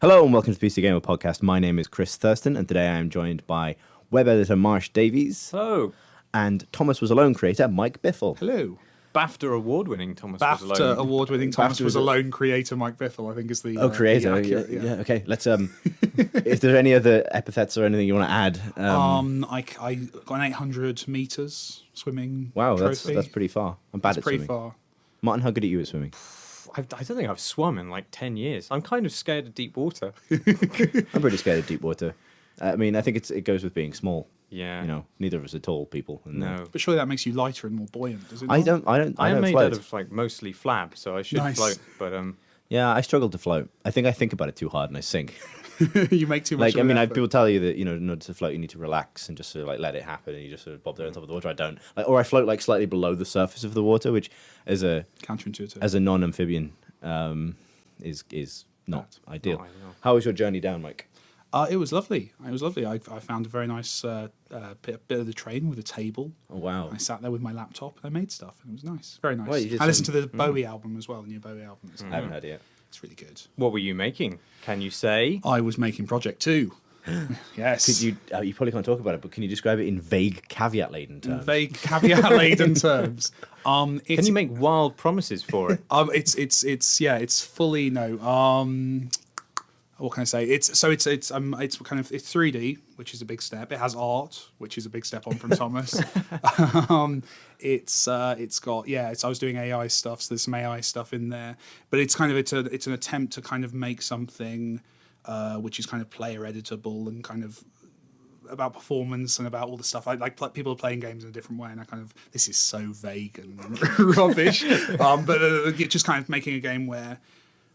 Hello and welcome to the PC Gamer Podcast. My name is Chris Thurston and today I am joined by web editor Marsh Davies. Hello. And Thomas Was Alone creator Mike Bithell. Hello. BAFTA award-winning Thomas Was Alone. BAFTA award-winning Thomas BAFTA Was Alone creator Mike Bithell, I think is the... Creator. accurate, yeah, okay. Let's, is there any other epithets or anything you want to add? I got an 800 metres swimming Wow, trophy. that's pretty far. I'm bad That's at pretty swimming. far. Martin, how good are you at swimming? I don't think I've swum in like 10 years. I'm kind of scared of deep water. I'm pretty scared of deep water. I mean, I think it goes with being small. Yeah. You know, neither of us are tall people. And No. But surely that makes you lighter and more buoyant, does it I not? don't I am made float. out of like mostly flab, so I should Nice. float. But Yeah, I struggle to float. I think about it too hard and I sink. You make too much Like, I of mean, an effort. people tell you that, in order to float, you need to relax and just sort of like let it happen, and you just sort of bob there on top of the water. I don't. Or I float like slightly below the surface of the water, which as a Counterintuitive. non-amphibian is not ideal. not ideal. How was your journey down, Mike? It was lovely. I found a very nice bit of the train with a table. Oh wow! I sat there with my laptop and I made stuff, and it was nice. Very nice. Well, you did I listened to some- the Bowie album as well, the new Bowie album. I haven't heard it yet. It's really good. what were you making? Can you say? I was making Project 2. Yes. Could you? You probably can't talk about it, but can you describe it in vague, caveat-laden terms? Vague caveat-laden terms. Can you make wild promises for it? It's fully no. What can I say? It's kind of it's 3D, which is a big step. It has art, which is a big step on from Thomas. It's got I was doing AI stuff, so there's some AI stuff in there, but it's an attempt to kind of make something which is kind of player editable and kind of about performance and about all the stuff. People are playing games in a different way, and this is so vague and rubbish. But just kind of making a game where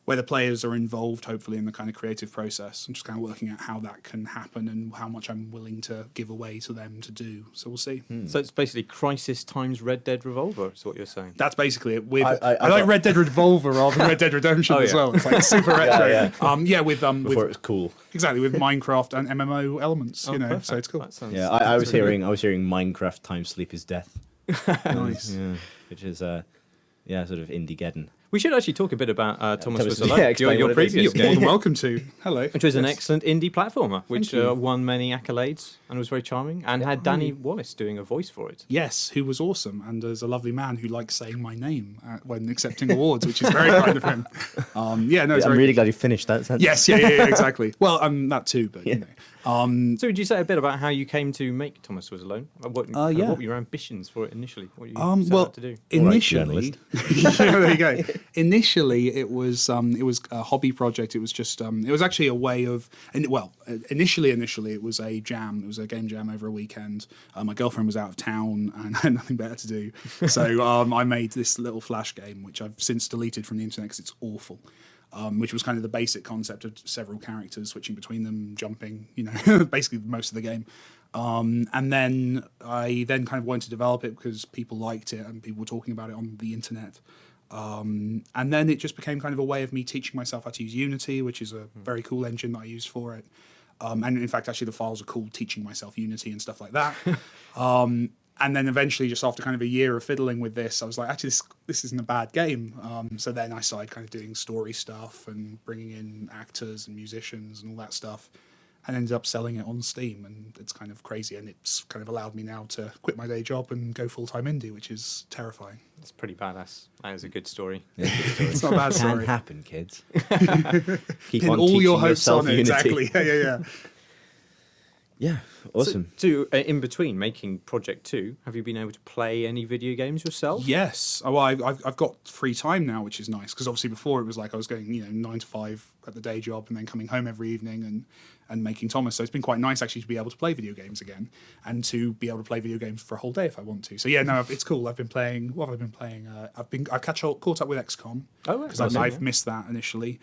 the players are involved, hopefully, in the kind of creative process, and just kind of working out how that can happen and how much I'm willing to give away to them to do. So we'll see. So it's basically Crisis times Red Dead Revolver, is what you're saying. That's basically it. With I like got- Red Dead Revolver rather than Red Dead Redemption Oh, as yeah. well. It's like super retro. Yeah. With Before it was cool. exactly with Minecraft and MMO elements. Perfect. So it's cool. That sounds- Yeah, I was hearing Minecraft times sleep is death. Nice. Yeah, which is sort of indie-geddon. We should actually talk a bit about Thomas Thomas- Was Alone, yeah, explain your what it is. previous You're more game. than welcome to. Hello. Which was an Yes. excellent indie platformer, which you. won many accolades and was very charming, and had Danny Wallace doing a voice for it. Yes, who was awesome, and there's a lovely man who likes saying my name when accepting awards, which is very kind of him. It's I'm very really glad you finished that sentence. Yes, yeah, exactly. Well, that too, but you know. So would you say a bit about how you came to make Thomas Was Alone? What were your ambitions for it initially? What you set out to do? Initially, yeah, there you go. Initially, it was a hobby project. It was just it was actually a way of initially it was a jam. It was a game jam over a weekend. My girlfriend was out of town and I had nothing better to do, so I made this little flash game, which I've since deleted from the internet because it's awful. Which was kind of the basic concept of several characters switching between them, jumping, basically most of the game. And then I kind of wanted to develop it because people liked it and people were talking about it on the internet. And then it just became kind of a way of me teaching myself how to use Unity, which is a very cool engine that I use for it. And in fact, actually the files are cool, teaching myself Unity and stuff like that. And then eventually, just after kind of a year of fiddling with this, I was like, actually, this isn't a bad game. So then I started kind of doing story stuff and bringing in actors and musicians and all that stuff, and ended up selling it on Steam. And it's kind of crazy, and it's kind of allowed me now to quit my day job and go full-time indie, which is terrifying. It's pretty badass. That is a good story. It's not a bad Can story. happen, kids. Keep Pin on all your teaching hopes yourself on it. Unity. Exactly. Yeah. Yeah, awesome. So, in between making Project 2, have you been able to play any video games yourself? Yes. Oh, well, I've got free time now, which is nice, because obviously before it was like I was going 9 to 5 at the day job and then coming home every evening and making Thomas. So it's been quite nice actually to be able to play video games again and to be able to play video games for a whole day if I want to. So yeah, no, it's cool. I've been playing. What have I been playing? I've caught up with XCOM because I've missed that initially.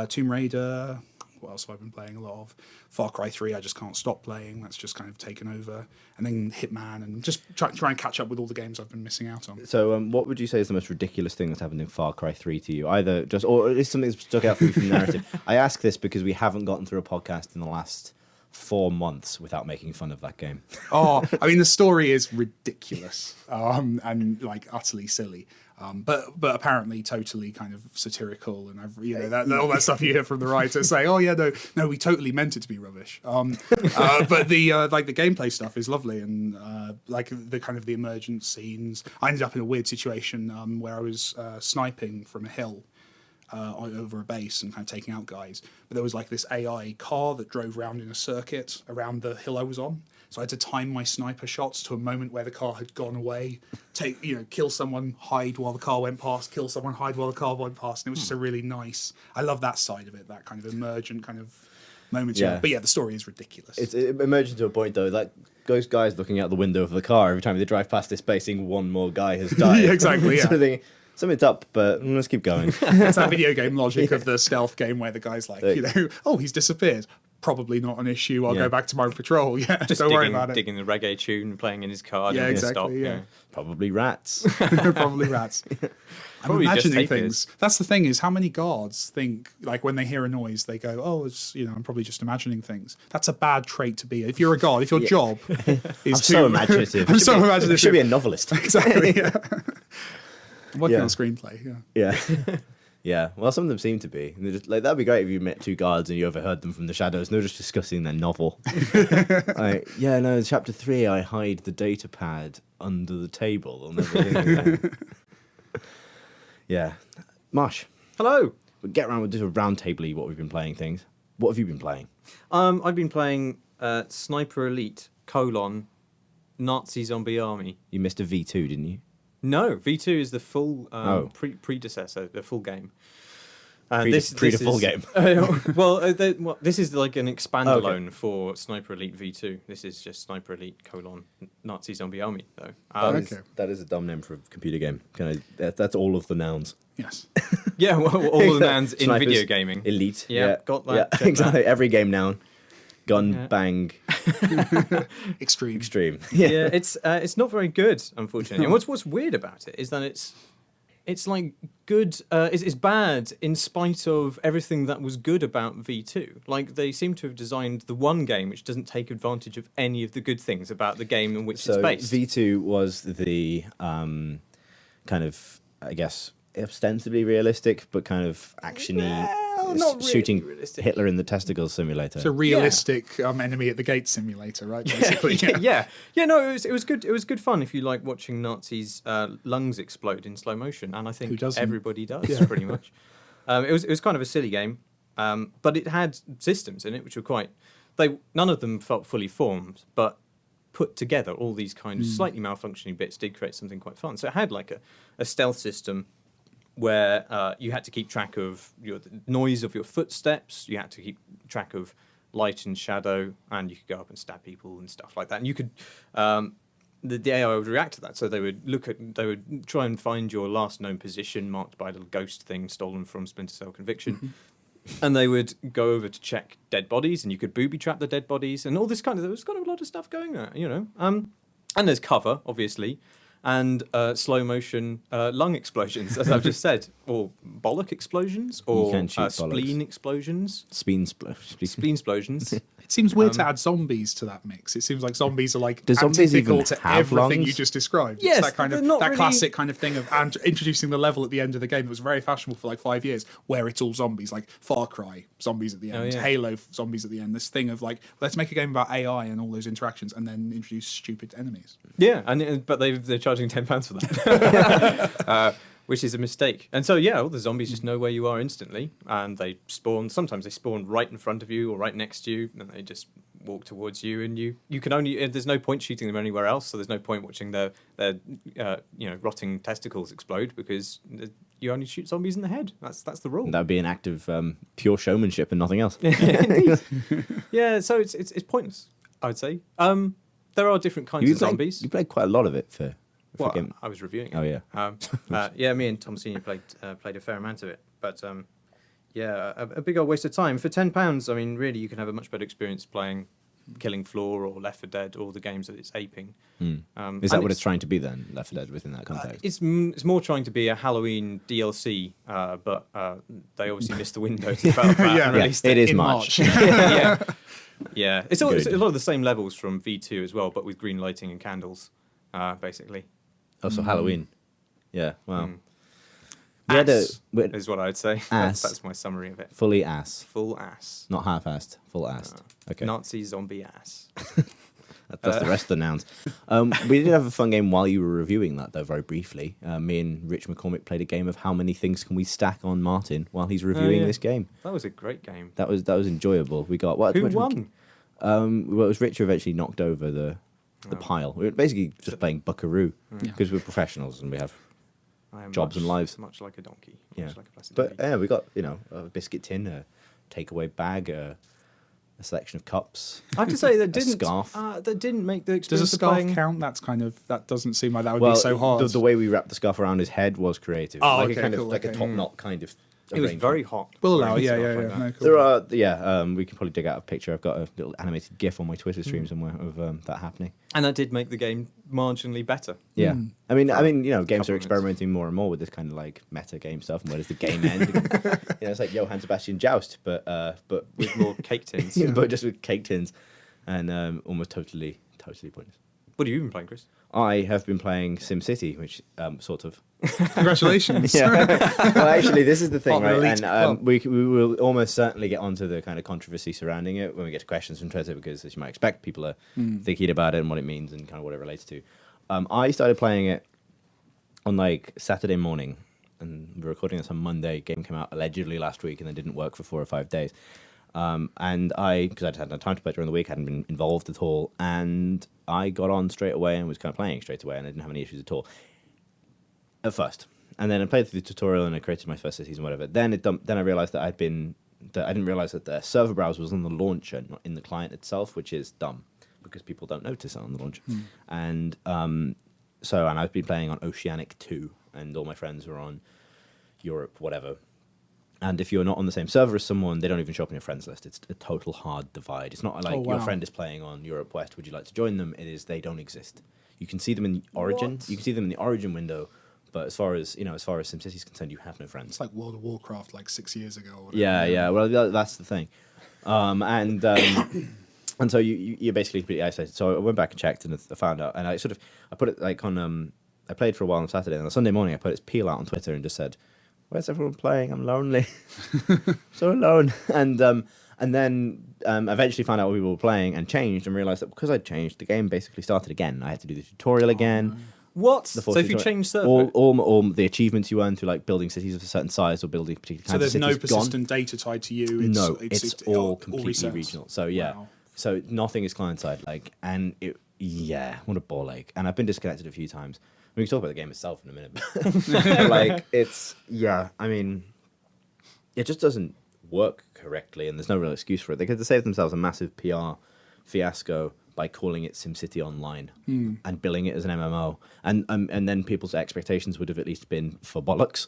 Tomb Raider. What else have I been playing a lot of? Far Cry 3, I just can't stop playing. That's just kind of taken over. And then Hitman, and just try and catch up with all the games I've been missing out on. So what would you say is the most ridiculous thing that's happened in Far Cry 3 to you? Either just, or at least something that's stuck out for you from the narrative. I ask this because we haven't gotten through a podcast in the last 4 months without making fun of that game. Oh, I mean, the story is ridiculous and like utterly silly. But apparently totally kind of satirical, and all that stuff you hear from the writer say, oh yeah, no, we totally meant it to be rubbish. But the like the gameplay stuff is lovely, and like the kind of the emergent scenes. I ended up in a weird situation where I was sniping from a hill over a base and kind of taking out guys. But there was like this AI car that drove around in a circuit around the hill I was on. So I had to time my sniper shots to a moment where the car had gone away, kill someone, hide while the car went past, kill someone, hide while the car went past. And it was just a really nice, I love that side of it, that kind of emergent kind of moment. Yeah. But yeah, the story is ridiculous. It's emerging to a point, though, like those guys looking out the window of the car every time they drive past this base, seeing one more guy has died. Yeah, exactly, yeah. Sort of thinking, something's up, but let's keep going. It's that video game logic of the stealth game where the guy's like, oh, he's disappeared. Probably not an issue. I'll go back to my patrol. Yeah, just don't worry about it. Digging the reggae tune, playing in his car. Yeah, exactly. Stop, yeah. Probably rats. Probably rats. I'm Probably imagining things. That's the thing, is how many guards think, like, when they hear a noise, they go, oh, it's, I'm probably just imagining things. That's a bad trait to be. If you're a guard, if your job is so imaginative. I'm so imaginative. You should be a novelist. Exactly, yeah. I'm working on a screenplay, yeah. Yeah. Yeah, well, some of them seem to be. And just, like, that'd be great if you met two guards and you overheard them from the shadows and they're just discussing their novel. Chapter 3, I hide the data pad under the table and everything. Yeah. Marsh. Hello. We'll get around with just a round table-y what we've been playing things. What have you been playing? I've been playing Sniper Elite, Nazi Zombie Army. You missed a V2, didn't you? No, V2 is the full predecessor, the full game. This full game. This is like an expandalone for Sniper Elite V2. This is just Sniper Elite : Nazi Zombie Army, though. That is a dumb name for a computer game. That's all of the nouns. Yes. Yeah, well, all the nouns in Snipers, video gaming. Elite. Yeah, got that. Yeah, exactly. Every game noun. Gun, bang. Extreme. Yeah, it's not very good, unfortunately. And what's weird about it is that it's like good. It's bad in spite of everything that was good about V2. Like, they seem to have designed the one game which doesn't take advantage of any of the good things about the game in which it's based. V2 was the kind of, I guess, ostensibly realistic, but kind of actiony, shooting realistic. Hitler in the testicles simulator. It's a realistic enemy at the gate simulator, right? Basically. Yeah. No, it was good. It was good fun if you like watching Nazis' lungs explode in slow motion, and I think everybody does pretty much. It was kind of a silly game, but it had systems in it which were none of them felt fully formed, but put together all these kind of slightly malfunctioning bits did create something quite fun. So it had like a stealth system where you had to keep track of the noise of your footsteps, you had to keep track of light and shadow, and you could go up and stab people and stuff like that. And you could, the AI would react to that, so they would try and find your last known position marked by a little ghost thing stolen from Splinter Cell Conviction. And they would go over to check dead bodies, and you could booby trap the dead bodies, and all this there was kind of a lot of stuff going there, And there's cover, obviously, and slow motion lung explosions, as I've just said, or bollock explosions, or spleen explosions. Spleen explosions. It seems weird to add zombies to that mix. It seems like zombies are like zombies antithetical to everything you just described. Yes, it's that kind of classic kind of thing of introducing the level at the end of the game that was very fashionable for like 5 years, where it's all zombies, like Far Cry, zombies at the end, Halo, zombies at the end. This thing of like, let's make a game about AI and all those interactions, and then introduce stupid enemies. Yeah, but they're charging £10 for that. Which is a mistake. And so, all the zombies just know where you are instantly, and they spawn. Sometimes they spawn right in front of you or right next to you, and they just walk towards you. And you can only. There's no point shooting them anywhere else. So there's no point watching their rotting testicles explode, because you only shoot zombies in the head. That's the rule. That'd be an act of pure showmanship and nothing else. Indeed. Yeah. So it's pointless, I would say. There are different kinds of zombies. You played quite a lot of it for. Well, I was reviewing it. Oh yeah. Me and Tom Senior played a fair amount of it, but a big old waste of time for £10. I mean, really, you can have a much better experience playing Killing Floor or Left 4 Dead, all the games that it's aping. Is that what it's trying to be then, Left 4 Dead, within that context? It's more trying to be a Halloween DLC, but they obviously missed the window to develop that and released it is in March. Yeah. It's a lot of the same levels from V2 as well, but with green lighting and candles, basically. Oh, so Halloween. Yeah, wow. Ass is what I would say. That's my summary of it. Fully ass. Full ass. Not half-assed. Full assed. Okay. Nazi zombie ass. That's the rest of the nouns. We did have a fun game while you were reviewing that, though, very briefly. Me and Rich McCormick played a game of how many things can we stack on Martin while he's reviewing this game. That was a great game. That was enjoyable. We got Who won? Well, it was Rich who eventually knocked over the pile. We were basically just playing Buckaroo because we're professionals and we have jobs and lives. Much like a donkey. Yeah. Much like a plastic But donkey. we got a biscuit tin, a takeaway bag, a selection of cups. I have to say that scarf. That didn't make the Does a experience of scarf playing... count? That doesn't seem like that would be so hard. The way we wrapped the scarf around his head was creative. Oh, like okay, a kind cool, of like a top knot kind of. It was very hot. We'll allow it. wearing Yeah. stuff like that. No, cool. There are, we can probably dig out a picture. I've got a little animated GIF on my Twitter stream somewhere of that happening. And that did make the game marginally better. Yeah, I mean, games are Couple experimenting more and more with this kind of like meta game stuff. And where does the game end? It's like Johann Sebastian Joust, but With more cake tins. but just with cake tins, and almost totally pointless. What have you been playing, Chris? I have been playing SimCity, which sort of. Congratulations. Well, actually, this is the thing, Part of the right? elite And club. we will almost certainly get onto the kind of controversy surrounding it when we get to questions from Twitter, because as you might expect, people are thinking about it and what it means and kind of what it relates to. I started playing it on like Saturday morning, and we're recording this on Monday. Game came out allegedly last week and then didn't work for 4 or 5 days. And because I just had no time to play during the week, hadn't been involved at all, and I got on straight away and was kind of playing straight away, and I didn't have any issues at all at first. And then I played through the tutorial and I created my first cities and whatever. Then I realized that I didn't realize that the server browser was on the launcher, not in the client itself, which is dumb because people don't notice it on the launcher. And so I've been playing on Oceanic 2, and all my friends were on Europe, whatever. And if you're not on the same server as someone, they don't even show up on your friends list. It's a total hard divide. It's not like your friend is playing on Europe West. Would you like to join them? It is they don't exist. You can see them in Origin. What? You can see them in the Origin window, but as far as SimCity is concerned, you have no friends. It's like World of Warcraft, like 6 years ago. Or whatever. Yeah. Well, that's the thing. And so you're basically completely isolated. So I went back and checked, and I found out, and I put it like on. I played for a while on Saturday, and on Sunday morning I put its peel out on Twitter and just said, "Where's everyone playing? I'm lonely, so alone." And then eventually found out what people were playing and changed, and realized that because I'd changed, the game basically started again. I had to do the tutorial again. What? The So force if you tutorial. change server... all the achievements you earn through like building cities of a certain size or building particular So kinds there's of no cities persistent data tied to you. It's all completely resets. regional. So yeah, Wow. so nothing is client side. Like, and what a ball ache. And I've been disconnected a few times. We can talk about the game itself in a minute. Like, I mean, it just doesn't work correctly, and there's no real excuse for it. They could have saved themselves a massive PR fiasco by calling it SimCity Online and billing it as an MMO, and then people's expectations would have at least been for bollocks,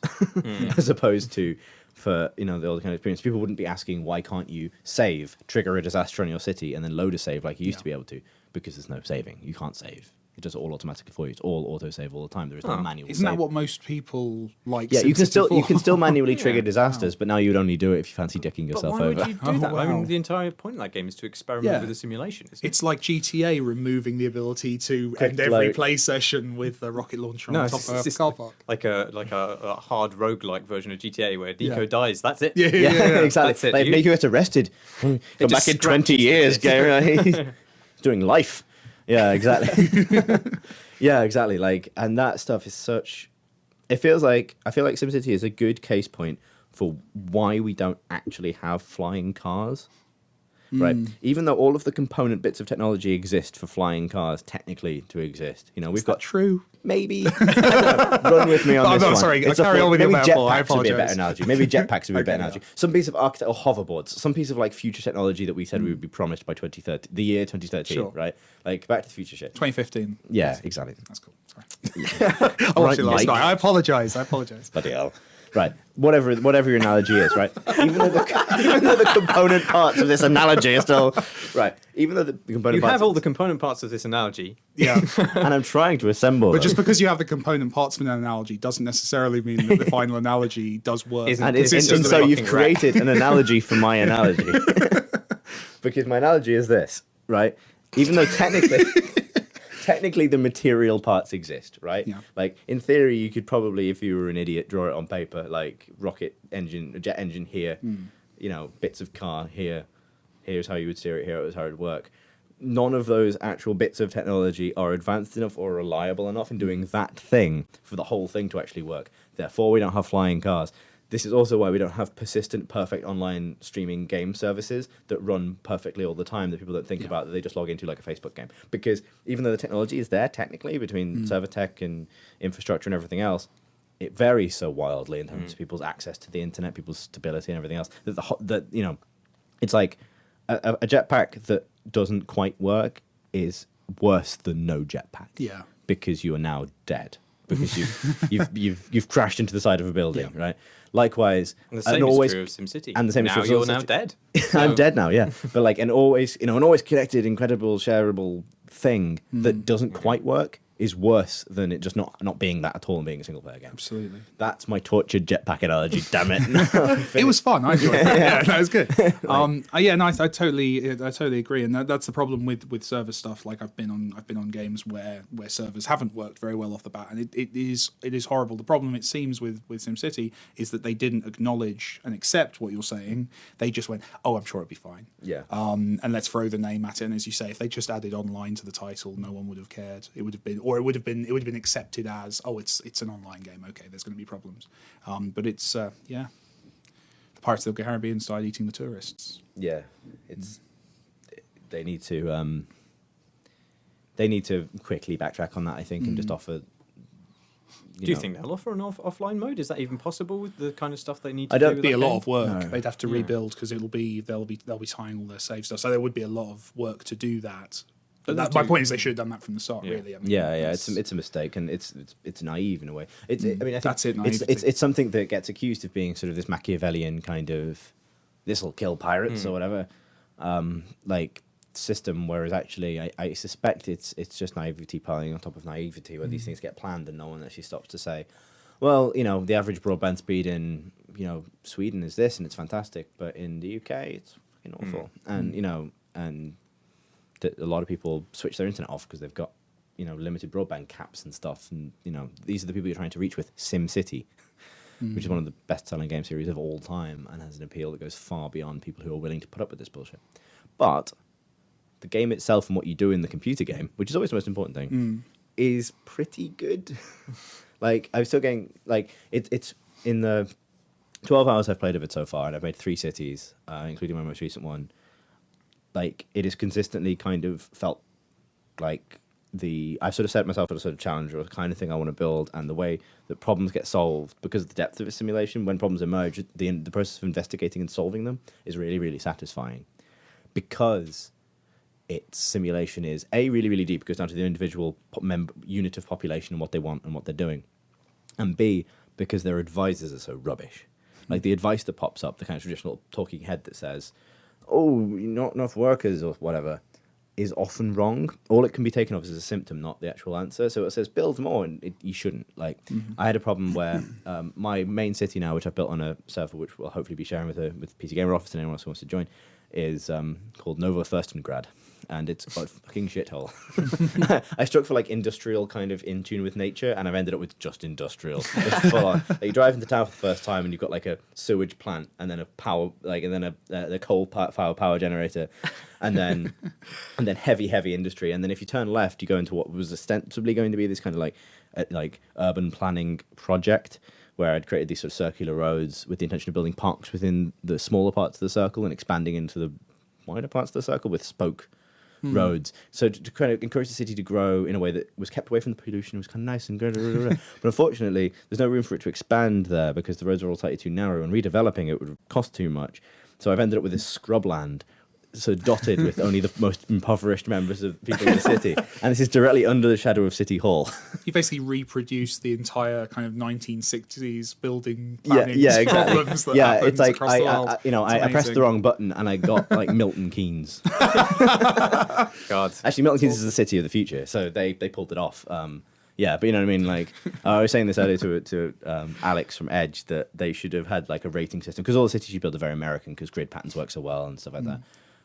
as opposed to for the other kind of experience. People wouldn't be asking, why can't you save, trigger a disaster on your city, and then load a save like you used to be able to, because there's no saving. You can't save. It does it all automatically for you. It's all auto-save all the time. There is no manual Isn't save. that what most people like? Yeah, you SimCity can still for? manually trigger disasters, but now you'd only do it if you fancy dicking But yourself why over. would you do Oh, that? I mean, wow. the entire point of that game is to experiment with a simulation, isn't it? It's like GTA removing the ability to Quick end every load. play session with a rocket launcher on No, top it's of a just car park. like a hard roguelike version of GTA where Nico dies. That's it. Yeah. Yeah, exactly. That's it. Like, make you get arrested. Come just back in 20 years, Gary. Doing life. Yeah, exactly. Yeah, exactly. Like, and that stuff is such. I feel like SimCity is a good case point for why we don't actually have flying cars. Right. Even though all of the component bits of technology exist for flying cars technically to exist, we've got True. maybe I don't know, run with me on Oh, this no, one. sorry, It's carry a on with your maybe metaphor, I jetpacks would be a better apologise. analogy. Maybe jetpacks would be a better Okay, analogy. Some piece of architect or hoverboards, some piece of like future technology that we said we would be promised by 2030, the year 2013, Sure. right? Like Back to the Future shit. 2015. Yeah, exactly. That's cool. Sorry. I watched it last Mike. night. I apologise. Bloody hell. Right, whatever your analogy is, right? Even though the component parts of this analogy are still right. Even though the component You parts have all the component parts of this analogy. Yeah. and I'm trying to assemble But them. just because you have the component parts of an analogy doesn't necessarily mean that the final analogy does work. And It's just and a so you've fucking created an analogy for my analogy. Because my analogy is this, right? Even though technically technically the material parts exist, right? Yeah. Like in theory, you could probably, if you were an idiot, draw it on paper, like rocket engine, a jet engine here, you know, bits of car here. Here's how you would steer it. Here's how it would work. None of those actual bits of technology are advanced enough or reliable enough in doing that thing for the whole thing to actually work. Therefore, we don't have flying cars. This is also why we don't have persistent, perfect online streaming game services that run perfectly all the time that people don't think about, that they just log into like a Facebook game. Because even though the technology is there technically between server tech and infrastructure and everything else, it varies so wildly in terms of people's access to the internet, people's stability and everything else, that you know, it's like a jetpack that doesn't quite work is worse than no jetpack. Yeah. Because you are now dead. Because you've crashed into the side of a building, right? Likewise, and the same is true of SimCity. And the same now is true you're of now SimCity. dead. I'm dead now, yeah. But like an always connected, incredible, shareable thing that doesn't quite work is worse than it just not being that at all and being a single player game. Absolutely. That's my tortured jetpack analogy. Damn it! It was fun. I enjoyed it. Yeah, that was good. I totally agree, and that's the problem with server stuff. Like I've been on games where servers haven't worked very well off the bat, and it is horrible. The problem, it seems, with SimCity is that they didn't acknowledge and accept what you're saying. They just went, "Oh, I'm sure it'll be fine." Yeah. And let's throw the name at it. And as you say, if they just added online to the title, no one would have cared. It would have been accepted as, oh, it's an online game. Okay, there's going to be problems. But it's the Pirates of the Caribbean style eating the tourists. Yeah, they need to quickly backtrack on that, I think, and just offer. Do you think they'll offer an offline mode? Is that even possible with the kind of stuff they need to do? do? It'd be a lot of work. No. They'd have to rebuild because they'll be tying all their save stuff. So there would be a lot of work to do that. But my point is they should have done that from the start, really. I mean, it's a mistake, and it's naive in a way. I think that's it. It's something that gets accused of being sort of this Machiavellian kind of this'll kill pirates or whatever, like system. Whereas actually, I suspect it's just naivety piling on top of naivety, where these things get planned and no one actually stops to say, well, you know, the average broadband speed in Sweden is this, and it's fantastic, but in the UK it's fucking awful, and that a lot of people switch their internet off because they've got, limited broadband caps and stuff. And, these are the people you're trying to reach with SimCity, which is one of the best-selling game series of all time and has an appeal that goes far beyond people who are willing to put up with this bullshit. But the game itself and what you do in the computer game, which is always the most important thing, is pretty good. Like, I'm still getting, like, it's in the 12 hours I've played of it so far, and I've made 3 cities, including my most recent one. Like, it has consistently kind of felt like I've sort of set myself a sort of challenge or the kind of thing I want to build, and the way that problems get solved because of the depth of a simulation. When problems emerge, the process of investigating and solving them is really, really satisfying, because its simulation is really, really deep. It goes down to the individual unit of population and what they want and what they're doing, and B, because their advisors are so rubbish. Like the advice that pops up, the kind of traditional talking head that says, oh, not enough workers or whatever, is often wrong. All it can be taken of is a symptom, not the actual answer. So it says build more, and you shouldn't. Like, I had a problem where my main city now, which I've built on a server, which we'll hopefully be sharing with PC Gamer Office and anyone else who wants to join, is called Nova Furstengrad. And it's a fucking shithole. I struck for like industrial, kind of in tune with nature, and I've ended up with just industrial. It's full on. Like, you drive into town for the first time, and you've got like a sewage plant, and then a power, like, and then a coal power generator, and then heavy industry, and then if you turn left, you go into what was ostensibly going to be this kind of like urban planning project, where I'd created these sort of circular roads with the intention of building parks within the smaller parts of the circle and expanding into the wider parts of the circle with spoke roads. So to kind of encourage the city to grow in a way that was kept away from the pollution, was kind of nice and good. But unfortunately, there's no room for it to expand there because the roads are all slightly too narrow, and redeveloping it would cost too much. So I've ended up with this scrubland, so dotted with only the most impoverished members of people in the city. And this is directly under the shadow of City Hall. You basically reproduced the entire kind of 1960s building planning exactly. problems that happened it's like across the world. I pressed the wrong button and I got like Milton Keynes. God. Actually, Milton Keynes is the city of the future, so they pulled it off. But you know what I mean? Like, I was saying this earlier to Alex from Edge, that they should have had like a rating system, because all the cities you build are very American because grid patterns work so well and stuff like that.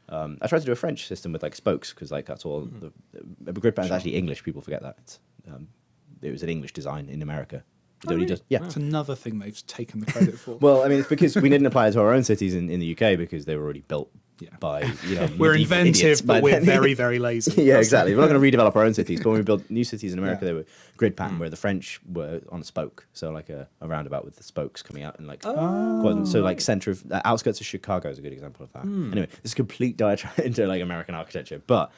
I tried to do a French system with like spokes because like that's all. The grid pattern is actually English. People forget that it was an English design in America. Yeah, it's another thing they've taken the credit for. Well, I mean, it's because we didn't apply it to our own cities in the UK because they were already built by we're inventive, but we're very, very lazy. Yeah, exactly. We're not going to redevelop our own cities. But when we built new cities in America, they were grid pattern, where the French were on a spoke, so like a roundabout with the spokes coming out and like so like center of outskirts of Chicago is a good example of that. Anyway, this is a complete diatribe into like American architecture, but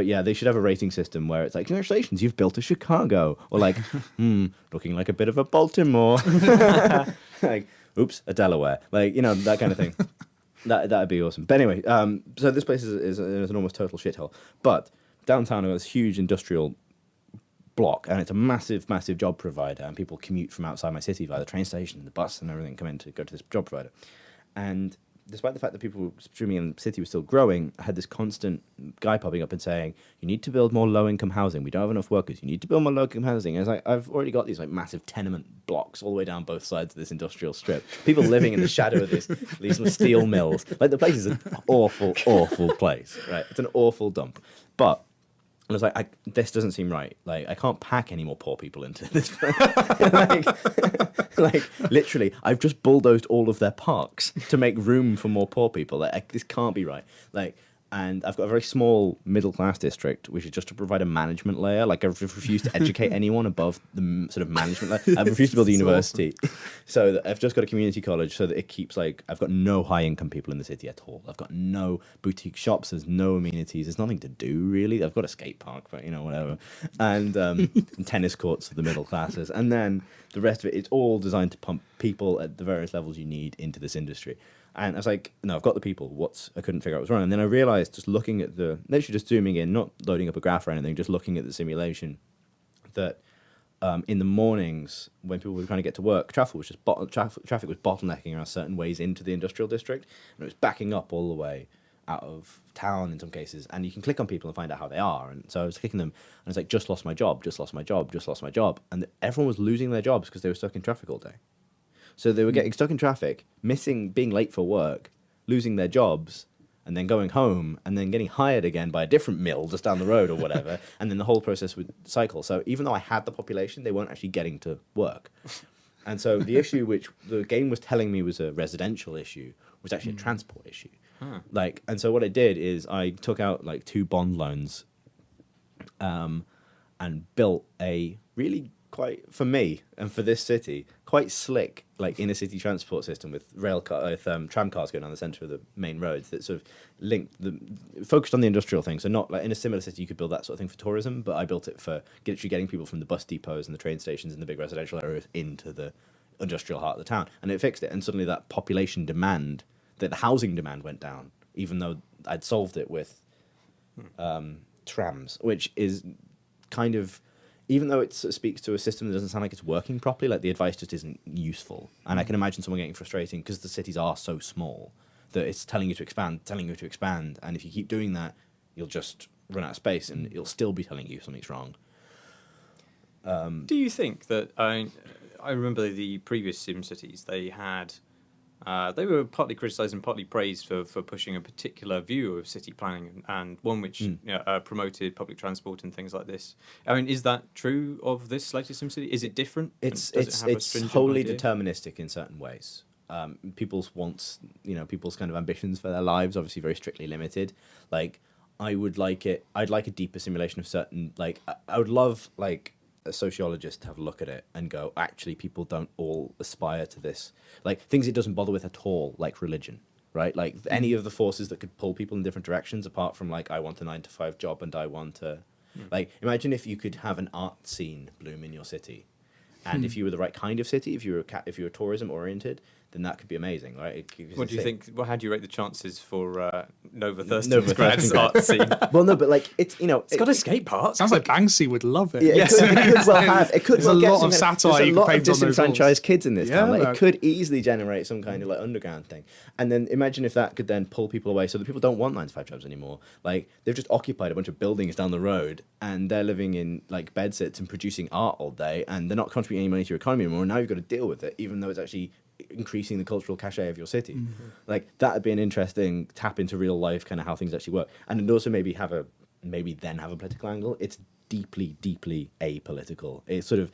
yeah, they should have a rating system where it's like, congratulations, you've built a Chicago, or like, looking like a bit of a Baltimore, like, oops, a Delaware, like, you know, that kind of thing. That'd be awesome. But anyway, so this place is an almost total shithole. But downtown is this huge industrial block, and it's a massive, massive job provider, and people commute from outside my city via the train station, the bus, and everything come in to go to this job provider. And despite the fact that people streaming in the city was still growing, I had this constant guy popping up and saying, you need to build more low-income housing. We don't have enough workers. You need to build more low-income housing. And it's like, I've already got these like massive tenement blocks all the way down both sides of this industrial strip. People living in the shadow of these steel mills. Like, the place is an awful, awful place, right? It's an awful dump. But I was like, this doesn't seem right. Like, I can't pack any more poor people into this. like, literally, I've just bulldozed all of their parks to make room for more poor people. Like, this can't be right. Like, and I've got a very small middle-class district, which is just to provide a management layer. Like, I've refused to educate anyone above the sort of management layer. I've refused to build a university. So that I've just got a community college so that it keeps, like, I've got no high-income people in the city at all. I've got no boutique shops. There's no amenities. There's nothing to do, really. I've got a skate park, but, you know, whatever. And tennis courts for the middle classes. And then the rest of it, it's all designed to pump people at the various levels you need into this industry. And I was like, no, I've got the people. I couldn't figure out what was wrong. And then I realized, just looking at literally just zooming in, not loading up a graph or anything, just looking at the simulation, that in the mornings when people were trying to get to work, traffic was bottlenecking around certain ways into the industrial district, and it was backing up all the way out of town in some cases. And you can click on people and find out how they are. And so I was clicking them, and it's like, just lost my job, just lost my job, just lost my job. And everyone was losing their jobs because they were stuck in traffic all day. So they were getting stuck in traffic, being late for work, losing their jobs, and then going home, and then getting hired again by a different mill just down the road or whatever, and then the whole process would cycle. So even though I had the population, they weren't actually getting to work. And so the issue which the game was telling me was a residential issue was actually a transport issue. Like, and so what I did is I took out like 2 bond loans and built a really quite, for me and for this city, quite slick like inner city transport system with tram cars going down the centre of the main roads that sort of focused on the industrial thing. So not like in a similar city you could build that sort of thing for tourism, but I built it for getting people from the bus depots and the train stations and the big residential areas into the industrial heart of the town, and it fixed it. And suddenly that population demand, the housing demand went down, even though I'd solved it with trams, which is kind of, even though it speaks to a system that doesn't sound like it's working properly, like the advice just isn't useful. And I can imagine someone getting frustrating because the cities are so small that it's telling you to expand. And if you keep doing that, you'll just run out of space and it'll still be telling you something's wrong. Do you think that, I remember the previous SimCities, they had, they were partly criticised and partly praised for pushing a particular view of city planning, and one which promoted public transport and things like this. I mean, is that true of this latest SimCity? Is it different? It's wholly deterministic in certain ways. People's wants, people's kind of ambitions for their lives, obviously very strictly limited. Like, I'd like a deeper simulation of certain, like, I would love, like, a sociologist to have a look at it and go, actually, people don't all aspire to this. Like, things it doesn't bother with at all, like religion, right? Like, any of the forces that could pull people in different directions, apart from, like, I want a 9-to-5 job and I want to... Like, imagine if you could have an art scene bloom in your city. And if you were the right kind of city, if you were tourism-oriented, then that could be amazing, right? What do you think? Well, how do you rate the chances for Nova Thurston's grad art scene? Well, no, but like it's it's got a skate park. Sounds like Banksy would love it. Yeah, yes, it could well have. It could. There's a lot of satire. There's a lot of disenfranchised disenfranchised kids in this town. Like, it could easily generate some kind of like underground thing. And then imagine if that could then pull people away, so that people don't want 9-to-5 jobs anymore. Like, they've just occupied a bunch of buildings down the road, and they're living in like bedsits and producing art all day, and they're not contributing any money to your economy anymore. And now you've got to deal with it, even though it's actually increasing the cultural cachet of your city. Like that would be an interesting tap into real life, kind of how things actually work, and it'd also maybe have a political angle. It's deeply apolitical. It's sort of,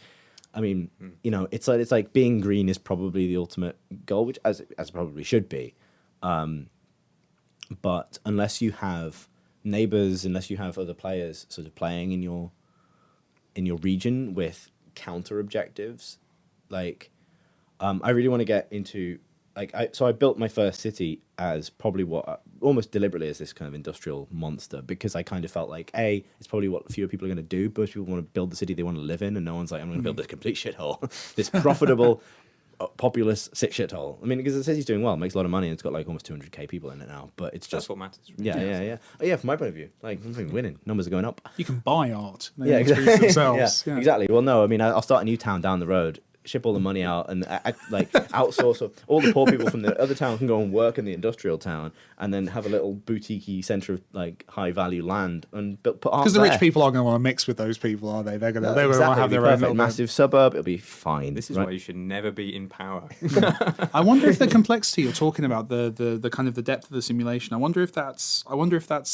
I mean, you know, it's like being green is probably the ultimate goal, which as it probably should be, but unless you have neighbors, unless you have other players sort of playing in your region with counter objectives, like I really want to get into so I built my first city as probably almost deliberately as this kind of industrial monster, because I kind of felt like it's probably what fewer people are going to do. Most people want to build the city they want to live in, and no one's like, I'm going to build this complete shithole, this profitable populous shithole. I mean, because the city's doing well, it makes a lot of money, and it's got like almost 200k people in it now, but it's just that's what matters. Yeah. Oh, yeah, from my point of view, like I'm winning, numbers are going up. You can buy art. Yeah, exactly. Themselves. Yeah, exactly. Well, no, I mean, I'll start a new town down the road, ship all the money out, and outsource all the poor people from the other town can go and work in the industrial town, and then have a little boutique-y centre of like high value land and put art. Because the rich people aren't going to want to mix with those people, are they? They're going to want to have their own little massive suburb. It'll be fine. This is why you should never be in power. I wonder if the complexity you're talking about, the kind of the depth of the simulation, I wonder if that's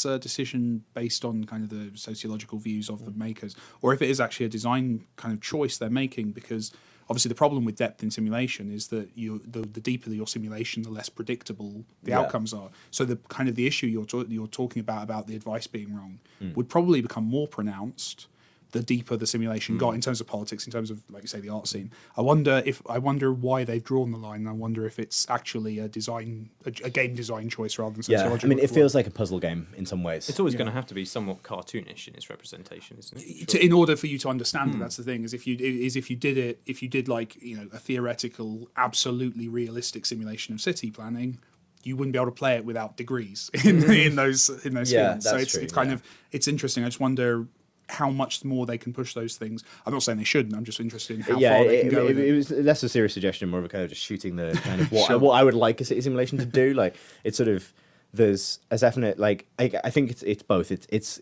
a decision based on kind of the sociological views of the makers, or if it is actually a design kind of choice they're making, because obviously the problem with depth in simulation is that the deeper your simulation, the less predictable the outcomes are. So the kind of the issue you're talking about the advice being wrong would probably become more pronounced the deeper the simulation got in terms of politics, in terms of, like you say, the art scene. I wonder why they've drawn the line. I wonder if it's actually a game design choice rather than sociological. I mean, it feels like a puzzle game in some ways. It's always going to have to be somewhat cartoonish in its representation, isn't it? In order for you to understand it, that's the thing. If you did like, you know, a theoretical, absolutely realistic simulation of city planning, you wouldn't be able to play it without degrees in those schemes. So it's kind of interesting. I just wonder how much more they can push those things. I'm not saying they shouldn't. I'm just interested in how far they can go. It was less a serious suggestion, more of a kind of just shooting the kind of what I would like a city simulation to do. Like it's sort of there's a definite like I think it's both. It's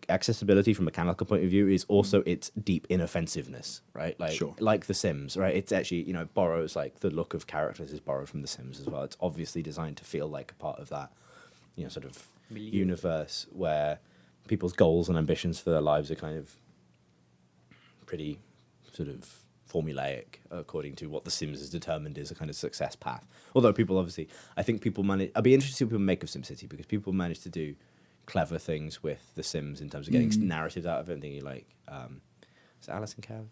accessibility from a mechanical point of view is also its deep inoffensiveness, right? Like The Sims, right? It's actually, you know, borrows like the look of characters is borrowed from The Sims as well. It's obviously designed to feel like a part of that, you know, sort of universe where people's goals and ambitions for their lives are kind of pretty sort of formulaic according to what The Sims has determined is a kind of success path. Although people obviously, I think people manage, I'd be interested to see what people make of SimCity, because people manage to do clever things with The Sims in terms of getting narratives out of it and thinking like, is it Alice and Cav?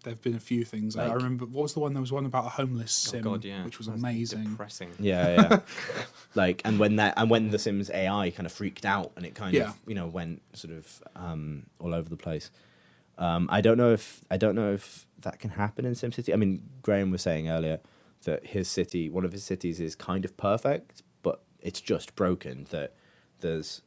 There have been a few things. Like, I remember, what was the one? There was one about a homeless sim, which was amazing. Depressing. Yeah. Like, and when The Sims AI kind of freaked out and it kind of, you know, went sort of all over the place. I don't know if that can happen in SimCity. I mean, Graham was saying earlier that his city, one of his cities, is kind of perfect, but it's just broken. That there's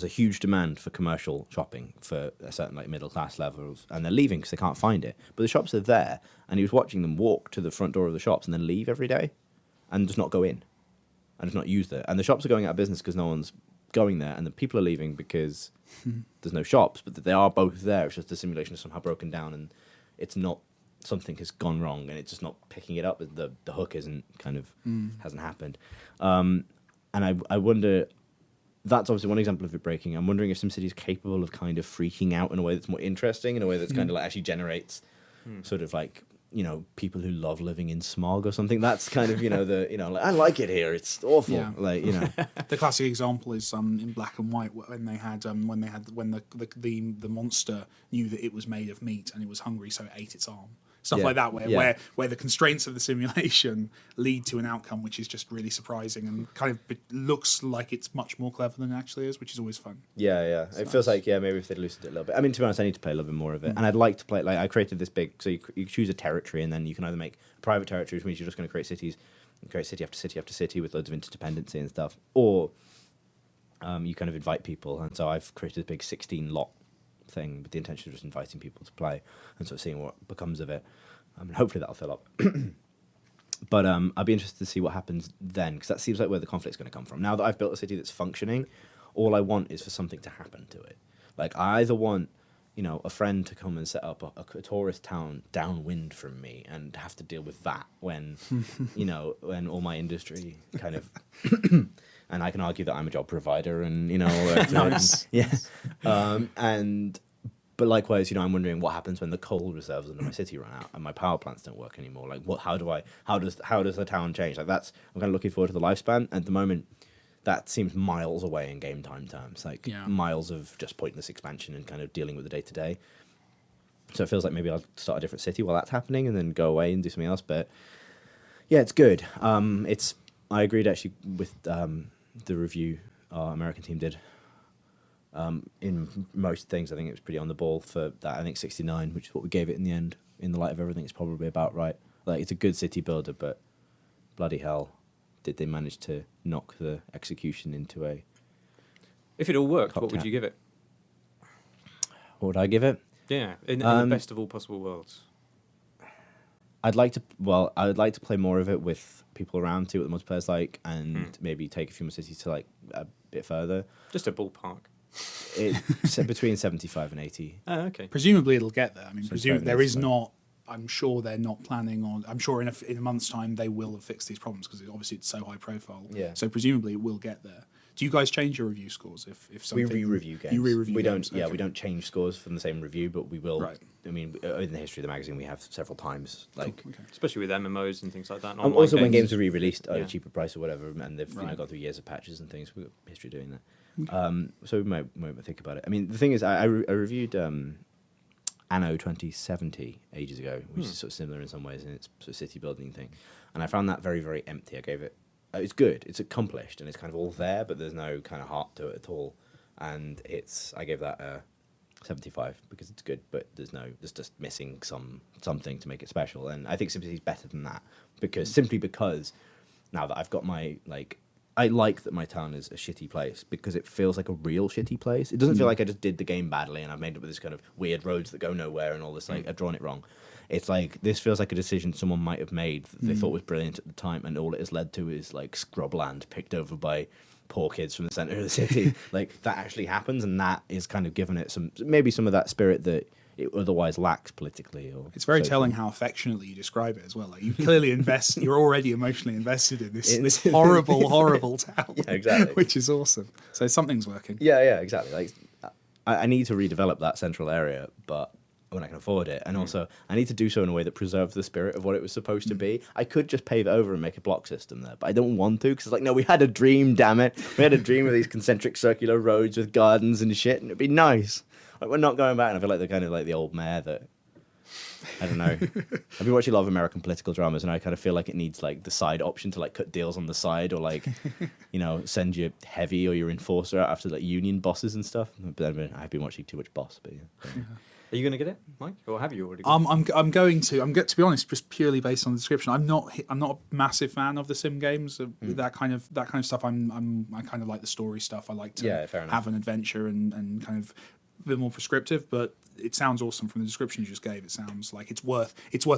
a huge demand for commercial shopping for a certain like middle class levels, and they're leaving because they can't find it. But the shops are there, and he was watching them walk to the front door of the shops and then leave every day, and just not go in, and just not use it. And the shops are going out of business because no one's going there, and the people are leaving because there's no shops, but they are both there. It's just the simulation is somehow broken down, and it's not something has gone wrong, and it's just not picking it up. The hook isn't kind of hasn't happened, and I wonder. That's obviously one example of it breaking. I'm wondering if SimCity is capable of kind of freaking out in a way that's more interesting, in a way that's kind of like actually generates sort of like, you know, people who love living in smog or something. That's kind of, you know, like, I like it here. It's awful. Yeah. Like, you know, the classic example is in Black and White when the monster knew that it was made of meat and it was hungry, so it ate its arm. Stuff like that, where the constraints of the simulation lead to an outcome which is just really surprising and kind of looks like it's much more clever than it actually is, which is always fun. Yeah. It feels like, maybe if they'd loosened it a little bit. I mean, to be honest, I need to play a little bit more of it. And I'd like to play, like, I created this big, so you choose a territory, and then you can either make a private territory, which means you're just going to create cities, and create city after city after city with loads of interdependency and stuff, or you kind of invite people. And so I've created a big 16-lot thing with the intention of just inviting people to play and sort of seeing what becomes of it. Hopefully that'll fill up. But I'd be interested to see what happens then, because that seems like where the conflict's going to come from. Now that I've built a city that's functioning, all I want is for something to happen to it. Like, I either want a friend to come and set up a tourist town downwind from me and have to deal with that when, when all my industry kind of, and I can argue that I'm a job provider and, Nice. But likewise, I'm wondering what happens when the coal reserves under my city run out and my power plants don't work anymore. Like, how does the town change? Like, I'm kind of looking forward to the lifespan. At the moment, that seems miles away in game time terms, miles of just pointless expansion and kind of dealing with the day to day. So it feels like maybe I'll start a different city while that's happening and then go away and do something else. But yeah, it's good. I agreed actually with the review our American team did. In most things, I think it was pretty on the ball for that. I think 69, which is what we gave it in the end. In the light of everything, it's probably about right. Like, it's a good city builder, but bloody hell, did they manage to knock the execution into a... If it all worked, what would you give it? What would I give it? Yeah, in the best of all possible worlds. I'd like to play more of it with people around, see what the multiplayer's like, and maybe take a few more cities to like a bit further. Just a ballpark. It's between 75 and 80. Oh, okay. Presumably it'll get there. I mean, there is not... I'm sure they're not planning on... I'm sure in a month's time they will have fixed these problems because obviously it's so high profile. Yeah. So presumably it will get there. Do you guys change your review scores if something... We re-review games. You re-review games? Yeah, we don't change scores from the same review, but we will... Right. I mean, in the history of the magazine, we have several times. Like, Cool. Okay. Especially with MMOs and things like that. Also, when games are re-released at a cheaper price or whatever, and they've gone through years of patches and things, we've got history doing that. Okay. So we might think about it. I mean, the thing is, I reviewed... Anno 2070 ages ago, which is sort of similar in some ways in its sort of city building thing, and I found that very, very empty. I gave it, it's good, it's accomplished, and it's kind of all there, but there's no kind of heart to it at all. And I gave that a 75 because it's good, but there's just missing something to make it special. And I think SimCity is better than that because now that I've got my I like that my town is a shitty place because it feels like a real shitty place. It doesn't feel like I just did the game badly and I've made it with this kind of weird roads that go nowhere and all this, I've drawn it wrong. It's like, this feels like a decision someone might have made that they thought was brilliant at the time, and all it has led to is scrubland picked over by poor kids from the centre of the city. That actually happens, and that is kind of given it maybe some of that spirit that it otherwise lacks politically. It's very telling how affectionately you describe it as well. You clearly you're already emotionally invested in this horrible town. Yeah, exactly. Which is awesome. So something's working. Yeah, exactly. I need to redevelop that central area, but when I can afford it. And also, I need to do so in a way that preserves the spirit of what it was supposed to be. I could just pave it over and make a block system there, but I don't want to, because it's no, we had a dream, damn it. We had a dream of these concentric circular roads with gardens and shit, and it'd be nice. We're not going back, and I feel like they're kind of like the old mayor that... I don't know. I've been watching a lot of American political dramas, and I kind of feel like it needs the side option to cut deals on the side, or send your heavy or your enforcer out after union bosses and stuff. But I've been watching too much Boss. But yeah. Are you going to get it, Mike, or have you already? I'm going to. To be honest, just purely based on the description. I'm not a massive fan of the sim games. That kind of stuff. I kind of like the story stuff. I like to have an adventure and kind of a bit more prescriptive, but it sounds awesome from the description you just gave. It sounds like it's worth.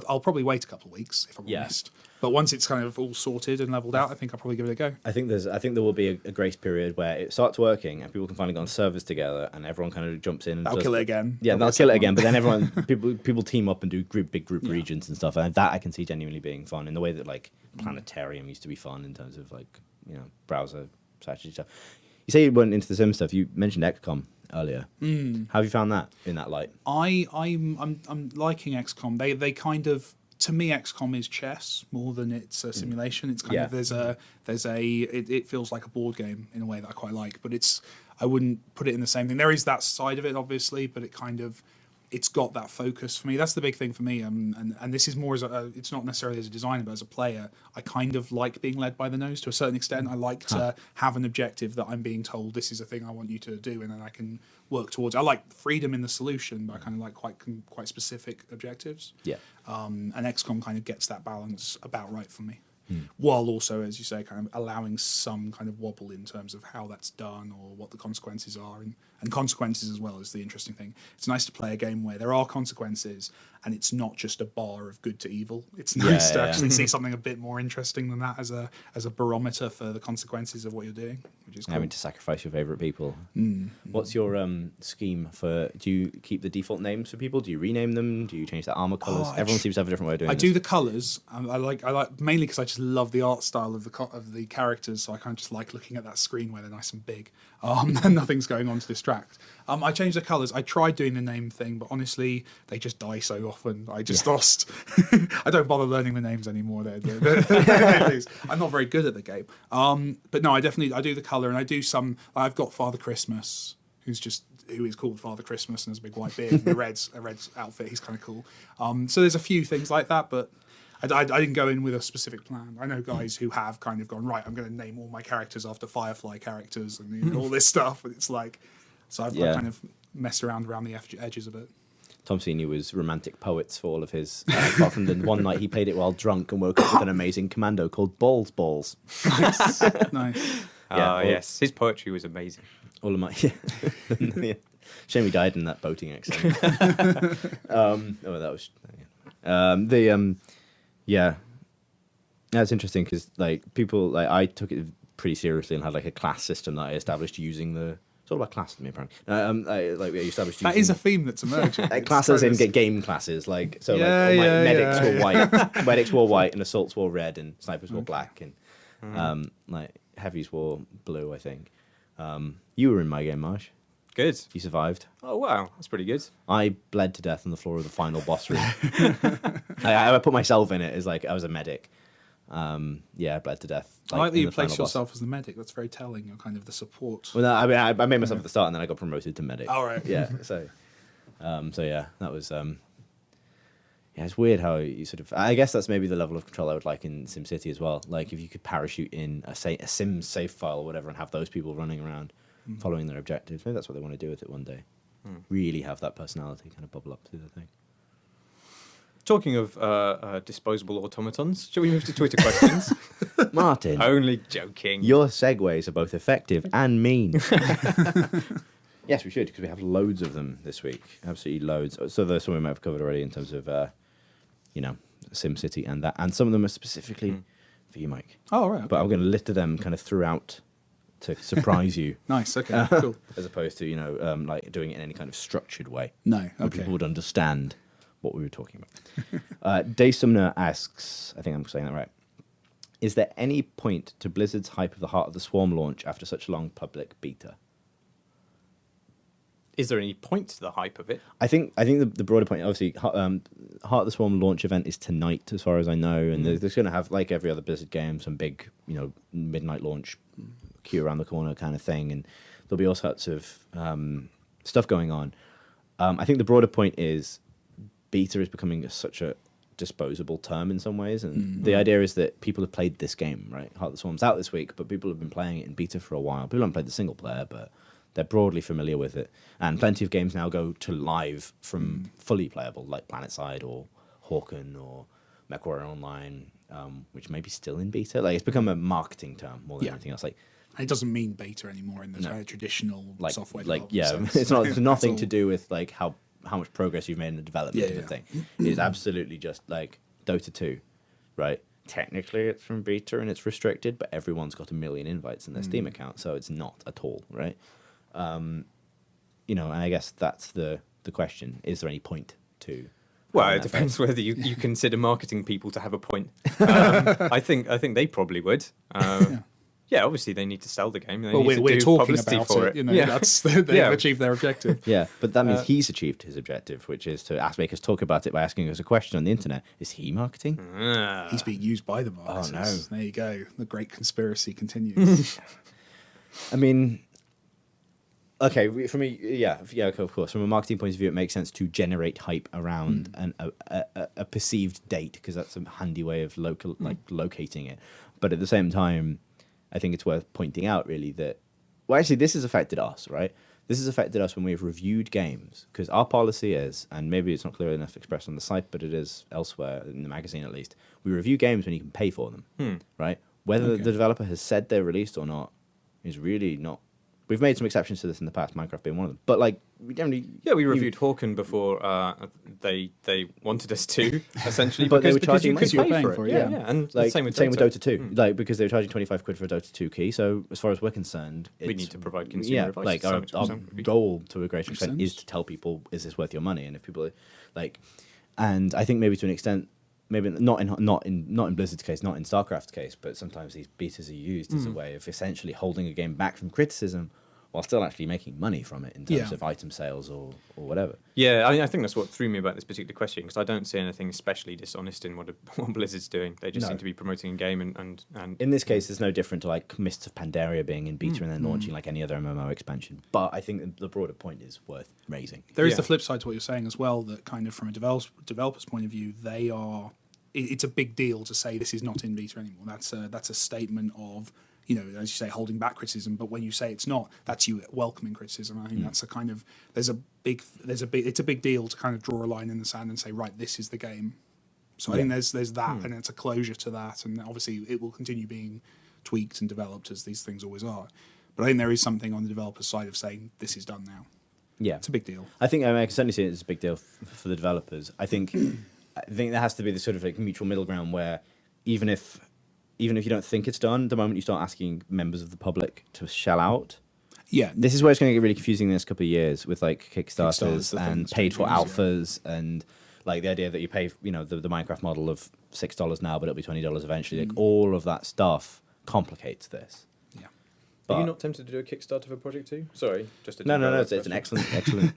I'll probably wait a couple of weeks if I'm honest. But once it's kind of all sorted and leveled out, I think I'll probably give it a go. I think there will be a grace period where it starts working and people can finally go on servers together and everyone kind of jumps in. And They'll kill it again. Yeah, they'll kill it again. But then people team up and do big group regions and stuff, and that I can see genuinely being fun in the way that Planetarium used to be fun in terms of browser strategy stuff. You say you went into the sim stuff. You mentioned XCOM earlier. How have you found that in that light? I'm liking XCOM. They kind of, to me, XCOM is chess more than it's a simulation. It's kind of it feels like a board game in a way that I quite like, but I wouldn't put it in the same thing. There is that side of it, obviously, but it's got that focus for me. That's the big thing for me. And this is more it's not necessarily as a designer, but as a player, I kind of like being led by the nose to a certain extent. I like to have an objective that I'm being told this is a thing I want you to do, and then I can work towards. I like freedom in the solution, but I kind of like quite specific objectives. Yeah. And XCOM kind of gets that balance about right for me. while also, as you say, kind of allowing some kind of wobble in terms of how that's done or what the consequences are, and consequences as well is the interesting thing. It's nice to play a game where there are consequences and it's not just a bar of good to evil. It's nice to actually see something a bit more interesting than that as a barometer for the consequences of what you're doing, which is cool. Having to sacrifice your favourite people. What's your scheme for? Do you keep the default names for people? Do you rename them? Do you change the armor colours? Everyone seems to have a different way of doing it. I do the colours. I like mainly because I just love the art style of the characters. So I kind of just like looking at that screen where they're nice and big, and nothing's going on to distract. I change the colours. I tried doing the name thing, but honestly, they just die so often. I just lost. I don't bother learning the names anymore. I'm not very good at the game. But no, I do the colour, and I do some. I've got Father Christmas, who is called Father Christmas and has a big white beard and a red outfit. He's kind of cool. So there's a few things like that, but I didn't go in with a specific plan. I know guys who have kind of gone, right, I'm going to name all my characters after Firefly characters and all this stuff. And it's like, so I've kind of messed around the edges a bit. Tom Senior was romantic poets for all of his. Apart from the one night he played it while drunk and woke up with an amazing commando called Balls. Nice. Yes, his poetry was amazing. All of my shame he died in that boating accident. That was that's interesting because like people like I took it pretty seriously and had like a class system that I established using the. It's all about class to me, apparently. We established that is a theme that's emerging. Classes in game classes, like so. Medics were white, medics wore white, and assaults wore red, and snipers wore black, and like heavies wore blue. I think. You were in my game, Marsh. Good. You survived. Oh wow, that's pretty good. I bled to death on the floor of the final boss room. I put myself in it as like I was a medic. I bled to death. I like that you placed yourself as the medic. That's very telling. You're kind of the support. Well, no, I made myself at the start, and then I got promoted to medic. All right. Yeah. So that was. It's weird how you sort of. I guess that's maybe the level of control I would like in SimCity as well. Like if you could parachute in a Sim save file or whatever, and have those people running around, following their objectives. Maybe that's what they want to do with it one day. Really have that personality kind of bubble up through the thing. Talking of disposable automatons, shall we move to Twitter questions? Martin. Only joking. Your segues are both effective and mean. Yes, we should, because we have loads of them this week. Absolutely loads. So there's some we might have covered already in terms of, SimCity and that. And some of them are specifically for you, Mike. Oh, right. Okay. But I'm going to litter them kind of throughout to surprise you. Nice, okay, cool. As opposed to, like doing it in any kind of structured way. No, where okay. people would understand what we were talking about. Day Sumner asks, I think I'm saying that right, is there any point to Blizzard's hype of the Heart of the Swarm launch after such a long public beta? Is there any point to the hype of it? I think the broader point, obviously, Heart of the Swarm launch event is tonight, as far as I know, and they're going to have, like every other Blizzard game, some big, midnight launch queue around the corner kind of thing, and there'll be all sorts of stuff going on. I think the broader point is beta is becoming such a disposable term in some ways, and the idea is that people have played this game, right? Heart of the Swarm's out this week, but people have been playing it in beta for a while. People haven't played the single player, but they're broadly familiar with it. And plenty of games now go to live from fully playable, like PlanetSide or Hawken or MechWarrior Online, which may be still in beta. Like, it's become a marketing term more than anything else. Like, it doesn't mean beta anymore in the traditional software development sense. It's nothing to do with like how much progress you've made in the development of the thing. It's absolutely just like Dota 2, right? Technically, it's from beta and it's restricted, but everyone's got 1 million invites in their Steam account, so it's not at all, right? And I guess that's the question. Is there any point to... Well, it depends whether you consider marketing people to have a point. I think they probably would. Yeah, obviously they need to sell the game. We're talking about for it. That's they've achieved their objective. Yeah, but that means he's achieved his objective, which is to make us talk about it by asking us a question on the internet. Is he marketing? He's being used by the marketers. Oh, no. There you go. The great conspiracy continues. I mean, okay, from of course. From a marketing point of view, it makes sense to generate hype around a perceived date, because that's a handy way of locating it. But at the same time, I think it's worth pointing out, really, that... Well, actually, this has affected us, right? this has affected us when we've reviewed games, because our policy is, and maybe it's not clear enough expressed on the site, but it is elsewhere in the magazine at least, we review games when you can pay for them, right? Whether the developer has said they're released or not is really not. We've made some exceptions to this in the past, Minecraft being one of them. But like, we generally... Yeah, we reviewed Hawken before they wanted us to, essentially, but because, they were charging because you could pay for it. Yeah. And like, same with Dota 2, like, because they were charging 25 quid for a Dota 2 key. So as far as we're concerned, we need to provide consumer advice. Like our goal to a great extent is to tell people, is this worth your money? And if people like, and I think maybe to an extent, maybe not in Blizzard's case, not in StarCraft's case, but sometimes these betas are used as a way of essentially holding a game back from criticism, while still actually making money from it in terms of item sales or whatever. Yeah, I think that's what threw me about this particular question, because I don't see anything especially dishonest in what Blizzard's doing. They just seem to be promoting a game and in this case, it's no different to like Mists of Pandaria being in beta and then launching like any other MMO expansion. But I think the broader point is worth raising. There is the flip side to what you're saying as well, that kind of from a developer's point of view, they are... It's a big deal to say this is not in beta anymore. That's a statement of, you know, as you say, holding back criticism. But when you say it's not, that's you welcoming criticism. I think that's a kind of it's a big deal to kind of draw a line in the sand and say, right, this is the game. So I think there's that, and it's a closure to that, and obviously it will continue being tweaked and developed as these things always are. But I think there is something on the developer's side of saying this is done now. Yeah, it's a big deal. I think I can certainly see it as a big deal for the developers. I think there has to be this sort of like mutual middle ground where even if you don't think it's done, the moment you start asking members of the public to shell out, this is where it's going to get really confusing in the next couple of years with like Kickstarters and paid for alphas and like the idea that you pay, you know, the Minecraft model of $6 now, but it'll be $20 eventually. Like all of that stuff complicates this. But are you not tempted to do a Kickstarter for Project 2? Sorry, just a no. It's an excellent.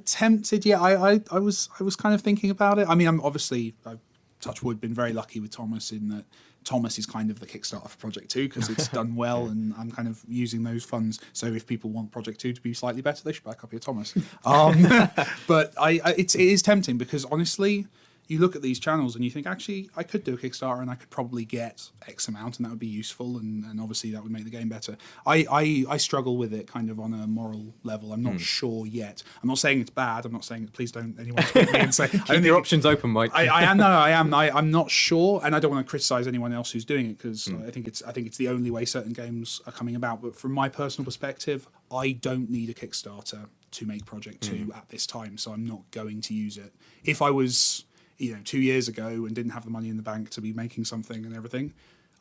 Tempted. Yeah, I was kind of thinking about it. I mean, I've touch wood, been very lucky with Thomas in that Thomas is kind of the Kickstarter for Project 2 because it's done well, and I'm kind of using those funds. So if people want Project 2 to be slightly better, they should back up your Thomas. But it is tempting because honestly, you look at these channels and you think, actually, I could do a Kickstarter and I could probably get X amount and that would be useful and obviously that would make the game better. I struggle with it kind of on a moral level. I'm not sure yet. I'm not saying it's bad. I'm not saying, please don't anyone tweet me and say... Keep your options open, Mike. I am. I'm not sure, and I don't want to criticise anyone else who's doing it because I think it's the only way certain games are coming about. But from my personal perspective, I don't need a Kickstarter to make Project 2 at this time, so I'm not going to use it. If I was... 2 years ago and didn't have the money in the bank to be making something and everything,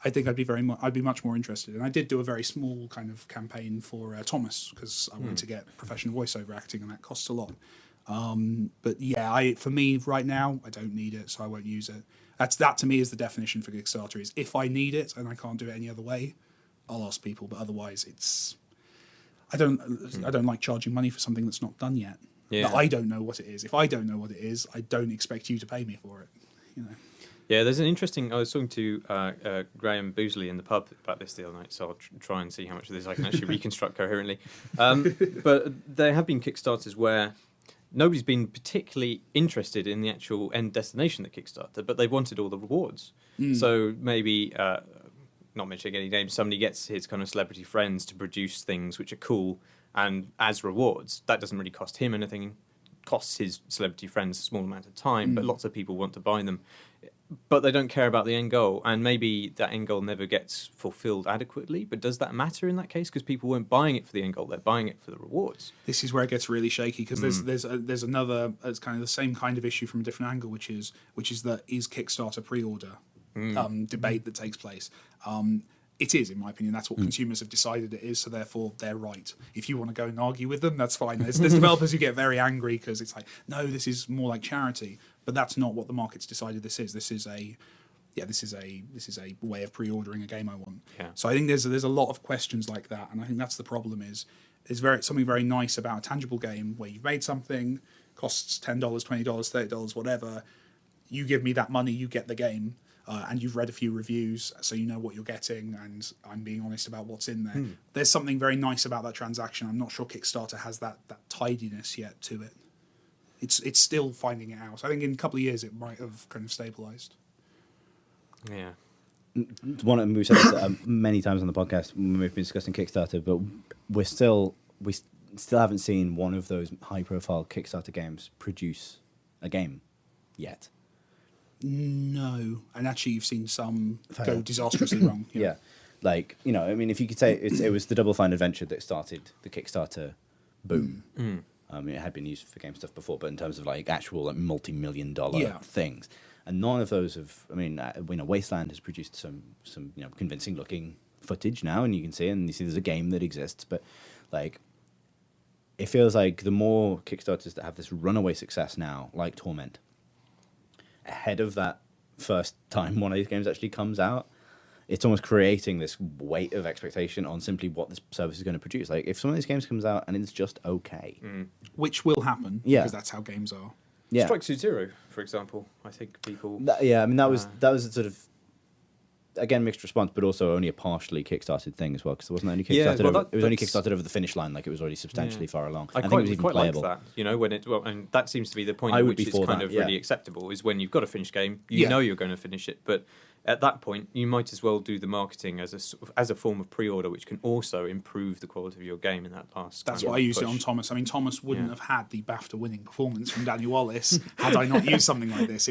I think I'd be much more interested. And I did do a very small kind of campaign for Thomas because I wanted to get professional voiceover acting, and that costs a lot. But yeah, for me right now, I don't need it, so I won't use it. That to me is the definition for Kickstarter: is if I need it and I can't do it any other way, I'll ask people. But otherwise, I don't like charging money for something that's not done yet. Yeah. But I don't know what it is. If I don't know what it is, I don't expect you to pay me for it. Yeah, there's an interesting... I was talking to Graham Boosley in the pub about this the other night, so I'll try and see how much of this I can actually reconstruct coherently. But there have been Kickstarters where nobody's been particularly interested in the actual end destination of the Kickstarter, but they wanted all the rewards. So maybe, not mentioning any names, somebody gets his kind of celebrity friends to produce things which are cool, and as rewards, that doesn't really cost him anything. Costs his celebrity friends a small amount of time, but lots of people want to buy them. But they don't care about the end goal, and maybe that end goal never gets fulfilled adequately. But does that matter in that case? Because people weren't buying it for the end goal; they're buying it for the rewards. This is where it gets really shaky because there's another, it's kind of the same kind of issue from a different angle, which is that is Kickstarter pre-order debate that takes place. It is, in my opinion. That's what consumers have decided it is, so therefore they're right. If you want to go and argue with them, that's fine. There's developers who get very angry because it's like, no, this is more like charity, but that's not what the market's decided this is. This is a way of pre-ordering a game I want. Yeah. So I think there's a lot of questions like that, and I think that's the problem. Is something very nice about a tangible game where you've made something, costs $10, $20, $30, whatever. You give me that money, you get the game. And you've read a few reviews, so you know what you're getting, and I'm being honest about what's in there. There's something very nice about that transaction. I'm not sure Kickstarter has that tidiness yet to it. It's still finding it out. I think in a couple of years it might have kind of stabilised. Yeah. We've said this many times on the podcast when we've been discussing Kickstarter, but still haven't seen one of those high-profile Kickstarter games produce a game yet. No, and actually, you've seen some go disastrously wrong. Yeah, like I mean, if you could say it was the Double Fine adventure that started the Kickstarter boom. It had been used for game stuff before, but in terms of like actual like multi-million-dollar things, and none of those have. I mean, Wasteland has produced some convincing-looking footage now, and you can see it, and you see there's a game that exists, but like. It feels like the more Kickstarters that have this runaway success now, like Torment, ahead of that first time one of these games actually comes out, it's almost creating this weight of expectation on simply what this service is going to produce. Like, if some of these games comes out and it's just okay. Which will happen, because that's how games are. Yeah. Strike Suit Zero, for example. I think people... that was a sort of... Again, mixed response, but also only a partially kickstarted thing as well, because it wasn't only kickstarted. It was only kickstarted over the finish line, like it was already substantially far along. I think it was even quite playable. Like that, when and that seems to be the point at which it's kind of really acceptable. Is when you've got a finished game, you know you're going to finish it, but at that point, you might as well do the marketing as a form of pre-order, which can also improve the quality of your game in that last. That's why I used it on Thomas. I mean, Thomas wouldn't have had the BAFTA-winning performance from Daniel Wallace had I not used something like this.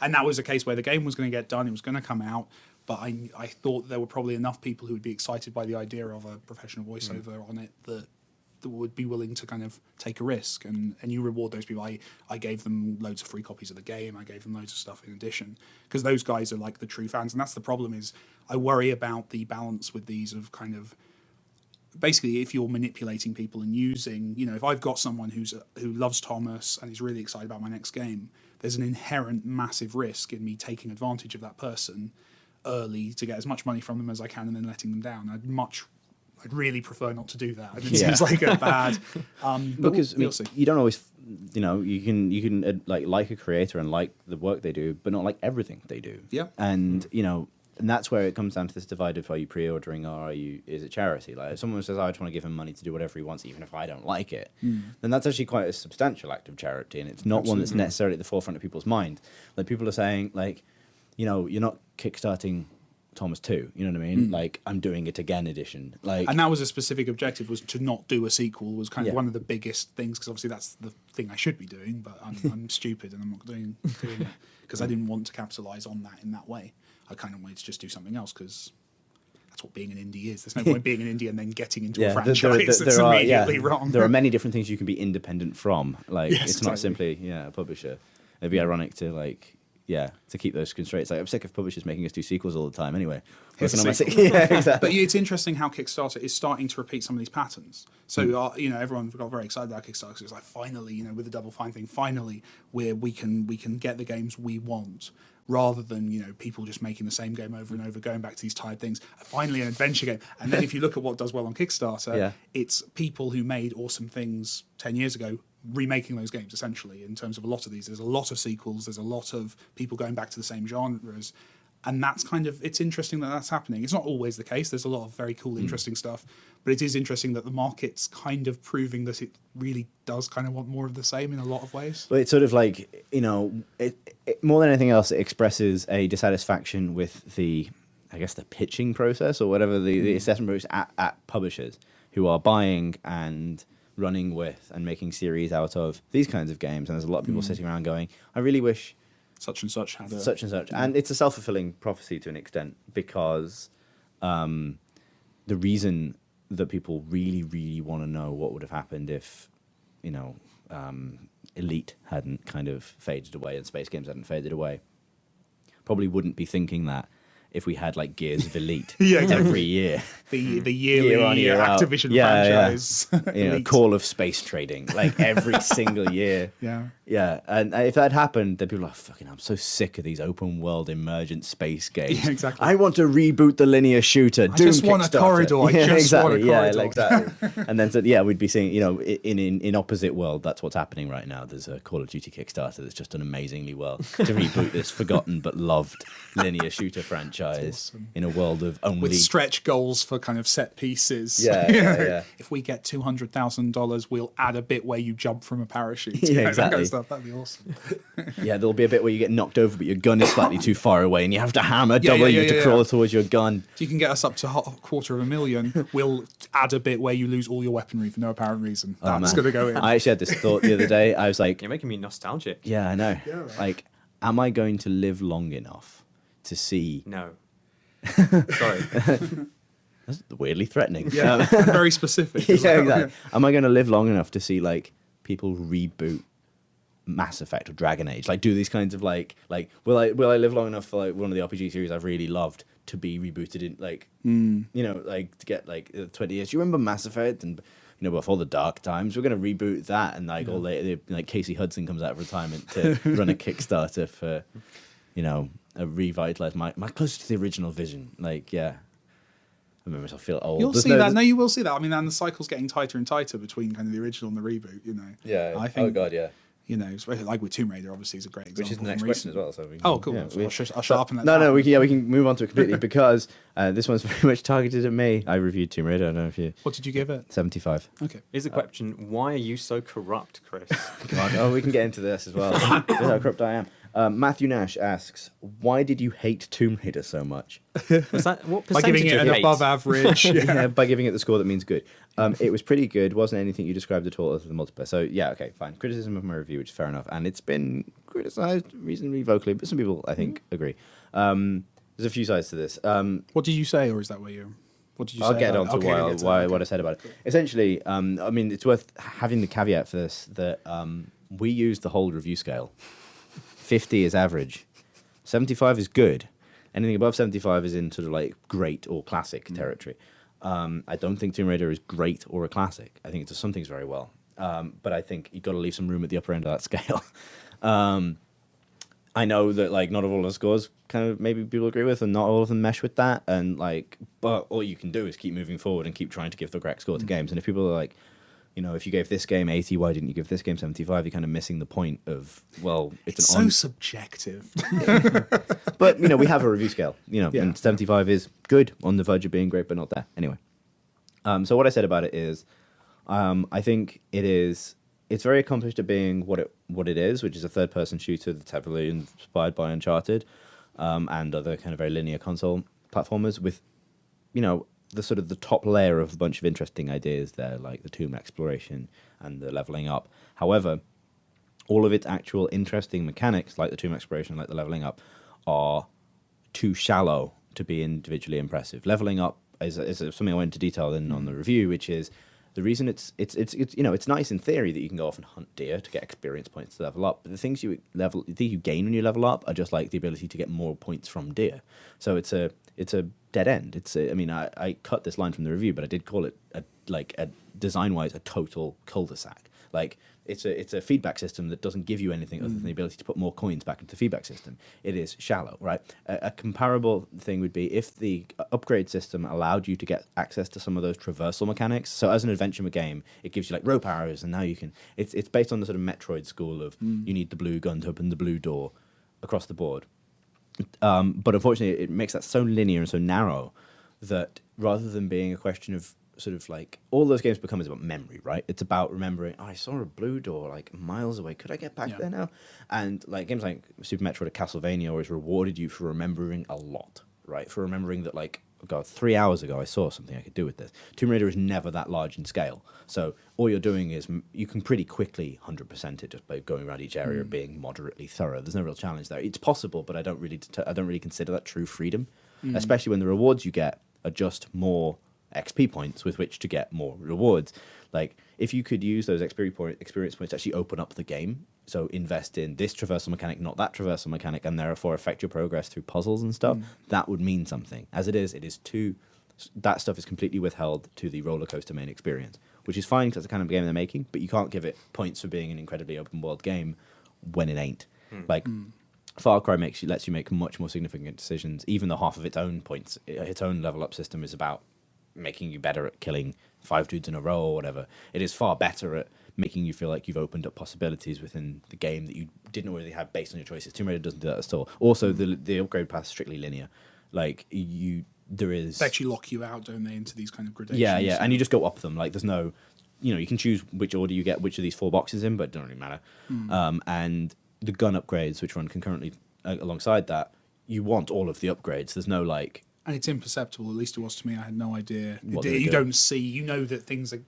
And that was a case where the game was going to get done, it was going to come out. But I thought there were probably enough people who would be excited by the idea of a professional voiceover on it that would be willing to kind of take a risk. And you reward those people. I gave them loads of free copies of the game. I gave them loads of stuff in addition. Because those guys are like the true fans. And that's the problem is I worry about the balance with these of kind of... Basically, if you're manipulating people and using... if I've got someone who loves Thomas and is really excited about my next game, there's an inherent massive risk in me taking advantage of that person early to get as much money from them as I can and then letting them down. I'd really prefer not to do that. It seems like a bad... because you don't always... you can like a creator and like the work they do, but not like everything they do. Yeah. And, and that's where it comes down to this divide of are you pre-ordering or is it charity? Like, if someone says, I just want to give him money to do whatever he wants, even if I don't like it, then that's actually quite a substantial act of charity, and it's not one that's necessarily at the forefront of people's mind. Like, people are saying, like... you're not kickstarting Thomas 2, you know what I mean? Like, I'm doing it again edition. And that was a specific objective, was to not do a sequel, was kind of one of the biggest things, because obviously that's the thing I should be doing, but I'm stupid and I'm not doing it, because I didn't want to capitalise on that in that way. I kind of wanted to just do something else, because that's what being an indie is. There's no point being an indie and then getting into a franchise that's immediately wrong. There are many different things you can be independent from. It's not simply a publisher. It'd be ironic to to keep those constraints. I'm sick of publishers making us do sequels all the time anyway. Exactly. But it's interesting how Kickstarter is starting to repeat some of these patterns. So, everyone got very excited about Kickstarter, because it's like, finally, with the Double Fine thing, finally, we can get the games we want, rather than, people just making the same game over and over, going back to these tired things. Finally, an adventure game. And then if you look at what does well on Kickstarter, it's people who made awesome things 10 years ago remaking those games, essentially. In terms of a lot of these, there's a lot of sequels, there's a lot of people going back to the same genres, and that's kind of, it's interesting that that's happening. It's not always the case. There's a lot of very cool, interesting stuff, but it is interesting that the market's kind of proving that it really does kind of want more of the same in a lot of ways. Well, it's sort of like, it more than anything else, it expresses a dissatisfaction with the pitching process, or whatever, the assessment process at publishers who are buying and running with and making series out of these kinds of games. And there's a lot of people sitting around going, I really wish such and such had such and such. And it's a self-fulfilling prophecy to an extent, because the reason that people really, really want to know what would have happened if, Elite hadn't kind of faded away and Space Games hadn't faded away, probably wouldn't be thinking that if we had like Gears of Elite every year. The yearly Activision franchise. Call of Space trading, like every single year. Yeah. And if that happened, then people are like, I'm so sick of these open world emergent space games. Yeah, exactly. I want to reboot the linear shooter. I just want a corridor. Want a corridor. Yeah, exactly. And then, we'd be seeing, in opposite world, that's what's happening right now. There's a Call of Duty Kickstarter that's just done amazingly well to reboot this forgotten but loved linear shooter franchise in a world of only... With stretch goals for kind of set pieces. Yeah. If we get $200,000, we'll add a bit where you jump from a parachute. Yeah, exactly. That kind of stuff. up. That'd be awesome. Yeah, there'll be a bit where you get knocked over, but your gun is slightly too far away, and you have to hammer W to crawl towards your gun. If you can get us up to $250,000, we'll add a bit where you lose all your weaponry for no apparent reason. That's going to go in. I actually had this thought the other day. I was like, "You're making me nostalgic." Yeah, I know. Yeah, right. Like, am I going to live long enough to see? No. Sorry. That's weirdly threatening. Yeah, very specific. Yeah, exactly. Am I going to live long enough to see like people reboot Mass Effect or Dragon Age? Like, do these kinds of like will I live long enough for like one of the RPG series I've really loved to be rebooted in like you know, like to get like 20 years? Do you remember Mass Effect and before the dark times, we're going to reboot that, and like all like Casey Hudson comes out of retirement to run a Kickstarter for a revitalized my closer to the original vision. Like, yeah. I remember myself feel old. You'll see that. No, you will see that. I mean, and the cycle's getting tighter and tighter between kind of the original and the reboot, Yeah. I think, oh, God, yeah. Especially like with Tomb Raider, obviously, is a great example. Which is the next question as well. So cool. Yeah, so I'll shut up and let No, we can move on to it completely because this one's very much targeted at me. I reviewed Tomb Raider. I don't know if you... What did you give it? 75. Okay. Here's a question. Why are you so corrupt, Chris? God, we can get into this as well. This is how corrupt I am. Matthew Nash asks, why did you hate Tomb Raider so much? Was that, what by giving it an above average. Yeah, by giving it the score that means good. It was pretty good. Wasn't anything you described at all other than multiplayer. So, yeah, okay, fine. Criticism of my review, which is fair enough. And it's been criticised reasonably vocally, but some people, I think, agree. There's a few sides to this. What did you say, or is that what you... What did you say? I'll get on to what I said about it. Essentially, I mean, it's worth having the caveat for this that we used the whole review scale. 50 is average. 75 is good. Anything above 75 is in sort of like great or classic territory. I don't think Tomb Raider is great or a classic. I think it does some things very well. But I think you've got to leave some room at the upper end of that scale. I know that like not all the scores kind of maybe people agree with, and not all of them mesh with that. And like, but all you can do is keep moving forward and keep trying to give the correct score to games. And if people are like, if you gave this game 80, why didn't you give this game 75? You're kind of missing the point of, well, it's so subjective. But, we have a review scale, and 75 is good, on the verge of being great, but not there. Anyway. So what I said about it is, I think it's very accomplished at being what it is, which is a third-person shooter that's heavily inspired by Uncharted, and other kind of very linear console platformers with, the sort of the top layer of a bunch of interesting ideas there, like the tomb exploration and the leveling up. However, all of its actual interesting mechanics, like the tomb exploration, like the leveling up, are too shallow to be individually impressive. Leveling up is something I went into detail in on the review, which is the reason it's nice in theory that you can go off and hunt deer to get experience points to level up, but the things you gain when you level up are just like the ability to get more points from deer. So it's a dead end. I cut this line from the review, but I did call it a design-wise a total cul-de-sac. Like it's a feedback system that doesn't give you anything other than the ability to put more coins back into the feedback system. It is shallow, right? A comparable thing would be if the upgrade system allowed you to get access to some of those traversal mechanics. So as an adventure game, it gives you like rope arrows, and now you can. It's based on the sort of Metroid school of you need the blue gun to open the blue door across the board. But unfortunately, it makes that so linear and so narrow that rather than being a question of sort of like all those games become is about memory, right? It's about remembering, I saw a blue door like miles away. Could I get back there now? And like games like Super Metroid or Castlevania always rewarded you for remembering a lot, right? For remembering that like, God, 3 hours ago I saw something I could do with this. Tomb Raider is never that large in scale. So all you're doing is you can pretty quickly 100% it just by going around each area and being moderately thorough. There's no real challenge there. It's possible, but I don't really consider that true freedom, especially when the rewards you get are just more XP points with which to get more rewards. Like if you could use those experience points to actually open up the game, so invest in this traversal mechanic, not that traversal mechanic, and therefore affect your progress through puzzles and stuff, that would mean something. As it is that stuff is completely withheld to the roller coaster main experience, which is fine because that's the kind of game they're making, but you can't give it points for being an incredibly open world game when it ain't. Far Cry lets you make much more significant decisions, even though half of its own points, its own level up system is about making you better at killing 5 dudes in a row or whatever. It is far better at making you feel like you've opened up possibilities within the game that you didn't already have based on your choices. Tomb Raider doesn't do that at all. Also, the upgrade path is strictly linear. Like they actually lock you out, don't they, into these kind of gradations? Yeah, and you just go up them. Like there's no you can choose which order you get which of these 4 boxes in, but it doesn't really matter. And the gun upgrades, which run concurrently alongside that, you want all of the upgrades. There's no like... And it's imperceptible, at least it was to me. I had no idea. You don't see, you know that things are,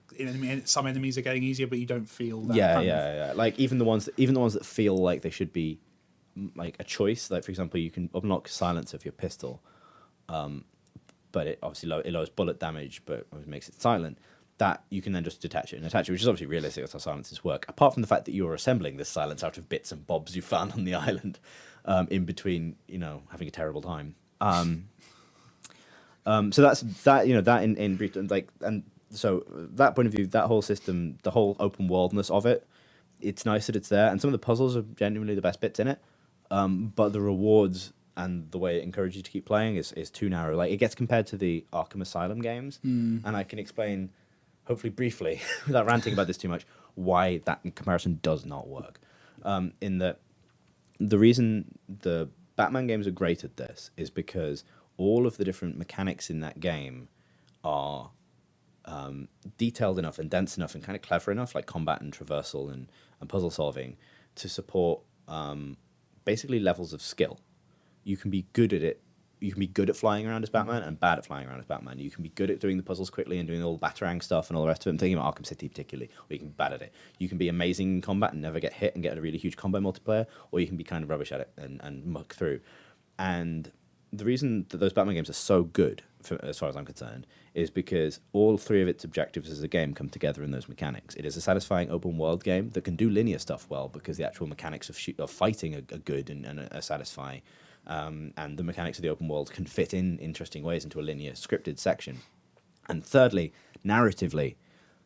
some enemies are getting easier, but you don't feel that. Yeah. Like even the ones that feel like they should be like a choice. Like for example, you can unlock silence of your pistol, but it obviously it lowers bullet damage, but it makes it silent. That you can then just detach it, which is obviously realistic. That's how silences work. Apart from the fact that you're assembling this silence out of bits and bobs you found on the island, in between, having a terrible time. So that's that. That in brief, and so that point of view, that whole system, the whole open worldness of it, it's nice that it's there, and some of the puzzles are genuinely the best bits in it. But the rewards and the way it encourages you to keep playing is too narrow. Like it gets compared to the Arkham Asylum games, and I can explain, hopefully briefly, without ranting about this too much, why that comparison does not work. In that, the reason the Batman games are great at this is because all of the different mechanics in that game are detailed enough and dense enough and kind of clever enough, like combat and traversal and puzzle solving, to support basically levels of skill. You can be good at it. You can be good at flying around as Batman and bad at flying around as Batman. You can be good at doing the puzzles quickly and doing all the Batarang stuff and all the rest of it. I'm thinking about Arkham City particularly, or you can be bad at it. You can be amazing in combat and never get hit and get a really huge combo multiplayer, or you can be kind of rubbish at it and muck through. And the reason that those Batman games are so good, as far as I'm concerned, is because all 3 of its objectives as a game come together in those mechanics. It is a satisfying open world game that can do linear stuff well because the actual mechanics of fighting are good and are satisfying. And the mechanics of the open world can fit in interesting ways into a linear scripted section. And thirdly, narratively,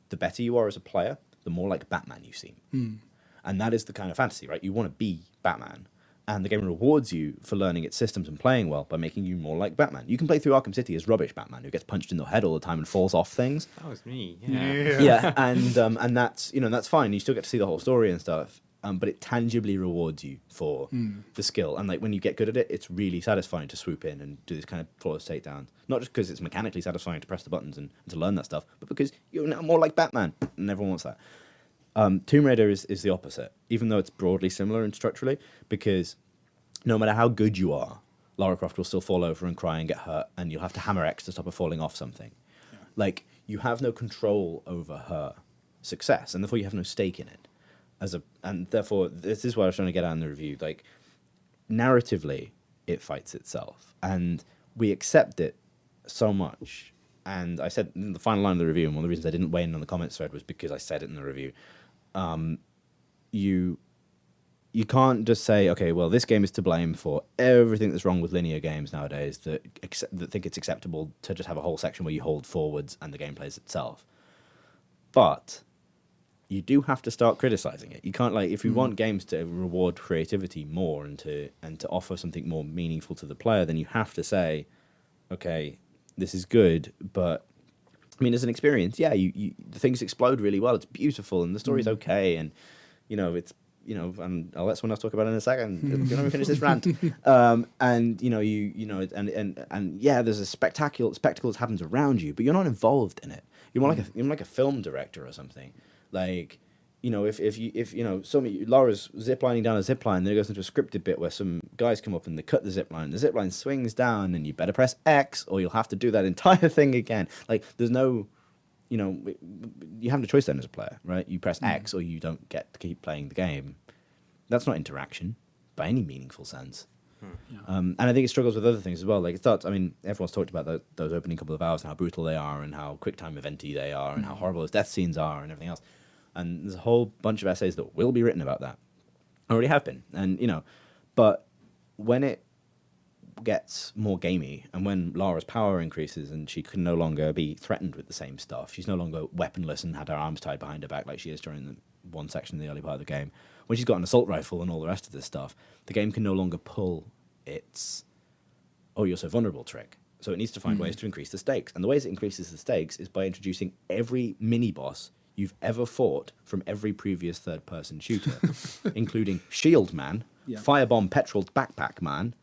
the better you are as a player, the more like Batman you seem. And that is the kind of fantasy, right? You want to be Batman. And the game rewards you for learning its systems and playing well by making you more like Batman. You can play through Arkham City as rubbish Batman, who gets punched in the head all the time and falls off things. That was me. Yeah, and that's that's fine. You still get to see the whole story and stuff. But it tangibly rewards you for the skill. And like when you get good at it, it's really satisfying to swoop in and do this kind of flawless takedown. Not just because it's mechanically satisfying to press the buttons and to learn that stuff, but because you're now more like Batman, and everyone wants that. Tomb Raider is the opposite, even though it's broadly similar and structurally, because no matter how good you are, Lara Croft will still fall over and cry and get hurt, and you'll have to hammer X to stop her falling off something. Yeah. Like, you have no control over her success, and therefore you have no stake in it. And therefore, this is what I was trying to get at in the review. Like, narratively, it fights itself, and we accept it so much. And I said in the final line of the review, and one of the reasons I didn't weigh in on the comments thread was because I said it in the review. You can't just say, okay, well, this game is to blame for everything that's wrong with linear games nowadays that think it's acceptable to just have a whole section where you hold forwards and the game plays itself. But you do have to start criticizing it. You can't, like, if you want games to reward creativity more and to offer something more meaningful to the player, then you have to say, okay, this is good, but I mean, as an experience, yeah, the things explode really well. It's beautiful, and the story's okay, and it's and I'll let someone else talk about it in a second. Let me finish this rant. And yeah, there's a spectacle that happens around you, but you're not involved in it. You're more like a film director or something. Like, if Laura's ziplining down a zipline, then it goes into a scripted bit where some guys come up and they cut the zipline. The zipline swings down, and you better press X, or you'll have to do that entire thing again. Like, there's no, you have no choice then as a player, right? You press X, or you don't get to keep playing the game. That's not interaction by any meaningful sense. Yeah. And I think it struggles with other things as well. Like, it starts, I mean, everyone's talked about those opening couple of hours and how brutal they are and how quick time eventy they are and how horrible those death scenes are and everything else. And there's a whole bunch of essays that will be written about that. Already have been. And, but when it gets more gamey and when Lara's power increases and she can no longer be threatened with the same stuff, she's no longer weaponless and had her arms tied behind her back like she is during the one section in the early part of the game. When she's got an assault rifle and all the rest of this stuff, the game can no longer pull its, oh, you're so vulnerable trick. So it needs to find ways to increase the stakes. And the ways it increases the stakes is by introducing every mini-boss you've ever fought from every previous third-person shooter, including Shield Man, Firebomb Petrol's Backpack Man,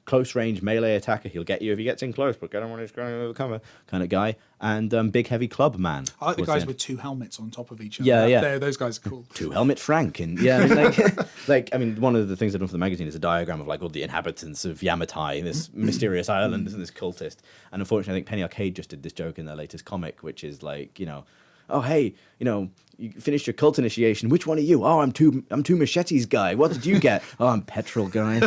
close range melee attacker. He'll get you if he gets in close, but get him when he's going over cover kind of guy. And big heavy club man. I like the guys with 2 helmets on top of each other. Yeah. Those guys are cool. 2 helmet Frank. And yeah, I mean, I mean, one of the things I've done for the magazine is a diagram of like all the inhabitants of Yamatai, this mysterious island, and this cultist. And unfortunately, I think Penny Arcade just did this joke in their latest comic, which is like, oh, hey, you finished your cult initiation. Which one are you? Oh, I'm two machetes guy. What did you get? Oh, I'm petrol guy.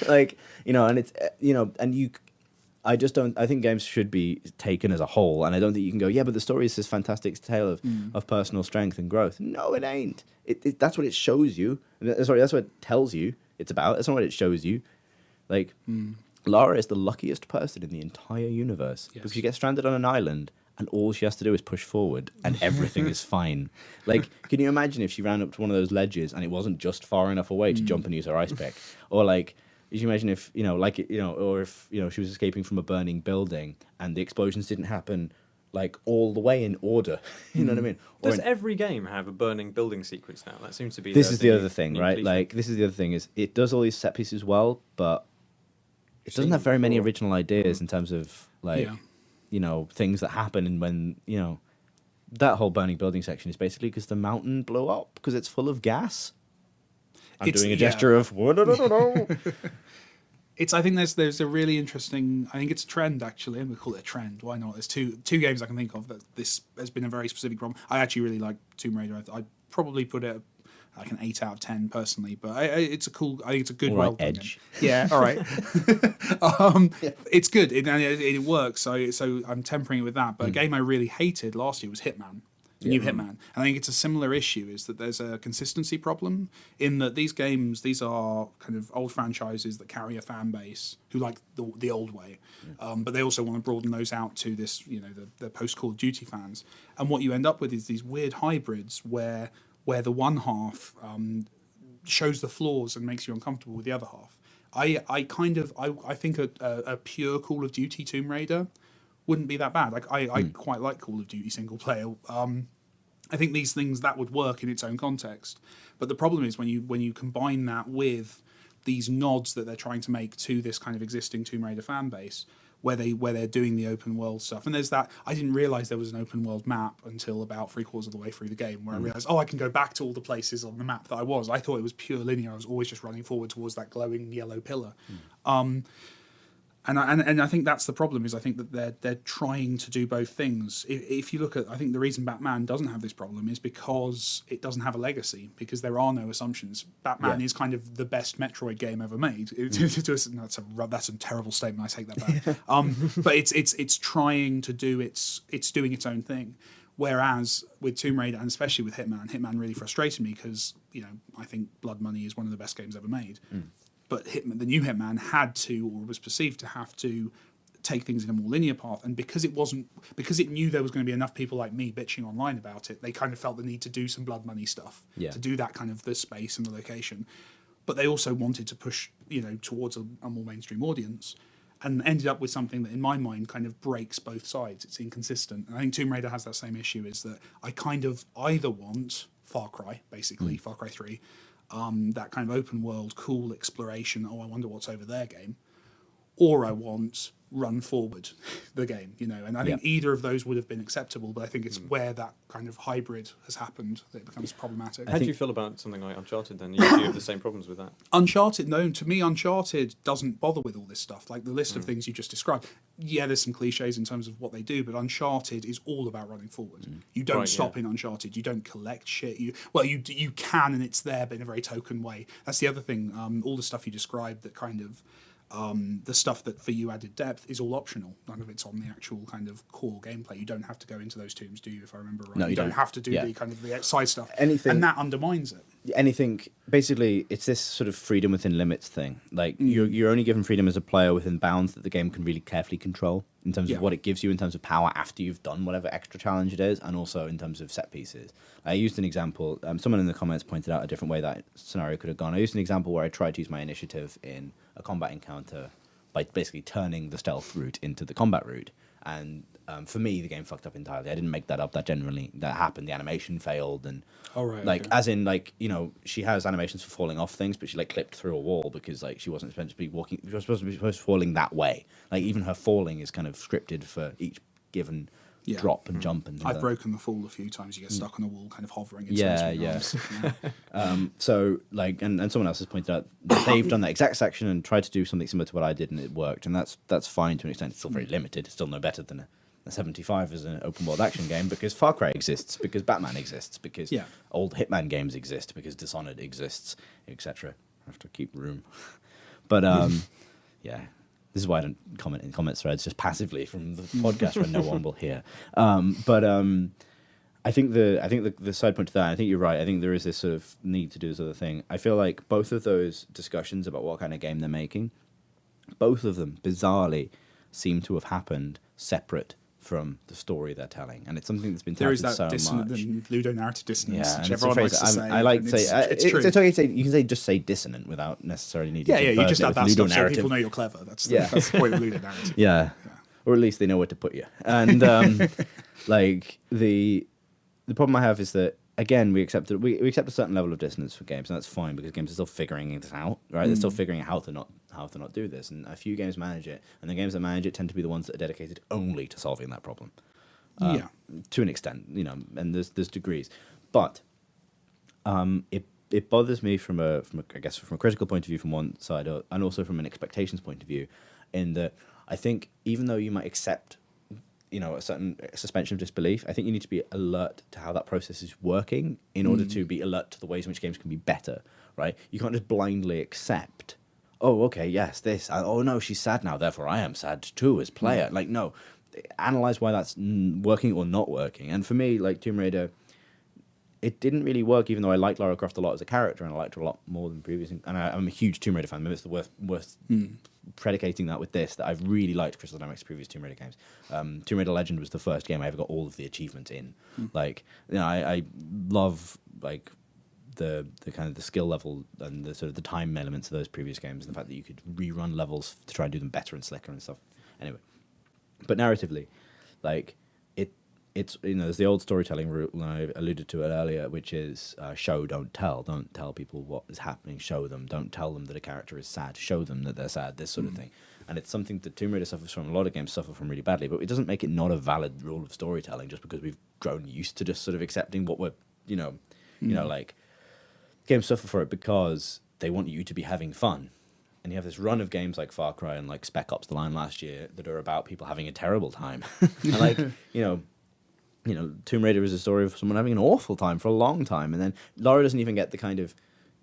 Like, and it's, I just don't, I think games should be taken as a whole. And I don't think you can go, yeah, but the story is this fantastic tale of personal strength and growth. No, it ain't. That's what it shows you. Sorry, that's what it tells you it's about. That's not what it shows you. Like, Lara is the luckiest person in the entire universe because she gets stranded on an island and all she has to do is push forward and everything is fine. Like, can you imagine if she ran up to one of those ledges and it wasn't just far enough away to jump and use her ice pick? Or like, could you imagine if, or if, she was escaping from a burning building and the explosions didn't happen like all the way in order. You know what I mean? Does every game have a burning building sequence now? That seems to be... This is the other thing, right? Like, this is the other thing is it does all these set pieces well, but it doesn't have very many original ideas in terms of like... things that happen and when, that whole burning building section is basically because the mountain blew up because it's full of gas. I'm doing a gesture of, no. I think there's a really interesting, I think it's a trend actually, and we call it a trend, why not? There's two games I can think of that this has been a very specific problem. I actually really like Tomb Raider. I'd probably put it like an 8 out of 10 personally, but I think it's a good well done Edge. Game. Yeah, all right. It's good, it works, so I'm tempering it with that. But a game I really hated last year was Hitman, the new Hitman. And I think it's a similar issue, is that there's a consistency problem in that these games, these are kind of old franchises that carry a fan base who like the old way, but they also want to broaden those out to this, the post-Call of Duty fans. And what you end up with is these weird hybrids where the one half shows the flaws and makes you uncomfortable with the other half. I think a pure Call of Duty Tomb Raider wouldn't be that bad. Like I quite like Call of Duty single player. I think these things that would work in its own context. But the problem is when you combine that with these nods that they're trying to make to this kind of existing Tomb Raider fan base, where they're doing the open world stuff. And there's that, I didn't realise there was an open world map until about 3/4 of the way through the game, where I realised, I can go back to all the places on the map that I was. I thought it was pure linear. I was always just running forward towards that glowing yellow pillar. And I think that's the problem, is I think that they're trying to do both things. If you look at, I think the reason Batman doesn't have this problem is because it doesn't have a legacy, because there are no assumptions. Batman is kind of the best Metroid game ever made. That's a terrible statement. I take that back. But it's trying to do it's doing its own thing. Whereas with Tomb Raider, and especially with Hitman really frustrated me because, I think Blood Money is one of the best games ever made. But the new Hitman had to, or was perceived to have to, take things in a more linear path. And because it knew there was going to be enough people like me bitching online about it, they kind of felt the need to do some Blood Money stuff, to do that kind of the space and the location. But they also wanted to push, towards a more mainstream audience, and ended up with something that, in my mind, kind of breaks both sides. It's inconsistent. And I think Tomb Raider has that same issue, is that I kind of either want Far Cry, basically, Far Cry 3, that kind of open world, cool exploration, I wonder what's over there game, or I want Run Forward, the game, and I think either of those would have been acceptable, but I think it's where that kind of hybrid has happened that it becomes problematic. How do you feel about something like Uncharted then? You have the same problems with that? Uncharted, no, to me Uncharted doesn't bother with all this stuff, like the list of things you just described. Yeah, there's some cliches in terms of what they do, but Uncharted is all about running forward. You don't stop in Uncharted. You don't collect shit. You can, and it's there, but in a very token way. That's the other thing. All the stuff you described that kind of the stuff that for you added depth is all optional. None of it's on the actual kind of core gameplay. You don't have to go into those tombs, do you? If I remember right, no, you don't have to do the kind of the side stuff. Anything, and that undermines it. Anything, basically, it's this sort of freedom within limits thing. Like you're only given freedom as a player within bounds that the game can really carefully control in terms of what it gives you in terms of power after you've done whatever extra challenge it is, and also in terms of set pieces. I used an example. Someone in the comments pointed out a different way that scenario could have gone. I used an example where I tried to use my initiative in a combat encounter by basically turning the stealth route into the combat route. And For me, the game fucked up entirely. I didn't make that up. That happened. The animation failed, and as in she has animations for falling off things, but she clipped through a wall because she wasn't supposed to be walking. She was supposed to be falling that way. Even her falling is kind of scripted for each given drop and jump and I've broken the fall a few times. You get stuck on a wall, kind of hovering. So and someone else has pointed out that they've done that exact section and tried to do something similar to what I did, and it worked. And that's fine to an extent. It's still very limited. It's still no better than a 75 as an open world action game, because Far Cry exists, because Batman exists, because old Hitman games exist, because Dishonored exists, etc. I have to keep room. But this is why I don't comment in comment threads just passively from the podcast where no one will hear. I think the side point to that, I think you're right. I think there is this sort of need to do this other thing. I feel like both of those discussions about what kind of game they're making, both of them bizarrely seem to have happened separate from the story they're telling, and it's something that's been touted so much. Ludonarrative dissonance, which and everyone likes to say. I like to say it's true. It's okay to say, you can just say dissonant without necessarily needing to you just have that stuff so ludonarrative. People know you're clever. That's the point of ludonarrative. Yeah, or at least they know where to put you. And the problem I have is that, again, we accept a certain level of dissonance for games, and that's fine because games are still figuring this out, right? They're still figuring out how to not do this, and a few games manage it, and the games that manage it tend to be the ones that are dedicated only to solving that problem. To an extent, and there's degrees, but it bothers me from a critical point of view from one side, and also from an expectations point of view, in that I think even though you might accept a certain suspension of disbelief, I think you need to be alert to how that process is working in order to be alert to the ways in which games can be better, right? You can't just blindly accept, oh, okay, yes, this, oh no, she's sad now, therefore I am sad too as player. No, analyze why that's working or not working. And for me, Tomb Raider, it didn't really work, even though I liked Lara Croft a lot as a character, and I liked her a lot more than previously. And I'm a huge Tomb Raider fan. Maybe it's the worth predicating that with this, that I've really liked Crystal Dynamics' previous Tomb Raider games. Tomb Raider Legend was the first game I ever got all of the achievements in. I love the kind of the skill level and the sort of the time elements of those previous games, and the fact that you could rerun levels to try and do them better and slicker and stuff. Anyway, but narratively, it's there's the old storytelling route, and I alluded to it earlier, which is show, don't tell. Don't tell people what is happening, show them. Don't tell them that a character is sad, show them that they're sad, this sort of thing. And it's something that Tomb Raider suffers from, a lot of games suffer from really badly, but it doesn't make it not a valid rule of storytelling just because we've grown used to just sort of accepting what we're, games suffer for it because they want you to be having fun. And you have this run of games like Far Cry and Spec Ops: The Line last year that are about people having a terrible time. And Tomb Raider is a story of someone having an awful time for a long time, and then Lara doesn't even get the kind of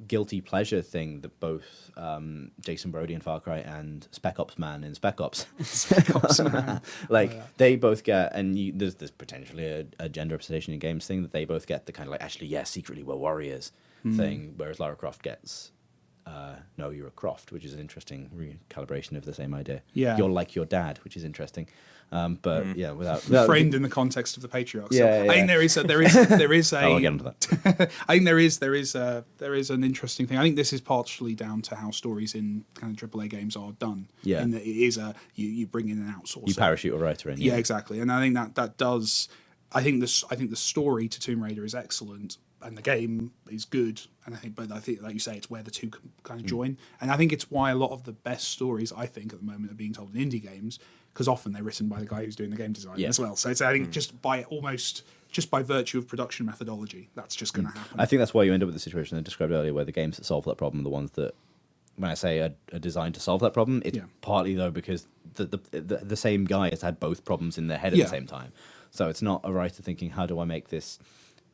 guilty pleasure thing that both Jason Brody in Far Cry and Spec Ops Man in Spec Ops, they both get, and there's potentially a gender representation in games thing that they both get, the kind of actually, yeah, secretly we're warriors thing, whereas Lara Croft gets no, you're a Croft, which is an interesting recalibration of the same idea. Yeah, you're like your dad, which is interesting. Without framed in the context of the patriarch. I think there is a. I'll get into that. I think there is an interesting thing. I think this is partially down to how stories in kind of AAA games are done. Yeah, in that it is you bring in an outsourcer. You parachute a writer in. Yeah, exactly. And I think that does. I think the story to Tomb Raider is excellent, and the game is good. And I think, like you say, it's where the two can kind of join. And I think it's why a lot of the best stories, I think, at the moment, are being told in indie games, because often they're written by the guy who's doing the game design as well. So I think just by virtue of production methodology, that's just going to happen. I think that's why you end up with the situation I described earlier, where the games that solve that problem are the ones that, when I say are designed to solve that problem, it's partly though because the same guy has had both problems in their head at the same time. So it's not a writer thinking, how do I make this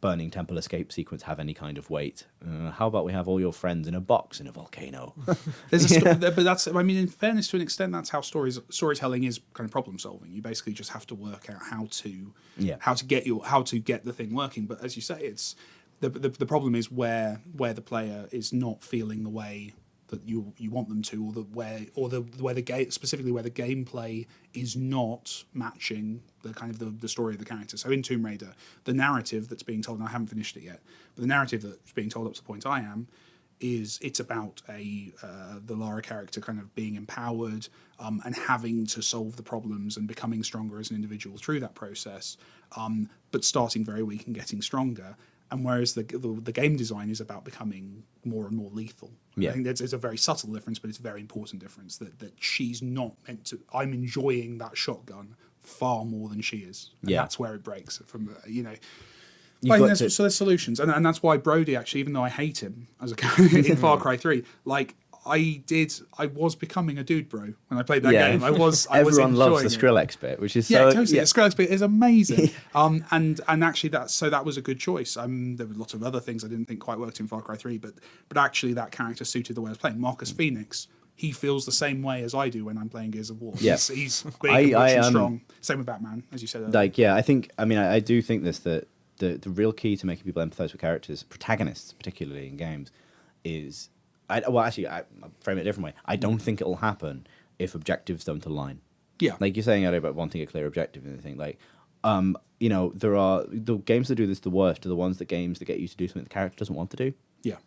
burning temple escape sequence have any kind of weight? How about we have all your friends in a box in a volcano? But that's, in fairness to an extent, that's how storytelling is kind of problem solving. You basically just have to work out how to get the thing working. But as you say, it's the problem is where the player is not feeling the way that you want them to, or the game, specifically where the gameplay is not matching the kind of the story of the character. So in Tomb Raider, the narrative that's being told, and I haven't finished it yet, but the narrative that's being told up to the point I am, it's about the Lara character kind of being empowered and having to solve the problems and becoming stronger as an individual through that process, but starting very weak and getting stronger. And whereas the game design is about becoming more and more lethal. Yeah. I think it's a very subtle difference, but it's a very important difference that she's not meant to. I'm enjoying that shotgun far more than she is. And that's where it breaks from, so there's solutions. And that's why Brody, actually, even though I hate him as a character in Far Cry 3, like, I was becoming a dude bro when I played that game. Everyone loves the Skrillex bit, which is totally. The Skrillex bit is amazing. And actually that was a good choice. There were lots of other things I didn't think quite worked in Far Cry 3, but actually that character suited the way I was playing. Marcus Phoenix, he feels the same way as I do when I'm playing Gears of War. Yeah. He's big and strong. Same with Batman, as you said earlier. I do think that the real key to making people empathise with characters, protagonists particularly in games, is... I'll frame it a different way. I don't think it'll happen if objectives don't align. Yeah. Like you're saying earlier about wanting a clear objective and everything. Like, there are... The games that do this the worst are the ones that get you to do something the character doesn't want to do. Yeah.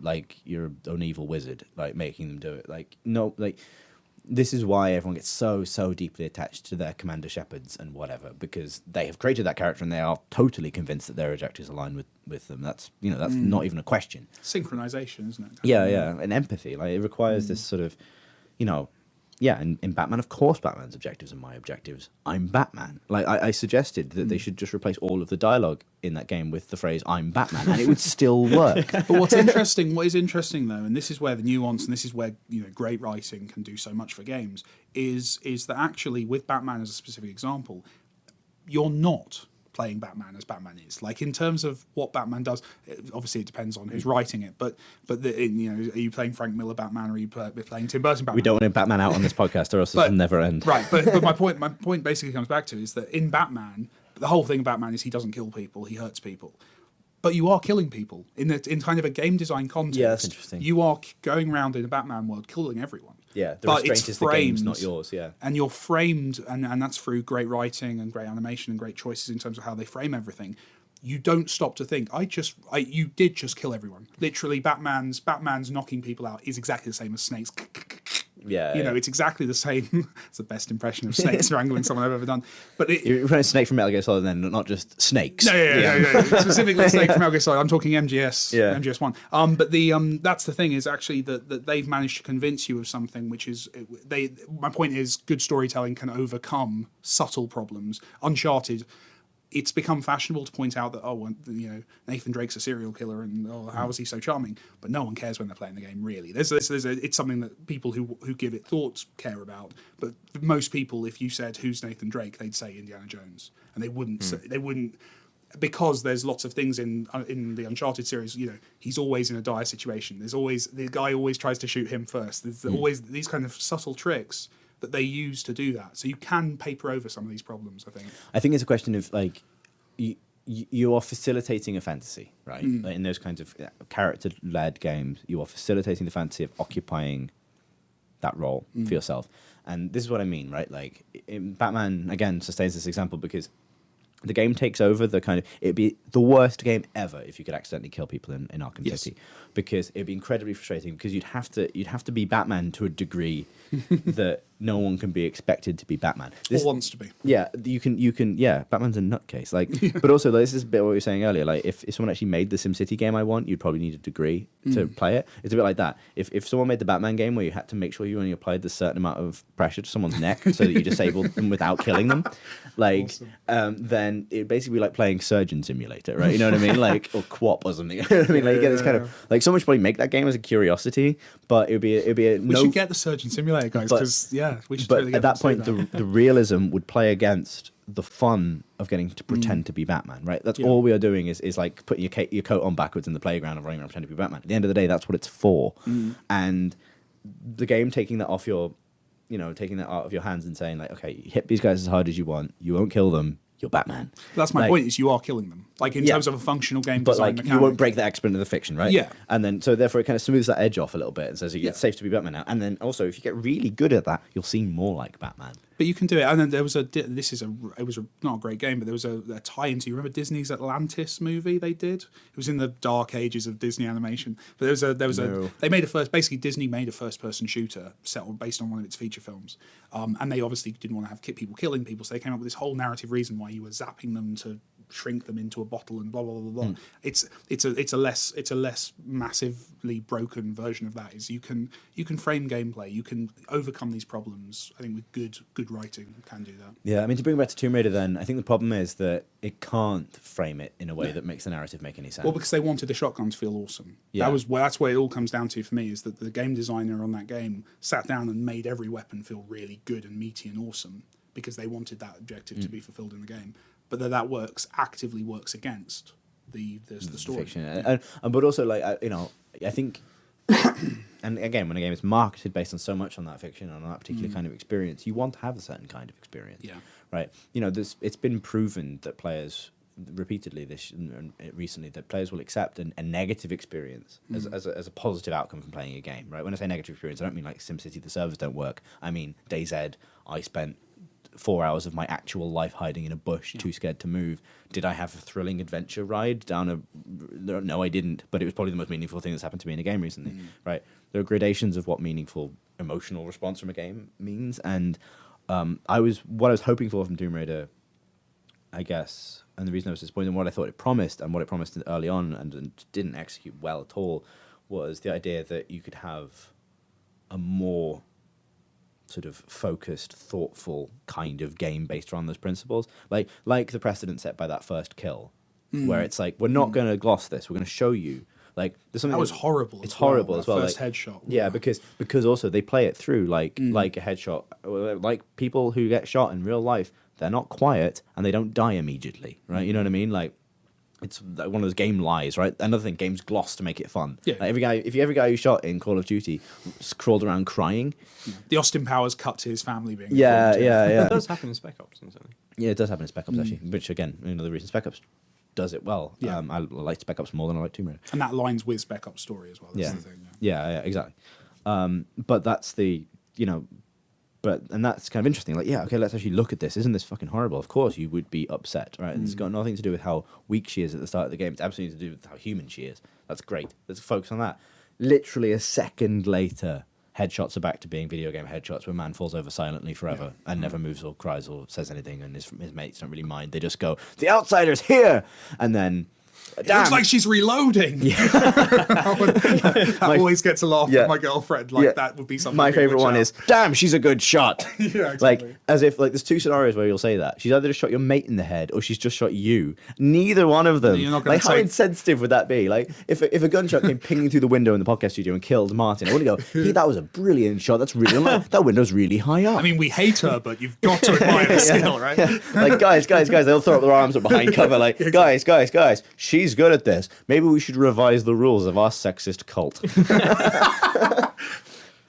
Like you're an evil wizard, like making them do it. Like, no, like... This is why everyone gets so deeply attached to their Commander Shepherds and whatever, because they have created that character and they are totally convinced that their objectives align with them. That's not even a question. Synchronization, isn't it? Yeah, and empathy. Like it requires this sort of, in Batman, of course, Batman's objectives are my objectives. I'm Batman. Like I suggested that they should just replace all of the dialogue in that game with the phrase "I'm Batman," and it would still work. But what is interesting though, and this is where the nuance, and this is where great writing can do so much for games, is that actually with Batman as a specific example, you're not playing Batman as Batman is. Like in terms of what Batman does, obviously it depends on who's writing it. But are you playing Frank Miller Batman, or are you playing Tim Burton Batman? We don't want to Batman out on this podcast, or else it'll never end. Right, but my point basically comes back to is that in Batman, the whole thing of Batman is he doesn't kill people, he hurts people. But you are killing people in kind of a game design context. Yeah, that's interesting. You are going around in a Batman world killing everyone. Yeah, the restraint is the game's, not yours. Yeah, and you're framed, and that's through great writing and great animation and great choices in terms of how they frame everything. You don't stop to think. You did just kill everyone. Literally, Batman's knocking people out is exactly the same as Snake's. Yeah, it's exactly the same. It's the best impression of Snake strangling someone I've ever done. But you're referring to Snake from Metal Gear Solid, then, not just snakes. No. Specifically Snake from Metal Gear Solid. I'm talking MGS. Yeah. MGS 1. But that's the thing is actually that they've managed to convince you of something which is my point is good storytelling can overcome subtle problems. Uncharted. It's become fashionable to point out that Nathan Drake's a serial killer and how is he so charming? But no one cares when they're playing the game. Really, it's something that people who give it thought care about. But most people, if you said who's Nathan Drake, they'd say Indiana Jones, and they wouldn't because there's lots of things in the Uncharted series. He's always in a dire situation. The guy always tries to shoot him first. There's always these kind of subtle tricks that they use to do that. So you can paper over some of these problems, I think it's a question of, like, you are facilitating a fantasy, right? Like in those kinds of character-led games, you are facilitating the fantasy of occupying that role for yourself. And this is what I mean, right? Like, Batman, again, sustains this example because the game takes over it'd be the worst game ever if you could accidentally kill people in Arkham City, because it'd be incredibly frustrating because you'd have to be Batman to a degree that no one can be expected to be Batman. Or wants to be. Yeah, you can. Yeah, Batman's a nutcase. Like, but also this is a bit what we were saying earlier. Like, if someone actually made the SimCity game I want, you'd probably need a degree to play it. It's a bit like that. If someone made the Batman game where you had to make sure you only applied a certain amount of pressure to someone's neck so that you disabled them without killing them, like, awesome. Then it'd basically be like playing Surgeon Simulator, right? You know what I mean? Like, or QWOP or something. You know what I mean? Like, you get this kind of like someone should probably make that game as a curiosity, but it'd be we should get the Surgeon Simulator guys because we should. But totally get at that point, the realism would play against the fun of getting to pretend to be Batman, right? That's all we are doing is like putting your coat on backwards in the playground and running around pretending to be Batman. At the end of the day, that's what it's for. And the game taking that off taking that out of your hands and saying like, okay, you hit these guys as hard as you want, you won't kill them, you're Batman. That's my point, is you are killing them. Like in terms of a functional game but design like mechanic. you won't break the experiment of the fiction, right? Yeah. And then so therefore it kind of smooths that edge off a little bit and says it's safe to be Batman now. And then also if you get really good at that, you'll seem more like Batman. But you can do it, and then there was it was not a great game, but there was a tie into. You remember Disney's Atlantis movie they did? It was in the dark ages of Disney animation. But Disney made a first person shooter based on one of its feature films, and they obviously didn't want to have people killing people, so they came up with this whole narrative reason why you were zapping them to shrink them into a bottle and blah blah blah blah. It's a less massively broken version of that. Is you can frame gameplay, you can overcome these problems. I think with good writing can do that. Yeah, I mean, to bring it back to Tomb Raider, then I think the problem is that it can't frame it in a way that makes the narrative make any sense. Well, because they wanted the shotgun to feel awesome. Yeah. That's where it all comes down to for me, is that the game designer on that game sat down and made every weapon feel really good and meaty and awesome because they wanted that objective to be fulfilled in the game. But that actively works against the story. Fiction. But also, like, I think, and again, when a game is marketed based on so much on that fiction, on that particular kind of experience, you want to have a certain kind of experience. Yeah. Right? It's been proven that players, repeatedly recently, that players will accept a negative experience as a positive outcome from playing a game. Right? When I say negative experience, I don't mean like SimCity, the servers don't work. I mean, DayZ, I spent 4 hours of my actual life hiding in a bush, too scared to move. Did I have a thrilling adventure ride down No, I didn't, but it was probably the most meaningful thing that's happened to me in a game recently, right? There are gradations of what meaningful emotional response from a game means, and what I was hoping for from Tomb Raider, I guess, and the reason I was disappointed in what I thought it promised, and what it promised early on and didn't execute well at all, was the idea that you could have a more sort of focused, thoughtful kind of game based around those principles, like the precedent set by that first kill, where it's like, we're not going to gloss this, we're going to show you. Like, there's something that was horrible. It's horrible as well. First headshot. Yeah, because also they play it through like a headshot. Like, people who get shot in real life, they're not quiet and they don't die immediately, right? You know what I mean? Like, it's like one of those game lies, right? Another thing, games gloss to make it fun. Yeah. Like every guy who shot in Call of Duty crawled around crying. The Austin Powers cut to his family being. Yeah. That does happen in Spec Ops, doesn't it? Yeah, it does happen in Spec Ops actually. Which again, the reason Spec Ops does it well. Yeah. I like Spec Ops more than I like Tomb Raider. And that lines with Spec Ops story as well. That's the thing. Yeah, exactly. But that's and that's kind of interesting. Like, okay, let's actually look at this. Isn't this fucking horrible? Of course you would be upset, right? It's got nothing to do with how weak she is at the start of the game. It's absolutely to do with how human she is. That's great. Let's focus on that. Literally a second later, headshots are back to being video game headshots, where man falls over silently forever and never moves or cries or says anything, and his mates don't really mind. They just go, "The outsider's here!" And then, it looks like she's reloading. Yeah. that always gets a laugh from my girlfriend. Like, that would be something. My favorite one is, "Damn, she's a good shot." Yeah, exactly. Like, as if, like, there's two scenarios where you'll say that. She's either just shot your mate in the head or she's just shot you. Neither one of them. Like, how insensitive would that be? Like, if a gunshot came pinging through the window in the podcast studio and killed Martin, I wouldn't go, "Hey, that was a brilliant shot. That's really that window's really high up." I mean, we hate her, but you've got to admire the skill, right? Yeah. Like, guys, they'll throw up their arms up behind cover. Like, guys, she's good at this. Maybe we should revise the rules of our sexist cult.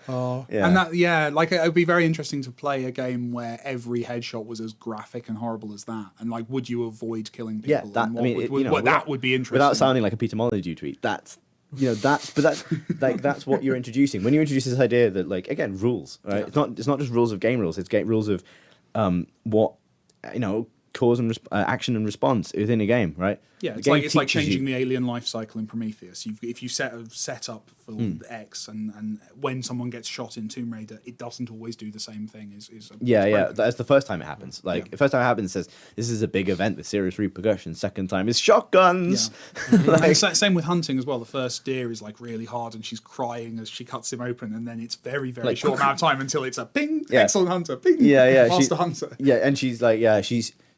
And that, it would be very interesting to play a game where every headshot was as graphic and horrible as that. And like, would you avoid killing people? Yeah, that would be interesting. Without sounding like a Peter Molyneux tweet, that's what you're introducing. When you introduce this idea that, like, again, rules, right? Yeah. It's not just rules of game rules. It's rules of what, cause and action and response within a game, right? Yeah, it's like changing the alien life cycle in Prometheus. If you set a setup for X, and when someone gets shot in Tomb Raider, it doesn't always do the same thing. That's the first time it happens. Like, the first time it happens, it says this is a big event with serious repercussions. Second time is shotguns. Yeah. Same with hunting as well. The first deer is like really hard, and she's crying as she cuts him open, and then it's very, very short amount of time until it's a ping, excellent hunter, ping, master hunter. Yeah, and she's like,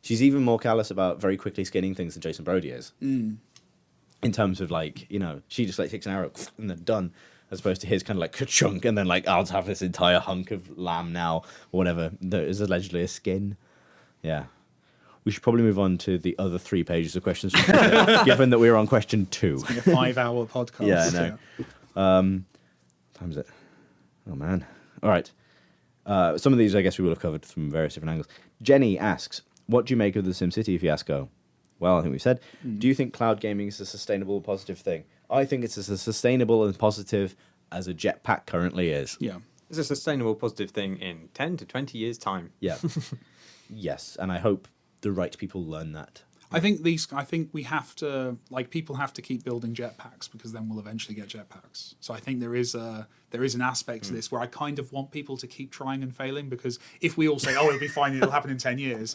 she's even more callous about very quickly skinning things than Jason Brody is. In terms of, like, she just like takes an arrow and then done, as opposed to his kind of like ka-chunk and then like, I'll have this entire hunk of lamb now, or whatever. That is allegedly a skin. Yeah. We should probably move on to the other 3 pages of questions, given that we're on question 2. It's like a 5-hour podcast. Yeah, I know. What time is it? Oh, man. All right. Some of these, I guess, we will have covered from various different angles. Jenny asks, what do you make of the SimCity fiasco? Well, I think we said. Do you think cloud gaming is a sustainable, positive thing? I think it's as sustainable and positive as a Jetpack currently is. Yeah. It's a sustainable, positive thing in 10 to 20 years' time. Yeah. Yes, and I hope the right people learn that. I think we have to, like, people have to keep building jetpacks because then we'll eventually get jetpacks. So I think there is an aspect to this where I kind of want people to keep trying and failing, because if we all say, "Oh, it'll be fine, it'll happen in 10 years,"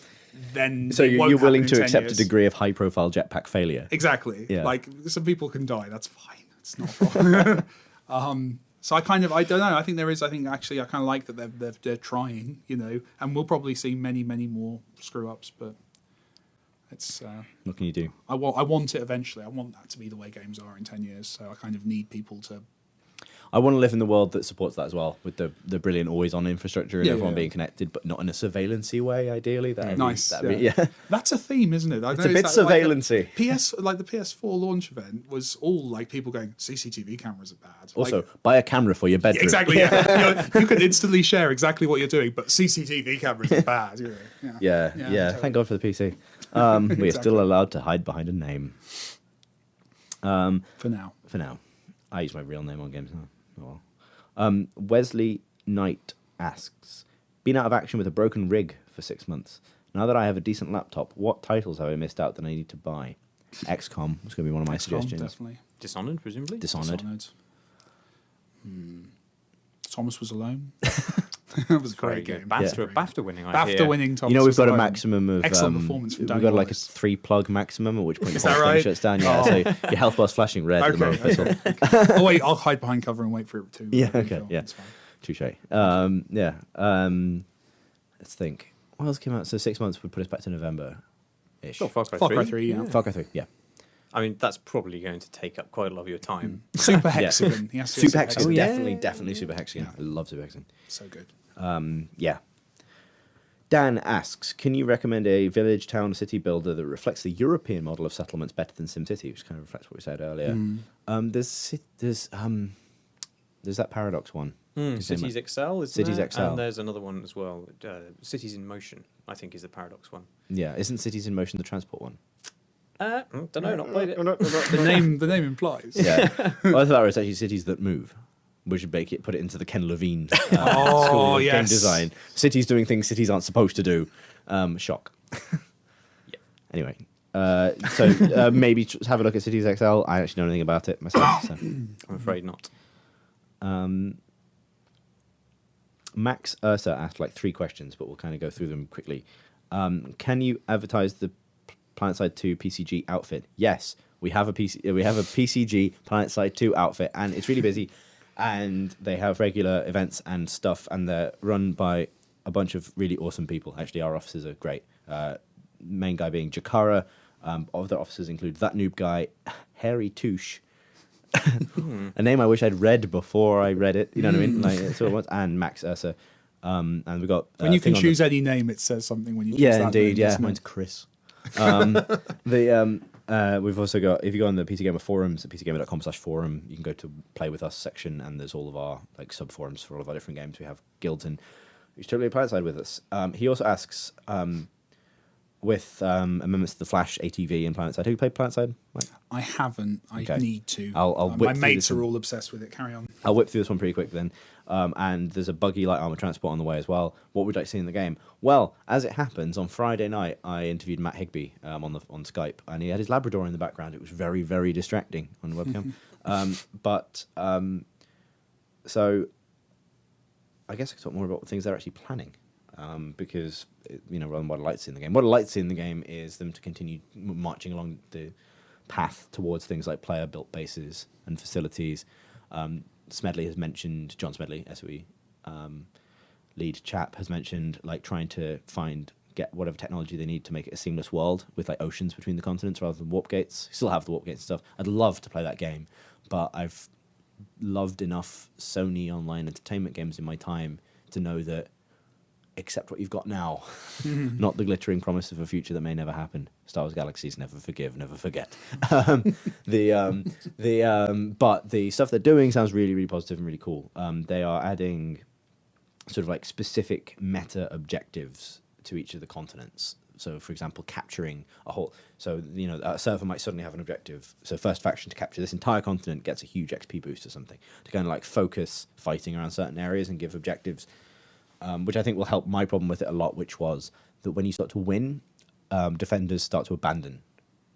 then So you're willing to accept a degree of high-profile jetpack failure? Exactly. Yeah. Like, some people can die. That's fine. It's not a problem. So I don't know. I think actually I kind of like that they're trying, and we'll probably see many, many more screw ups, but. It's, what can you do? I want it eventually. I want that to be the way games are in 10 years. So I kind of need people to. I want to live in the world that supports that as well, with the brilliant always-on infrastructure and everyone being connected, but not in a surveillance-y way. Ideally, Nice. Yeah. That's a theme, isn't it? It's a bit surveillance-y. Like the PS4 launch event was all like people going, CCTV cameras are bad. Also, buy a camera for your bedroom. Exactly. Yeah. You can instantly share exactly what you're doing, but CCTV cameras are bad. Yeah. Totally. Thank God for the PC. We are still allowed to hide behind a name. For now. I use my real name on games now. Oh, well. Wesley Knight asks, been out of action with a broken rig for 6 months. Now that I have a decent laptop, what titles have I missed out that I need to buy? XCOM was going to be one of my suggestions. Definitely. Dishonored, presumably? Dishonored. Thomas Was Alone. That was a great game. BAFTA winning, I hear. BAFTA winning Thomas We've Was got a Alone. maximum of... Excellent performance from We've Danny got like a Wallace. 3-plug maximum, at which point Is the whole that thing right? shuts down. Yeah, so your health bar's flashing red at the moment. Okay. Oh, wait, I'll hide behind cover and wait for it to... Yeah, okay, film. yeah. It's fine. Touche. Let's think. What else came out? So 6 months would put us back to November-ish. Got Far Cry Far 3. Cry 3, yeah. Far Cry 3, yeah. I mean, that's probably going to take up quite a lot of your time. Super Hexagon. He has to be Super Hexagon. Oh, yeah. Definitely Super Hexagon. I love Super Hexagon. So good. Yeah. Dan asks, can you recommend a village, town, city builder that reflects the European model of settlements better than SimCity, which kind of reflects what we said earlier? There's that Paradox one. Cities Excel, isn't Cities there? Excel. And there's another one as well. Cities in Motion, I think, is the Paradox one. Yeah, isn't Cities in Motion the transport one? Don't know, not played it. The name implies. Yeah. Well, I thought it was actually Cities That Move. We should put it into the Ken Levine school of game design. Cities doing things cities aren't supposed to do. Shock. Yeah. Anyway, so maybe have a look at Cities XL. I actually know anything about it myself. So. I'm afraid not. Max Ursa asked like 3 questions, but we'll kind of go through them quickly. Can you advertise the PlanetSide 2 PCG outfit? Yes, we have a PCG PlanetSide 2 outfit, and it's really busy. And they have regular events and stuff, and they're run by a bunch of really awesome people. Actually, our officers are great. Main guy being Jakara. Other officers include that noob guy, Hairy Touche. A name I wish I'd read before I read it. You know what I mean? Like, that's what it was. And Max Ursa. And we've got when you can choose any name, it says something. When you choose yeah, that indeed. name, Yeah, doesn't it? mine's Chris. We've also got, if you go on the PC Gamer forums, pcgamer.com/forum, you can go to Play With Us section, and there's all of our like sub forums for all of our different games. We have guilds, and you should totally play PlanetSide with us. He also asks, with amendments to the Flash ATV and PlanetSide. Have you played PlanetSide? Mike? I haven't. I need to. I'll whip my through mates this are one. all obsessed with it. Carry on. I'll whip through this one pretty quick then. And there's a buggy light armor transport on the way as well. What would you like to see in the game? Well, as it happens, on Friday night I interviewed Matt Higby on Skype, and he had his Labrador in the background. It was very, very distracting on the webcam. So I guess I could talk more about the things they're actually planning. Because, rather than what I like to see in the game. What I like to see in the game is them to continue marching along the path towards things like player-built bases and facilities. Smedley has mentioned, John Smedley, SOE lead chap, has mentioned like trying to get whatever technology they need to make it a seamless world with like oceans between the continents rather than warp gates. Still have the warp gates and stuff. I'd love to play that game, but I've loved enough Sony online entertainment games in my time to know that accept what you've got now, not the glittering promise of a future that may never happen. Star Wars Galaxies, never forgive, never forget. But the stuff they're doing sounds really, really positive and really cool. They are adding sort of like specific meta objectives to each of the continents. So, for example, capturing a whole... So, a server might suddenly have an objective. So first faction to capture this entire continent gets a huge XP boost or something to kind of like focus fighting around certain areas and give objectives, which I think will help my problem with it a lot, which was that when you start to win, defenders start to abandon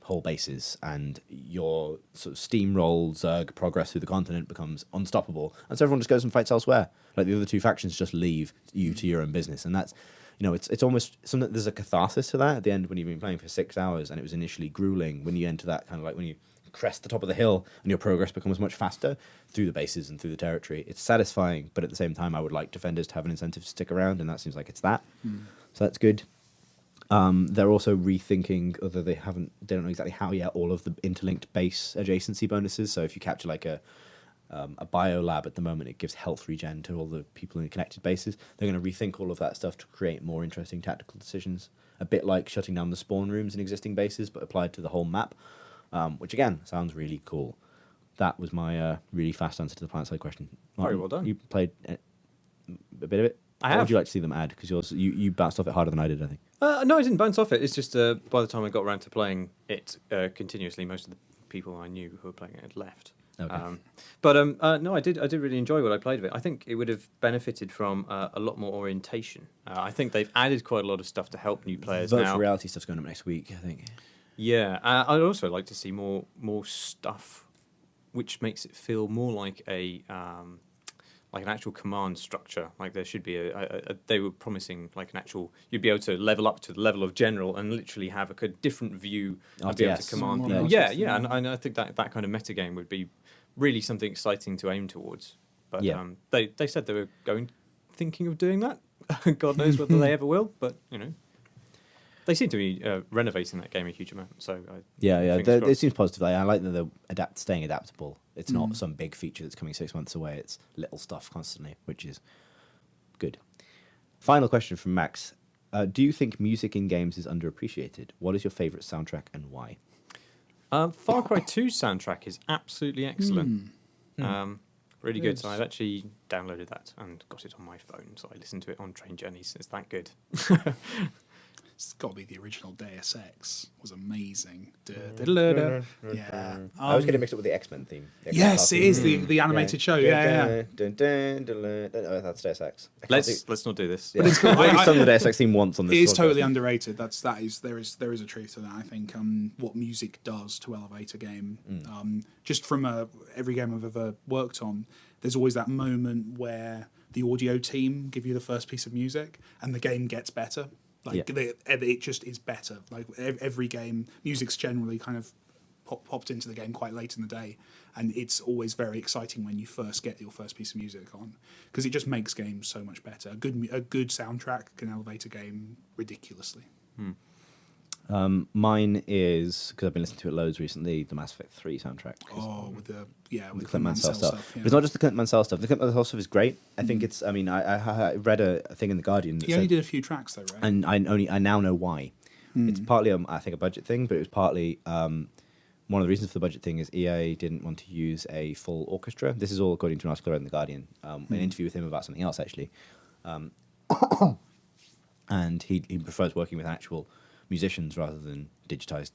whole bases, and your sort of steamroll Zerg progress through the continent becomes unstoppable, and so everyone just goes and fights elsewhere. Like the other two factions just leave you to your own business, and that's, it's almost something. There's a catharsis to that at the end when you've been playing for 6 hours, and it was initially grueling. When you enter that kind of like when you crest the top of the hill and your progress becomes much faster through the bases and through the territory, it's satisfying. But at the same time, I would like defenders to have an incentive to stick around, and that seems like it's that. So that's good. They're also rethinking, although they don't know exactly how yet, all of the interlinked base adjacency bonuses. So if you capture like a bio lab at the moment, it gives health regen to all the people in the connected bases. They're going to rethink all of that stuff to create more interesting tactical decisions. A bit like shutting down the spawn rooms in existing bases, but applied to the whole map, which again sounds really cool. That was my really fast answer to the planet side question. Very Martin, well done. You played a bit of it? I What have. would you like to see them add? Because you bounced off it harder than I did, I think. No, I didn't bounce off it. It's just by the time I got around to playing it continuously, most of the people I knew who were playing it had left. Okay. No, I did really enjoy what I played of it. I think it would have benefited from a lot more orientation. I think they've added quite a lot of stuff to help new players Virtual now. reality stuff's going up next week, I think. Yeah, I'd also like to see more stuff, which makes it feel more like like an actual command structure. Like there should be they were promising like an actual, you'd be able to level up to the level of general and literally have a different view and be able to command More people. RTS, Yeah, and I think that kind of metagame would be really something exciting to aim towards. But they said they were thinking of doing that. God knows whether they ever will, but they seem to be renovating that game a huge amount. So it seems positive. I like that they're staying adaptable. It's not some big feature that's coming 6 months away. It's little stuff constantly, which is good. Final question from Max: do you think music in games is underappreciated? What is your favourite soundtrack and why? Far Cry 2 soundtrack is absolutely excellent. Really good. So I've actually downloaded that and got it on my phone. So I listen to it on train journeys. It's that good. It's got to be the original Deus Ex. Was amazing. Yeah. I was getting mixed up with the X-Men theme. Yes, it is the animated show. Yeah. That's Deus Ex. Let's not do this. Yeah. I've only sung the Deus Ex theme once on this. It is podcast. totally underrated. There is a truth to that. I think what music does to elevate a game. Just from every game I've ever worked on, there's always that moment where the audio team give you the first piece of music and the game gets better. It just is better. Like every game, music's generally kind of popped into the game quite late in the day, and it's always very exciting when you first get your first piece of music on, because it just makes games so much better. A good soundtrack can elevate a game ridiculously. Mine is, because I've been listening to it loads recently, the Mass Effect 3 soundtrack. With the Clint Mansell stuff. Yeah. But it's not just the Clint Mansell stuff. The Clint Mansell stuff is great. I think it's. I mean, I read a thing in the Guardian. He only did a few tracks though, right? And I now know why. It's partly I think a budget thing, but it was partly one of the reasons for the budget thing is EA didn't want to use a full orchestra. This is all according to an article in the Guardian. An interview with him about something else actually, and he prefers working with actual musicians rather than digitized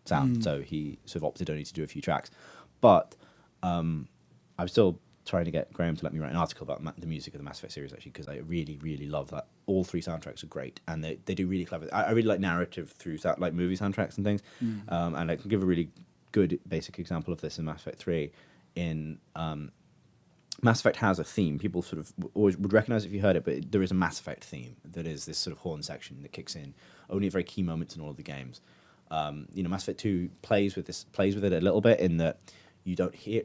sound. So he sort of opted only to do a few tracks. But I'm still trying to get Graham to let me write an article about the music of the Mass Effect series, actually, because I really, really love that. All 3 soundtracks are great, and they do really clever. I really like narrative through like movie soundtracks and things. And I can give a really good basic example of this in Mass Effect 3. In Mass Effect has a theme. People sort of always would recognize it if you heard it, but there is a Mass Effect theme that is this sort of horn section that kicks in only at very key moments in all of the games. Mass Effect 2 plays with it a little bit in that you don't hear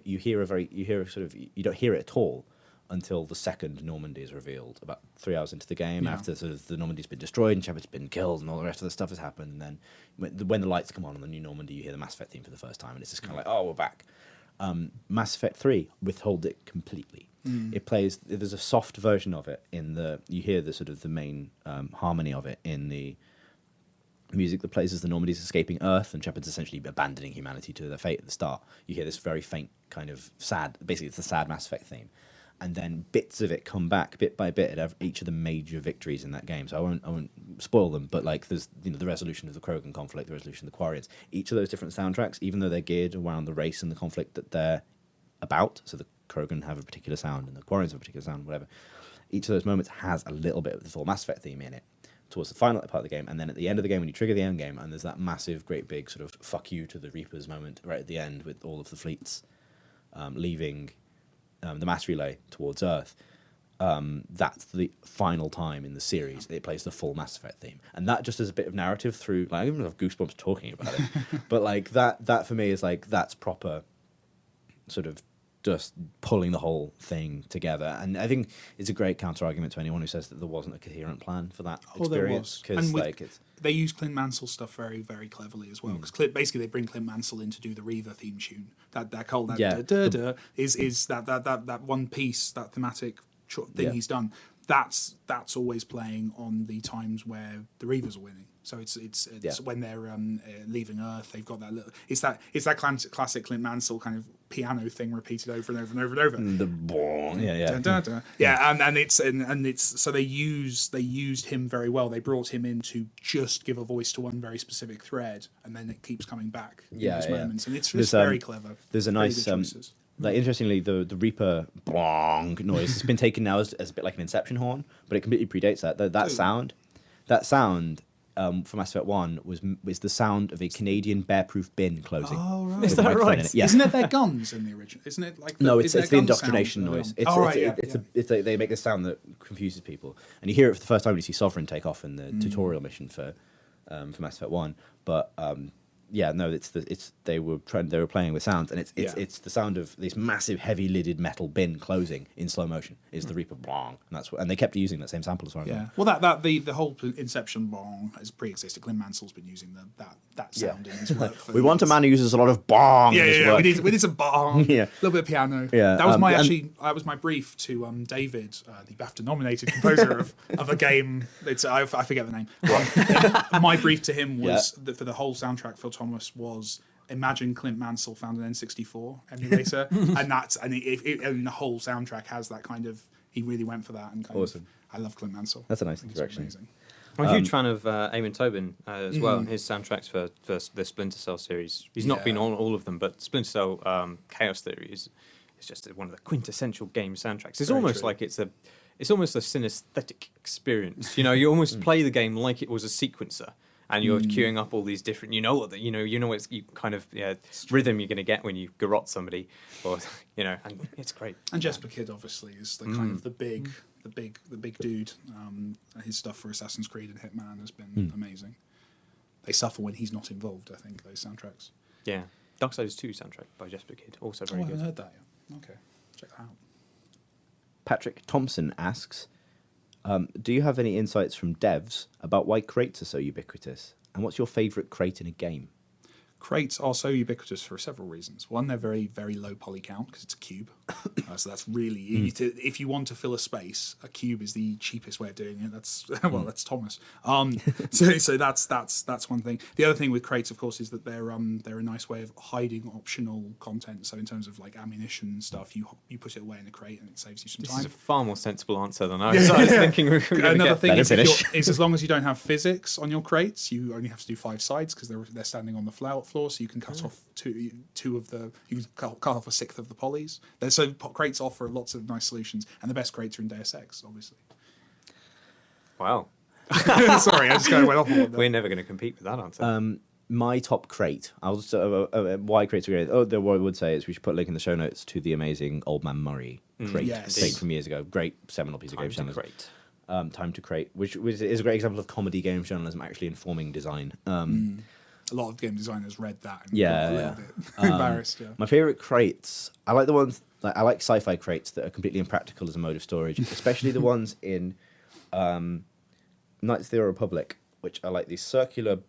it at all until the second Normandy is revealed, about 3 hours into the game, after sort of the Normandy's been destroyed and Shepard's been killed and all the rest of the stuff has happened. And then when the lights come on the new Normandy, you hear the Mass Effect theme for the first time, and it's just kind of like, oh, we're back. Mass Effect 3 withholds it completely. It plays. There's a soft version of it you hear the sort of the main harmony of it in the music that plays as the Normandy's escaping Earth and Shepard's essentially abandoning humanity to their fate at the start. You hear this very faint kind of sad. Basically, it's the sad Mass Effect theme. and then bits of it come back bit by bit at each of the major victories in that game. So I won't spoil them, but like there's the resolution of the Krogan conflict, the resolution of the Quarians. Each of those different soundtracks, even though they're geared around the race and the conflict that they're about, so the Krogan have a particular sound and the Quarians have a particular sound, whatever. Each of those moments has a little bit of the full Mass Effect theme in it towards the final part of the game, and then at the end of the game when you trigger the end game, and there's that massive, great big sort of fuck you to the Reapers moment right at the end with all of the fleets leaving the mass relay towards Earth. That's the final time in the series it plays the full Mass Effect theme, and that just as a bit of narrative through. Like, I even have goosebumps talking about it, but like that for me is like that's proper sort of just pulling the whole thing together. And I think it's a great counter argument to anyone who says that there wasn't a coherent plan for that experience. There was. They use Clint Mansell stuff very, very cleverly as well. Because basically they bring Clint Mansell in to do the Reaver theme tune. Is that one piece, that thematic thing he's done. That's always playing on the times where the Reavers are winning. So it's when they're leaving Earth, they've got that little. It's that classic Clint Mansell kind of piano thing repeated over and over and over and over. The bong, and it's so they used him very well. They brought him in to just give a voice to one very specific thread, and then it keeps coming back in those moments, and it's just very clever. There's a nice. Like interestingly, the Reaper bong noise has been taken now as a bit like an Inception horn, but it completely predates that. That sound from Mass Effect 1 was the sound of a Canadian bear-proof bin closing. Oh, right. Is that right? Yeah. Isn't it their guns in the original? Isn't it like it's the indoctrination noise. It's they make this sound that confuses people, and you hear it for the first time when you see Sovereign take off in the tutorial mission for Mass Effect 1, but. They were playing with sounds, and it's the sound of this massive heavy lidded metal bin closing in slow motion is the Reaper bong, and they kept using that same sample as well. Yeah, well the whole Inception bong has pre-existed. Clint Mansell's been using that sound in his work. We want a man who uses a lot of bong. We need some bong. A little bit of piano. Yeah, that was my brief to David, the BAFTA nominated composer of a game. I forget the name. My brief to him was that for the whole soundtrack for Thomas was imagine Clint Mansell found an N64 emulator, and the whole soundtrack has that kind of. He really went for that, and awesome. I love Clint Mansell. That's a nice direction. I'm a huge fan of Eamon Tobin as well, and his soundtracks for the Splinter Cell series. He's not been on all of them, but Splinter Cell Chaos Theory is just one of the quintessential game soundtracks. It's almost like it's almost a synesthetic experience. You almost play the game like it was a sequencer. And you're queuing up all these different, it's kind of rhythm you're going to get when you garrote somebody, and it's great. And Jesper Kidd obviously is the kind of the big dude. His stuff for Assassin's Creed and Hitman has been amazing. They suffer when he's not involved. I think those soundtracks. Yeah, Darksiders 2 soundtrack by Jesper Kidd, also very good. I haven't heard that yet. Okay, check that out. Patrick Thompson asks. Do you have any insights from devs about why crates are so ubiquitous? And what's your favourite crate in a game? Crates are so ubiquitous for several reasons. One, they're very, very low poly count because it's a cube. So that's really if you want to fill a space, a cube is the cheapest way of doing it. That's Thomas. So that's one thing. The other thing with crates, of course, is that they're a nice way of hiding optional content. So in terms of like ammunition and stuff, you put it away in a crate and it saves you some time. This is a far more sensible answer than I was thinking. We were going to Another thing is as long as you don't have physics on your crates, you only have to do 5 sides because they're standing on the floor, so you can cut off two of the. You can cut off a sixth of the polys. So crates offer lots of nice solutions, and the best crates are in Deus Ex, obviously. Wow. Sorry, I just went off on that. We're never going to compete with that answer. My top crate. I'll just why crates are great. What I would say is we should put a link in the show notes to the amazing Old Man Murray crate thing from years ago. Great seminal piece of game journalism. Time to Crate, which is a great example of comedy game journalism actually informing design. A lot of game designers read that and got a little bit embarrassed. Yeah. My favourite crates, I like the ones, I like sci-fi crates that are completely impractical as a mode of storage, especially the ones in Knights of the Old Republic, which are like these circular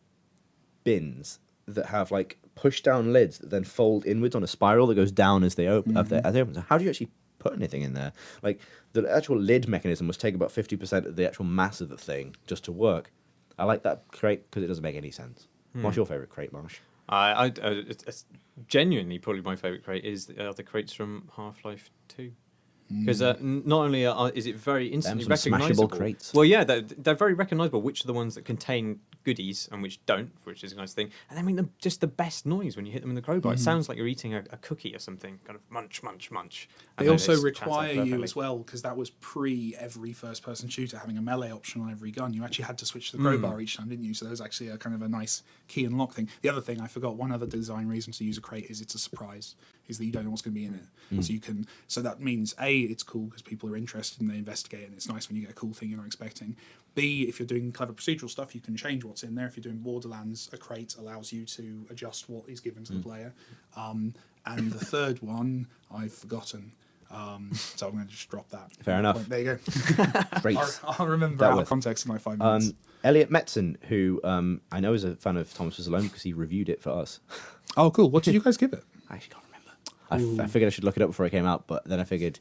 bins that have like push-down lids that then fold inwards on a spiral that goes down as they open. So how do you actually put anything in there? Like the actual lid mechanism must take about 50% of the actual mass of the thing just to work. I like that crate because it doesn't make any sense. What's your favourite crate, Marsh? It's genuinely probably my favourite crate is the crates from Half-Life 2. Because not only is it very instantly Them some smashable recognisable. crates. Well, yeah, they're very recognisable. Which are the ones that contain goodies and which don't, which is a nice thing. And I mean, just the best noise when you hit them in the crowbar. It sounds like you're eating a cookie or something. Kind of munch, munch, munch. They also require you as well, because that was pre every first-person shooter having a melee option on every gun. You actually had to switch to the crowbar each time, didn't you? So there was actually a kind of a nice key and lock thing. The other thing I forgot, one other design reason to use a crate is it's a surprise. Is that you don't know what's going to be in it, so you can. So that means A, it's cool because people are interested and they investigate, and it's nice when you get a cool thing you're not expecting. B, if you're doing clever procedural stuff, you can change what's in there. If you're doing Borderlands, a crate allows you to adjust what is given to the player. And the third one, I've forgotten. So I'm going to just drop that. Fair enough. There you go. I'll remember out of context in like 5 minutes. Elliot Metzen, who I know is a fan of Thomas Was Alone because he reviewed it for us. Oh, cool. What did you guys give it? I actually can't remember. I figured I should look it up before it came out, but then I figured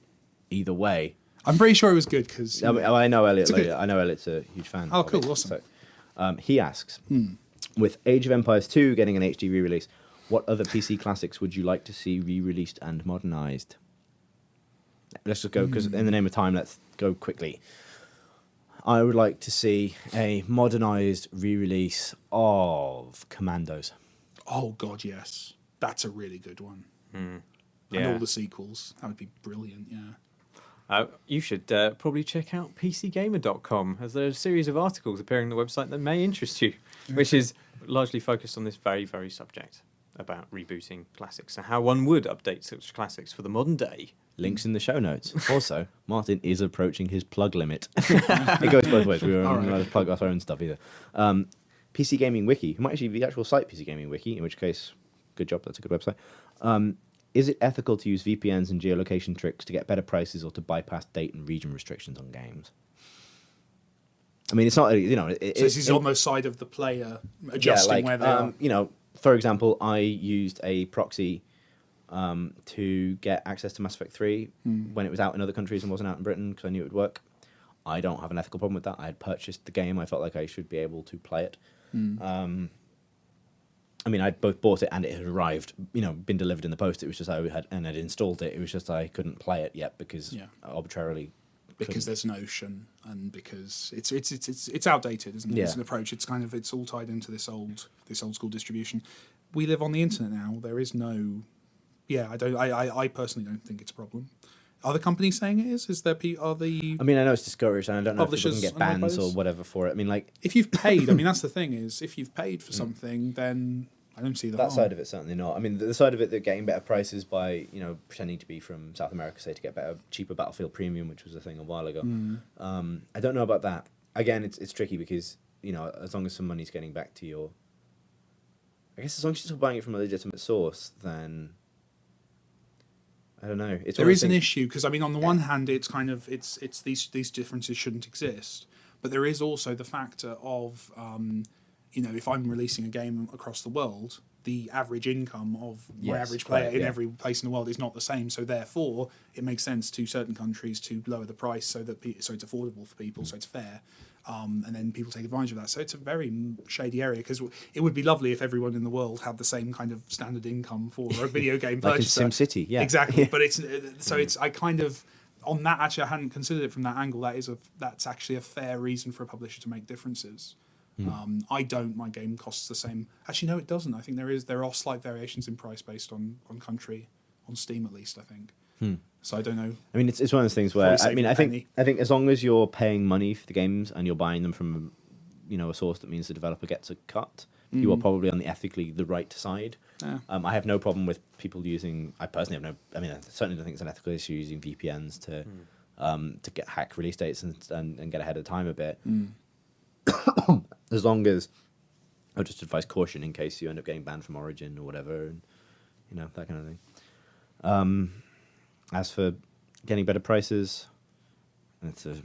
either way. I'm pretty sure it was good because I know Elliot. I know Elliot's a huge fan. Oh, cool. It. Awesome. So, he asks, with Age of Empires 2 getting an HD re-release, what other PC classics would you like to see re-released and modernized? Let's just go, because in the name of time, let's go quickly. I would like to see a modernized re-release of Commandos. Oh, God, yes. That's a really good one. Yeah. And all the sequels. That would be brilliant, yeah. You should probably check out PCGamer.com, as there's a series of articles appearing on the website that may interest you, which is largely focused on this very, very subject about rebooting classics and how one would update such classics for the modern day. Links in the show notes. Also, Martin is approaching his plug limit. It goes both ways. We were not allowed to plug our own stuff either. PC Gaming Wiki, who might actually be the actual site PC Gaming Wiki, in which case, good job, that's a good website. Is it ethical to use VPNs and geolocation tricks to get better prices or to bypass date and region restrictions on games? I mean, it's not, so this is on the side of the player adjusting where they are. For example, I used a proxy to get access to Mass Effect 3 when it was out in other countries and wasn't out in Britain because I knew it would work. I don't have an ethical problem with that. I had purchased the game. I felt like I should be able to play it. I mean, I'd both bought it and it had arrived, been delivered in the post. It was just I'd installed it. It was just I couldn't play it yet because arbitrarily. Because there's an ocean and because it's outdated, isn't it? Yeah. It's an approach. It's all tied into this old school distribution. We live on the internet now. There is no. Yeah, I personally don't think it's a problem. Are the companies saying it is? Are the? I mean, I know it's discouraged, and I don't know if people can get bans or whatever for it. I mean, like if you've paid, I mean, that's the thing is if you've paid for something, then I don't see that side of it. Certainly not. I mean, the side of it that getting better prices by pretending to be from South America, say to get cheaper Battlefield Premium, which was a thing a while ago. I don't know about that. Again, it's tricky because as long as some money's getting back to your, I guess as long as you're still buying it from a legitimate source, then. I don't know. There is an issue because I mean, on the one hand, it's kind of it's these differences shouldn't exist, but there is also the factor of if I'm releasing a game across the world, the average income of my average player in every place in the world is not the same. So therefore, it makes sense to certain countries to lower the price so it's affordable for people, so it's fair. And then people take advantage of that. So it's a very shady area because it would be lovely if everyone in the world had the same kind of standard income for a video game like purchaser. in SimCity, yeah. Exactly. But I kind of, on that, actually, I hadn't considered it from that angle. That's actually a fair reason for a publisher to make differences. My game costs the same. Actually, no, it doesn't. I think there are slight variations in price based on country, on Steam at least, I think. So I don't know. I mean, it's one of those things where I think as long as you're paying money for the games and you're buying them from a source that means the developer gets a cut, you are probably on the right side. Yeah. I have no problem with people using. I personally have no. I mean, I certainly don't think it's an ethical issue using VPNs to get hack release dates and get ahead of time a bit. As long as I'll just advise caution in case you end up getting banned from Origin or whatever, and that kind of thing. As for getting better prices, it's a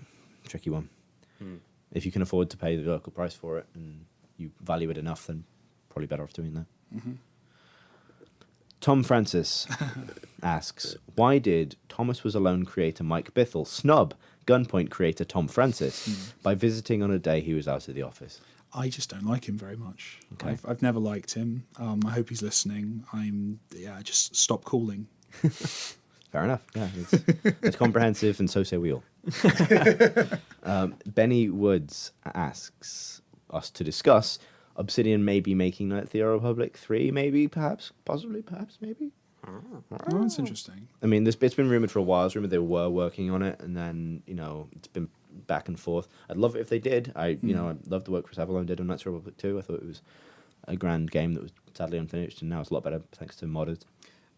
tricky one. If you can afford to pay the local price for it and you value it enough, then probably better off doing that. Tom Francis asks, why did Thomas Was Alone creator Mike Bithell snub Gunpoint creator Tom Francis by visiting on a day he was out of the office? I just don't like him very much. Okay. I've never liked him. I hope he's listening. Just stop calling. Fair enough. Yeah, it's comprehensive, and so say we all. Benny Woods asks us to discuss Obsidian maybe making Knights of the Old Republic 3, maybe, perhaps, possibly, perhaps, maybe. Oh, that's interesting. I mean, it's been rumored for a while. It's rumored they were working on it, and then it's been back and forth. I'd love it if they did. I'd love the work Chris Avellone did on Knights of the Republic 2. I thought it was a grand game that was sadly unfinished, and now it's a lot better thanks to modders.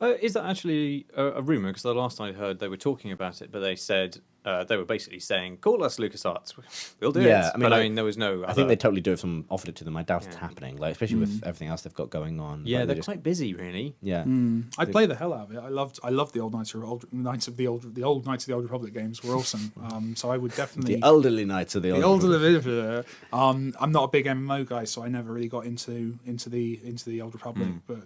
Is that actually a rumour? Because the last I heard, they were talking about it, but they said they were basically saying, "Call us, LucasArts, we'll do it." I mean, there was no. I think they totally do if someone offered it to them. I doubt it's happening, especially with everything else they've got going on. Yeah, they're quite busy, really. Yeah, I play the hell out of it. I loved the old Knights of the Old Republic games were awesome. So I would definitely the elderly Knights of the Old Republic. I'm not a big MMO guy, so I never really got into the Old Republic, but.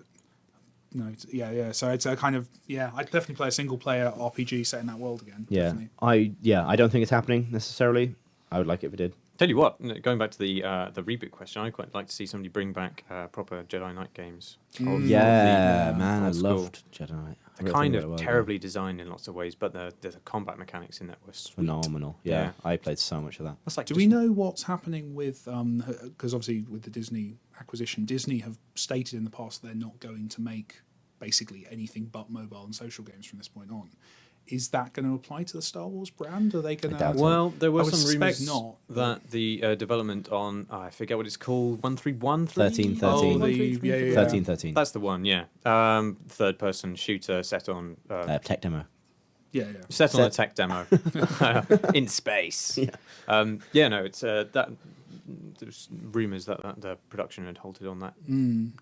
No, yeah. So it's a kind of I'd definitely play a single player RPG set in that world again. Yeah, definitely. I don't think it's happening necessarily. I would like it if it did. Tell you what, going back to the reboot question, I'd quite like to see somebody bring back proper Jedi Knight games. Man, I loved Jedi Knight. They're kind of terribly designed in lots of ways, but the combat mechanics in that were sweet. Phenomenal. Yeah, I played so much of that. That's like Do we know what's happening with because obviously with the Disney acquisition, Disney have stated in the past they're not going to make basically anything but mobile and social games from this point on. Is that going to apply to the Star Wars brand? Are they going to? Well, there were some rumours not, that the development on I forget what it's called 1313. 1313. That's the one. Yeah, third-person shooter set on tech demo. Set on a tech demo in space. It's that. There's rumours that the production had halted on that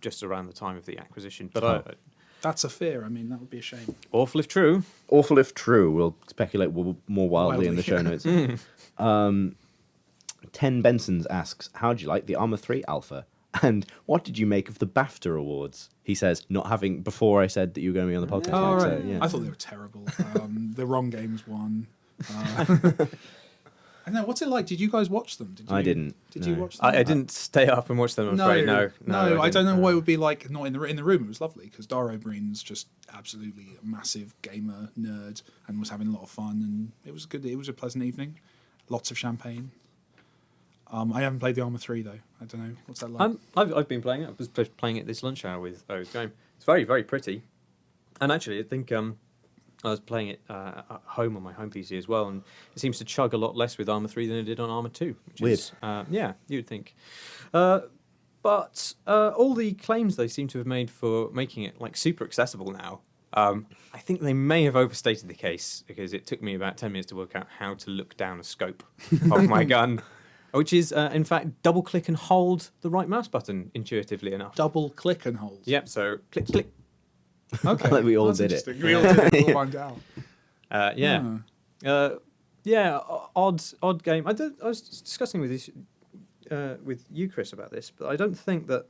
just around the time of the acquisition, but that's a fear. I mean, that would be a shame. Awful if true. Awful if true. We'll speculate more wildly in the show notes. 10 Bensons asks, how do you like the Arma 3 alpha? And what did you make of the BAFTA awards? He says, not having, before I said that you were going to be on the podcast. Oh, right. So, yeah. I thought they were terrible. The wrong games won. I know. What's it like? Did you guys watch them? I didn't. Did you watch them? I didn't stay up and watch them, I'm afraid. No, I don't know what it would be like not in the room. It was lovely because Dara Breen's just absolutely a massive gamer nerd and was having a lot of fun, and it was good. It was a pleasant evening. Lots of champagne. I haven't played the Arma 3 though. I don't know. What's that like? I've been playing it. I was playing it this lunch hour with game. It's very, very pretty. And actually, I think I was playing it at home on my home PC as well, and it seems to chug a lot less with Arma 3 than it did on Arma 2. Which Weird. Is, you'd think. But all the claims they seem to have made for making it like super accessible now, I think they may have overstated the case, because it took me about 10 minutes to work out how to look down a scope of my gun, which is, in fact, double click and hold the right mouse button intuitively enough. Double click and hold? Yep, so click, click. Okay. Like we all did it. We all did it. We'll find out. Odd game. I was discussing with you, Chris, about this, but I don't think that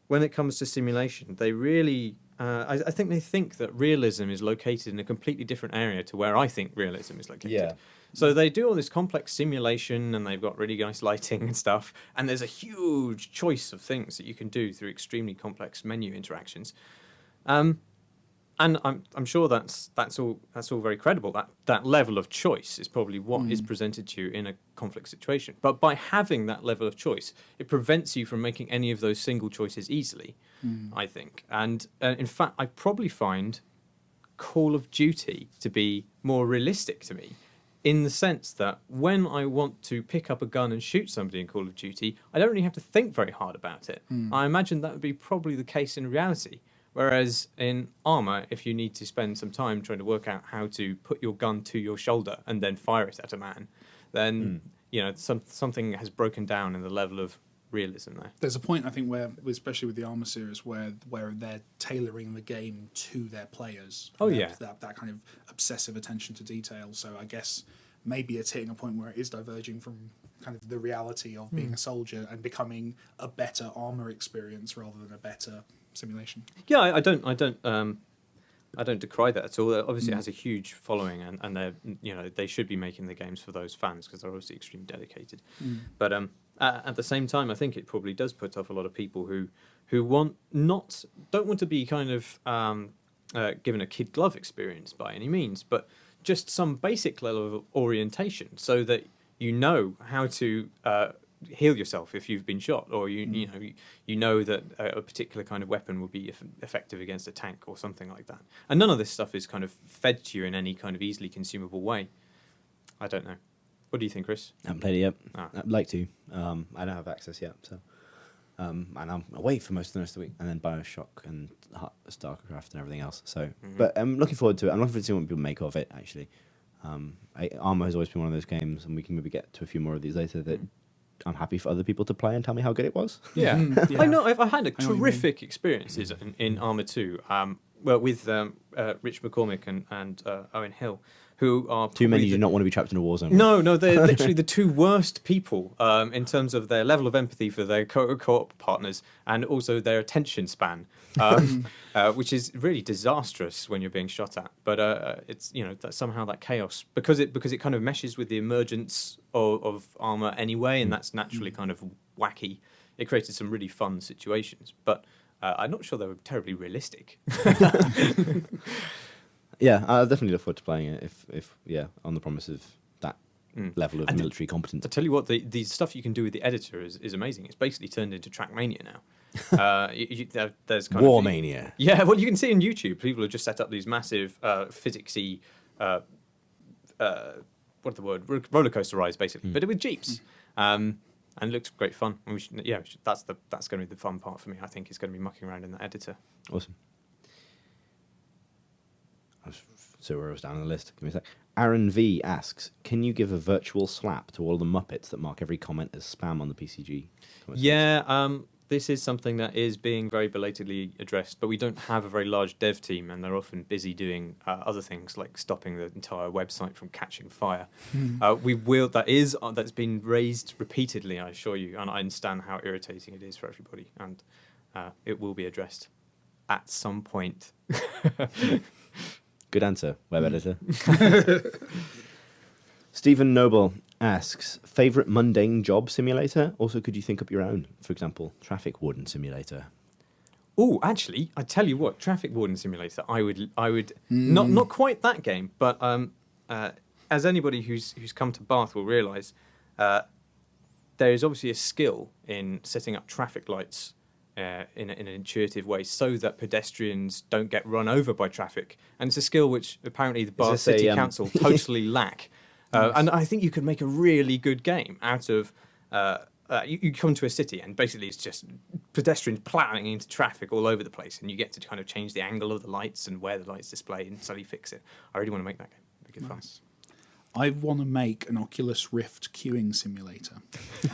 when it comes to simulation, they really... I think they think that realism is located in a completely different area to where I think realism is located. Yeah. So they do all this complex simulation, and they've got really nice lighting and stuff, and there's a huge choice of things that you can do through extremely complex menu interactions. And I'm sure that's all very credible. That level of choice is probably what is presented to you in a conflict situation. But by having that level of choice, it prevents you from making any of those single choices easily, I think. And in fact, I probably find Call of Duty to be more realistic to me, in the sense that when I want to pick up a gun and shoot somebody in Call of Duty, I don't really have to think very hard about it. I imagine that would be probably the case in reality. Whereas in Arma, if you need to spend some time trying to work out how to put your gun to your shoulder and then fire it at a man, then something has broken down in the level of realism there. There's a point, I think, where, especially with the Arma series, where they're tailoring the game to their players. Oh, yeah. That kind of obsessive attention to detail. So I guess maybe it's hitting a point where it is diverging from kind of the reality of being a soldier and becoming a better Arma experience rather than a better simulation. Yeah, I don't decry that at all. Obviously, it has a huge following, and they should be making the games for those fans, because they're obviously extremely dedicated. But at the same time, I think it probably does put off a lot of people who don't want to be kind of given a kid glove experience by any means, but just some basic level of orientation so that you know how to heal yourself if you've been shot, or you know that a particular kind of weapon will be effective against a tank or something like that. And none of this stuff is kind of fed to you in any kind of easily consumable way. I don't know. What do you think, Chris? I haven't played it yet. I'd like to. I don't have access yet, so and I'm away for most of the rest of the week, and then BioShock and StarCraft and everything else. So, but I'm looking forward to it. I'm looking forward to seeing what people make of it. Actually, Arma has always been one of those games, and we can maybe get to a few more of these later. That I'm happy for other people to play and tell me how good it was. Yeah, yeah. I know. I've had terrific experiences in Arma 2. Well, with Rich McCormick and Owen Hill, who are too many do not want to be trapped in a war zone. No, they're literally the two worst people in terms of their level of empathy for their co-op partners and also their attention span, which is really disastrous when you're being shot at. But it's that somehow that chaos because it kind of meshes with the emergence of Arma anyway, and that's naturally kind of wacky. It created some really fun situations, but I'm not sure they were terribly realistic. Yeah, I'll definitely look forward to playing it if on the promise of that level of military competence. I tell you what, the stuff you can do with the editor is amazing. It's basically turned into Trackmania now. There's kind Warmania. Yeah, well, you can see on YouTube, people have just set up these massive physicsy, what's the word, roller coaster rides, basically, but with jeeps. And it looks great fun. And that's going to be the fun part for me. I think it's going to be mucking around in that editor. Awesome. So where I was down on the list. Give me a sec. Aaron V asks, can you give a virtual slap to all the Muppets that mark every comment as spam on the PCG? Yeah, this is something that is being very belatedly addressed, but we don't have a very large dev team, and they're often busy doing other things like stopping the entire website from catching fire. That's been raised repeatedly, I assure you, and I understand how irritating it is for everybody, and it will be addressed at some point. Good answer, web editor. Stephen Noble asks, favourite mundane job simulator? Also, could you think up your own? For example, Traffic Warden Simulator. Oh, actually, I tell you what, Traffic Warden Simulator, I would not quite that game, but as anybody who's come to Bath will realise, there is obviously a skill in setting up traffic lights in an intuitive way so that pedestrians don't get run over by traffic. And it's a skill which apparently the Bath City Council totally lack. And I think you could make a really good game out of... you come to a city and basically it's just pedestrians plowing into traffic all over the place, and you get to kind of change the angle of the lights and where the lights display and suddenly fix it. I really want to make that game. It'd be good fun. I want to make an Oculus Rift queuing simulator.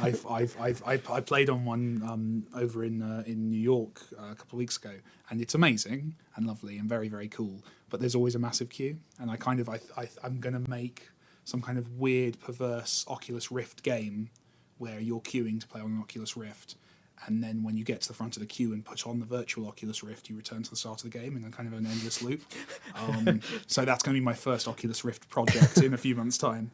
I played on one over in New York a couple of weeks ago, and it's amazing and lovely and very, very cool. But there's always a massive queue, and I'm going to make some kind of weird, perverse Oculus Rift game where you're queuing to play on an Oculus Rift, and then when you get to the front of the queue and put on the virtual Oculus Rift, you return to the start of the game in a kind of an endless loop. So that's going to be my first Oculus Rift project in a few months' time.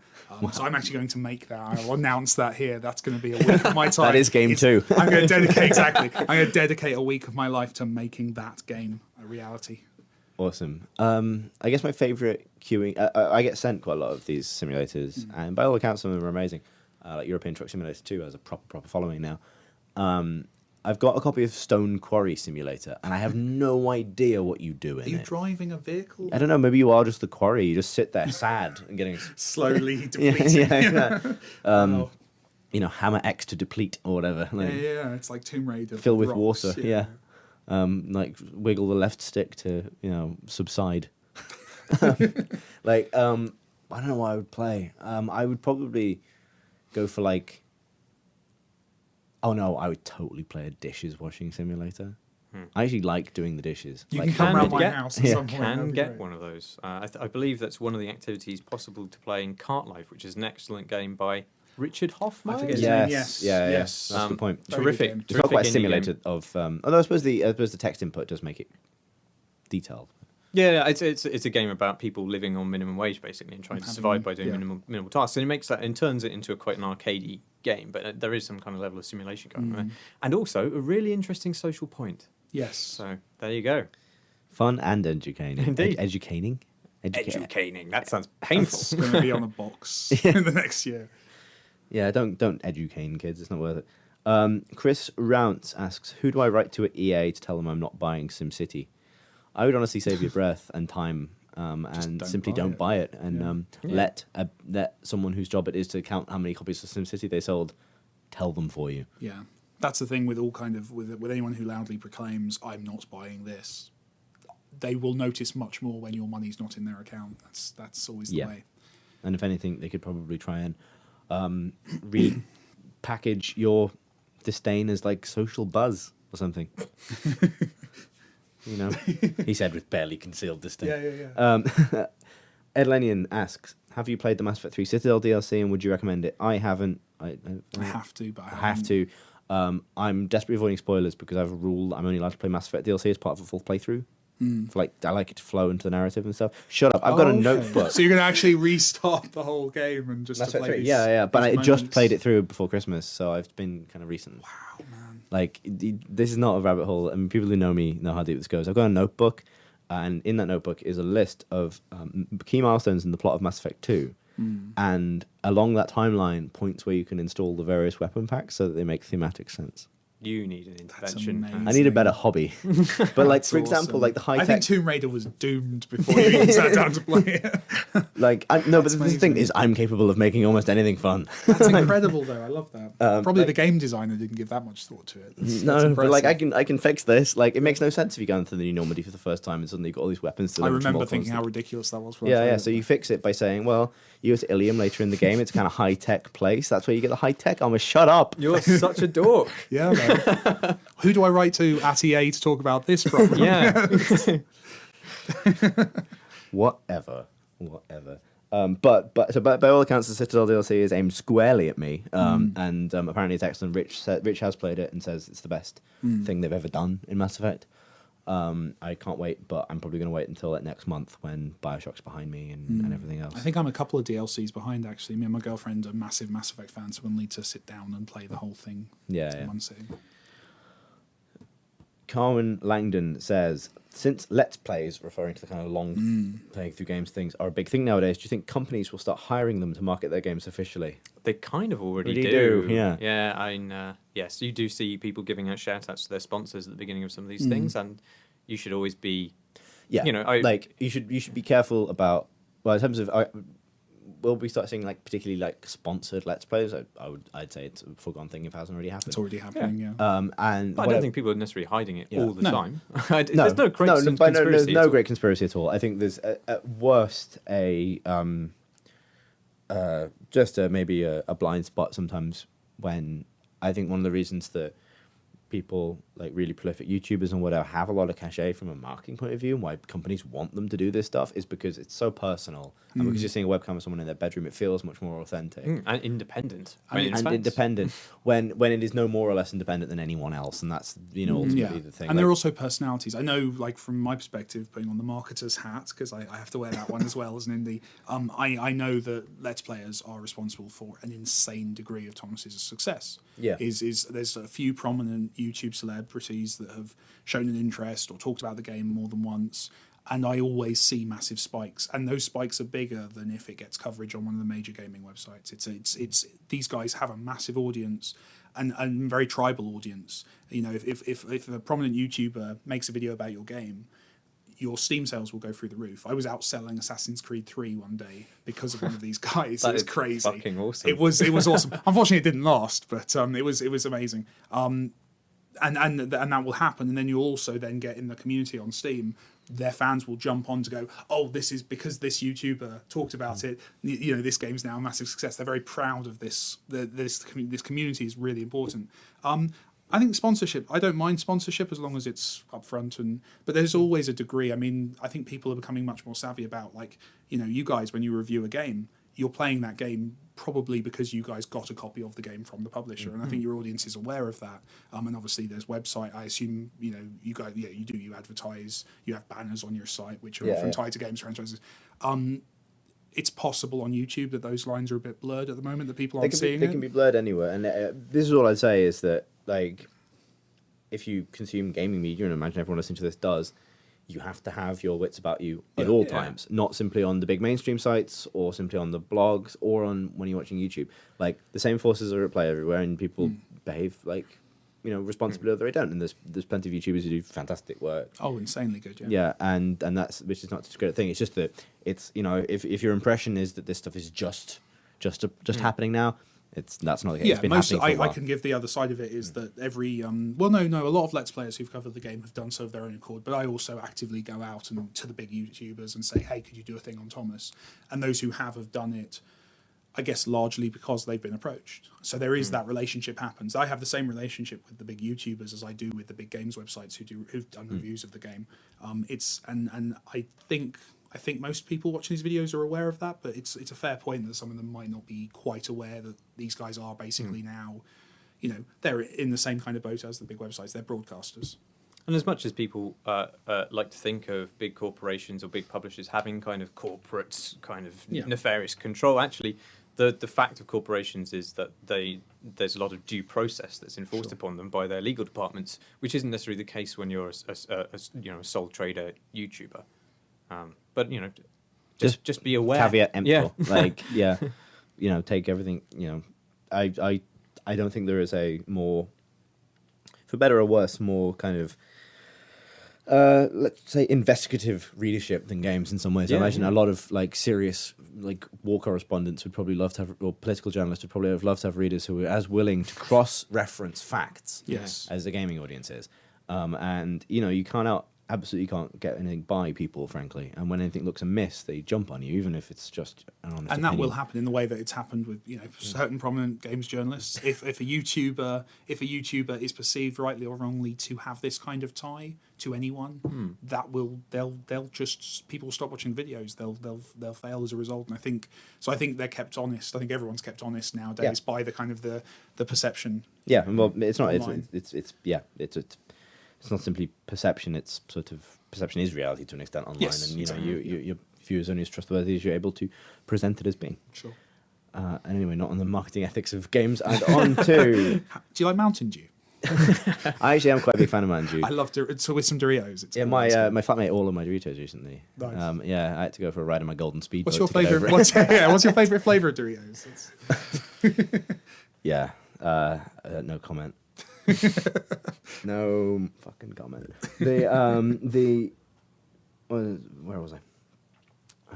So I'm actually going to make that. I'll announce that here. That's going to be a week of my time. That is game 2. I'm going to dedicate a week of my life to making that game a reality. Awesome. I guess my favourite queuing... I get sent quite a lot of these simulators, and by all accounts, some of them are amazing. Like European Truck Simulator 2 has a proper following now. I've got a copy of Stone Quarry Simulator, and I have no idea what you do in it. Are you driving a vehicle? I don't know. Maybe you are just the quarry. You just sit there sad and getting slowly depleting. Wow. Hammer X to deplete or whatever. Like, yeah. It's like Tomb Raider. Fill with water. Yeah. Like wiggle the left stick to subside. I don't know what I would play. I would probably go for like. Oh no, I would totally play a dishes washing simulator. I actually like doing the dishes. You can come around my house at some point. Can get one of those. I believe that's one of the activities possible to play in Cart Life, which is an excellent game by Richard Hoffman. I forget his name. Yes. That's the point. Terrific. It's not quite a simulator of. Although I suppose the text input does make it detailed. Yeah, it's a game about people living on minimum wage basically and trying to survive by doing minimal tasks. And it makes that and turns it into quite an arcadey game, but there is some kind of level of simulation going on there, and also a really interesting social point. Yes. So there you go. Fun and educating. Indeed. Educating? Educating. That sounds painful. It's going to be on a box in the next year. Yeah, don't educate kids. It's not worth it. Chris Rounce asks, who do I write to at EA to tell them I'm not buying SimCity? I would honestly save your breath and time and simply don't buy it. And let someone whose job it is to count how many copies of SimCity they sold tell them for you. Yeah. That's the thing with all kind of with anyone who loudly proclaims I'm not buying this, they will notice much more when your money's not in their account. That's always the way. And if anything, they could probably try and repackage your disdain as like social buzz or something. You know, he said with barely concealed disdain. Yeah. Ed Lenian asks, have you played the Mass Effect 3 Citadel DLC and would you recommend it? I haven't. I have to, but I have to. I'm desperately avoiding spoilers because I have a rule I'm only allowed to play Mass Effect DLC as part of a full playthrough. For I like it to flow into the narrative and stuff. Shut up! I've got a notebook. So you're going to actually restart the whole game and just to play these, yeah. But I moments. just played it through before Christmas, so I've been kind of recent. Wow, man! Like this is not a rabbit hole. I mean, people who know me know how deep this goes. I've got a notebook, and in that notebook is a list of key milestones in the plot of Mass Effect 2. And along that timeline, points where you can install the various weapon packs so that they make thematic sense. You need an intervention. I need a better hobby. But like, for example, awesome. like the high-tech... I think Tomb Raider was doomed before you even sat down to play it. But the thing is, I'm capable of making almost anything fun. That's incredible, though. I love that. Probably the game designer didn't give that much thought to it. That's but like I can fix this. Like it makes no sense if you go into the new Normandy for the first time and suddenly you've got all these weapons to I remember thinking how ridiculous that was. So you fix it by saying, well, you go to Ilium later in the game. It's a kind of high-tech place. That's where you get the high-tech armor. Shut up. You're such a dork. Yeah, man. Who do I write to at EA to talk about this problem? Yeah. Whatever. But by all accounts, the Citadel DLC is aimed squarely at me, and apparently it's excellent. Rich has played it and says it's the best thing they've ever done in Mass Effect. I can't wait, but I'm probably going to wait until next month when BioShock's behind me and everything else. I think I'm a couple of DLCs behind, actually. Me and my girlfriend are massive Mass Effect fans, so we'll need to sit down and play the whole thing in one sitting. Carwin Langdon says, since Let's Plays, referring to the kind of long playing through games things, are a big thing nowadays, do you think companies will start hiring them to market their games officially? They kind of already do. Yeah. Yeah, I mean, yes, you do see people giving out shout-outs to their sponsors at the beginning of some of these things, and you should always be... Yeah, you know, you should be careful about... Well, in terms of... will we start seeing like particularly like sponsored Let's Plays? I'd say it's a foregone thing if it hasn't already happened. It's already happening, yeah. And I don't think people are necessarily hiding it all the time. There's no conspiracy. No great conspiracy at all. I think there's at worst maybe a blind spot sometimes when I think one of the reasons that people like really prolific YouTubers and whatever have a lot of cachet from a marketing point of view and why companies want them to do this stuff is because it's so personal and because you're seeing a webcam of someone in their bedroom, it feels much more authentic and independent. Independent when it is no more or less independent than anyone else, and that's ultimately the thing. And they're also personalities. I know, like from my perspective, putting on the marketer's hat because I have to wear that one as well as an indie. I know that Let's Players are responsible for an insane degree of Thomas's success. Yeah, there's a few prominent YouTube celebrities that have shown an interest or talked about the game more than once, and I always see massive spikes, and those spikes are bigger than if it gets coverage on one of the major gaming websites. It's these guys have a massive audience and very tribal audience. You know, if a prominent YouTuber makes a video about your game, your Steam sales will go through the roof. I was outselling Assassin's Creed 3 one day because of one of these guys. It was crazy. Fucking awesome. It was awesome. Unfortunately, it didn't last, but it was amazing. And that will happen, and then you'll also then get in the community on Steam. Their fans will jump on to go, oh, this is because this YouTuber talked about it. You know, this game's now a massive success. They're very proud of this. This community is really important. I think sponsorship. I don't mind sponsorship as long as it's upfront, but there's always a degree. I mean, I think people are becoming much more savvy about, like, you know, you guys, when you review a game, you're playing that game probably because you guys got a copy of the game from the publisher, and I think your audience is aware of that. And obviously, there's website. I assume you guys, you do. You advertise. You have banners on your site which are often tied to games franchises. It's possible on YouTube that those lines are a bit blurred at the moment. That people aren't seeing. They can be blurred anywhere, and this is all I'd say is that, like, if you consume gaming media, and I imagine everyone listening to this does, you have to have your wits about you at all times, not simply on the big mainstream sites or simply on the blogs or on when you're watching YouTube. Like, the same forces are at play everywhere, and people behave like, responsibly, or they don't. And there's plenty of YouTubers who do fantastic work. Oh, insanely good, yeah. Yeah, and that's, which is not such a great thing. It's just that it's, if your impression is that this stuff is just happening now, that's not the case. Yeah, it's been happening for a while. I can give the other side of it is that every a lot of Let's Players who've covered the game have done so of their own accord, but I also actively go out and to the big YouTubers and say, hey, could you do a thing on Thomas? And those who have done it, I guess, largely because they've been approached. So there is that relationship happens. I have the same relationship with the big YouTubers as I do with the big games websites who've done reviews of the game. And I think most people watching these videos are aware of that, but it's a fair point that some of them might not be quite aware that these guys are basically now, they're in the same kind of boat as the big websites. They're broadcasters. And as much as people like to think of big corporations or big publishers having kind of corporate kind of nefarious control, actually, the fact of corporations is that there's a lot of due process that's enforced upon them by their legal departments, which isn't necessarily the case when you're a sole trader YouTuber. But just be aware. Caveat emptor. Take everything. I don't think there is a more, for better or worse, more kind of let's say investigative readership than games in some ways. I imagine a lot of serious war correspondents would probably love to have, or political journalists would probably love to have readers who are as willing to cross-reference facts as the gaming audience is. And you absolutely can't get anything by people, frankly. And when anything looks amiss, they jump on you, even if it's just an honest opinion. That will happen in the way that it's happened with certain prominent games journalists. If a YouTuber is perceived rightly or wrongly to have this kind of tie to anyone, they'll just, people will stop watching videos. They'll fail as a result. And I think they're kept honest. I think everyone's kept honest nowadays by the kind of the perception. Yeah, well, it's not. Online. It's not simply perception. It's sort of, perception is reality to an extent online, yes, and exactly. your view is only as trustworthy as you're able to present it as being. Sure. And anyway, not on the marketing ethics of games, and on to. Do you like Mountain Dew? I actually am quite a big fan of Mountain Dew. I love so with some Doritos. My flatmate ate all of my Doritos recently. Nice. I had to go for a ride in my golden speed. What's your favorite? What's your favorite flavor of Doritos? No comment. No fucking comment. Where was I?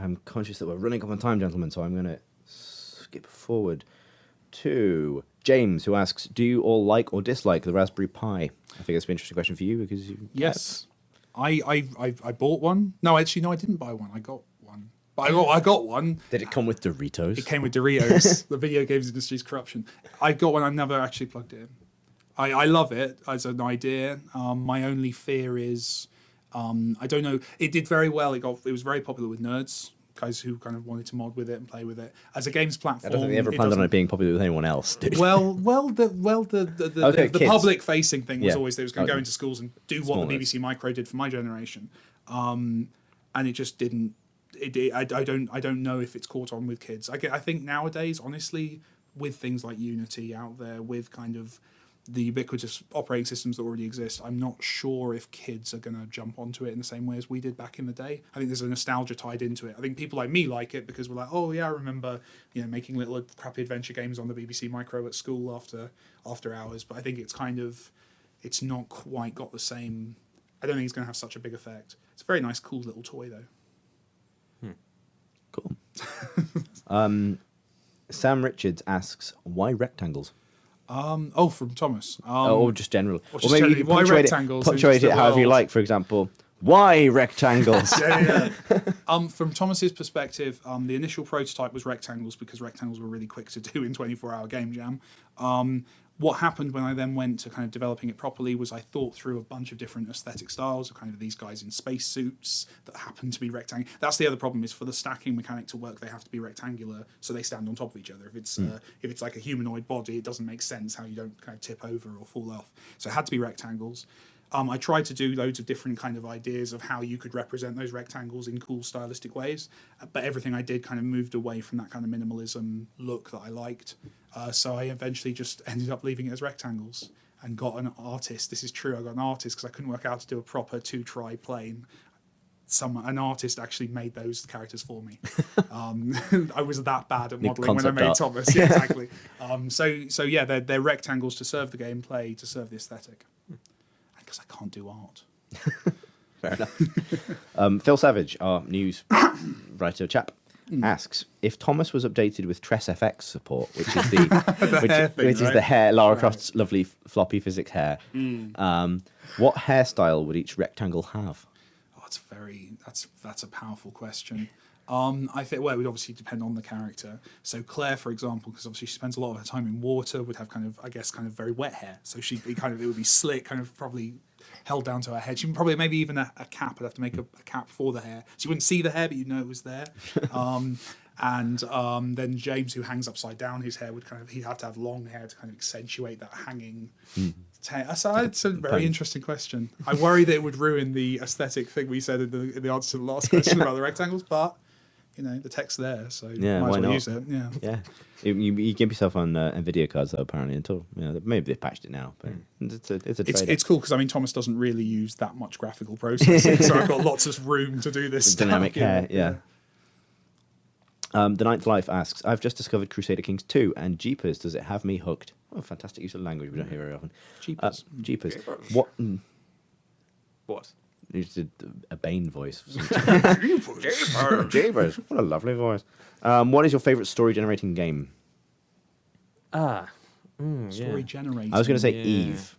I'm conscious that we're running up on time, gentlemen, so I'm going to skip forward to James, who asks, do you all like or dislike the Raspberry Pi? I think it's an interesting question for you because you... Yes. I bought one. No, actually, no, I didn't buy one. I got one. But I got one. Did it come with Doritos? It came with Doritos. The video games industry's corruption. I got one. I've never actually plugged it in. I love it as an idea. My only fear is, I don't know. It did very well. It was very popular with nerds, guys who kind of wanted to mod with it and play with it. As a games platform, I don't think they ever planned on it being popular with anyone else, did the public facing thing was always that it was going to go into schools and do what the BBC Micro did for my generation, and it just didn't. I don't know if it's caught on with kids. I think nowadays, honestly, with things like Unity out there, with kind of the ubiquitous operating systems that already exist, I'm not sure if kids are going to jump onto it in the same way as we did back in the day. I think there's a nostalgia tied into it. I think people like me like it because we're like, oh yeah, I remember making little crappy adventure games on the BBC Micro at school after hours. But I think it's not quite got the same. I don't think it's going to have such a big effect. It's a very nice, cool little toy though. Cool. Sam Richards asks, why rectangles? From Thomas. Or just general. Or maybe you can punctuate it however you like. For example, why rectangles? From Thomas's perspective, the initial prototype was rectangles because rectangles were really quick to do in 24-hour Game Jam. What happened when I then went to kind of developing it properly was I thought through a bunch of different aesthetic styles of kind of these guys in spacesuits that happen to be rectangular. That's the other problem, is for the stacking mechanic to work, they have to be rectangular so they stand on top of each other. If it's like a humanoid body, it doesn't make sense how you don't kind of tip over or fall off. So it had to be rectangles. I tried to do loads of different kind of ideas of how you could represent those rectangles in cool stylistic ways, but everything I did kind of moved away from that kind of minimalism look that I liked. So I eventually just ended up leaving it as rectangles and got an artist. This is true, I got an artist because I couldn't work out to do a proper 2-try plane. an artist actually made those characters for me. I was that bad at modelling when I concept made art. Thomas. Yeah, exactly. So yeah, they're rectangles to serve the gameplay, to serve the aesthetic. Because I can't do art. Fair enough. Phil Savage, our news writer chap, asks if Thomas was updated with Tress FX support, which is the hair, Lara Croft's lovely floppy physics hair. What hairstyle would each rectangle have? Oh, that's a powerful question. I think, well, it would obviously depend on the character. So Claire, for example, because obviously she spends a lot of her time in water, would have kind of very wet hair. So it would be slick, kind of probably held down to her head. She would probably maybe even a cap. I'd have to make a cap for the hair, so you wouldn't see the hair, but you'd know it was there. And then James, who hangs upside down, his hair he'd have to have long hair to kind of accentuate that hanging. So it's a very interesting question. I worry that it would ruin the aesthetic thing we said in the answer to the last question about the rectangles, but the tech's there, so might as well use it. Yeah. You give yourself on Nvidia cards though, apparently, until maybe they've patched it now, but it's a trade. It's cool because Thomas doesn't really use that much graphical processing, so I've got lots of room to do this dynamic hair. Yeah. The Ninth Life asks, I've just discovered Crusader Kings 2, and jeepers, does it have me hooked? Oh, fantastic use of language we don't hear very often. Jeepers. Jeepers. What? You just did a Bane voice. Jeepers. Jeepers. What a lovely voice. What is your favourite story-generating game? Story generating. I was going to say Eve,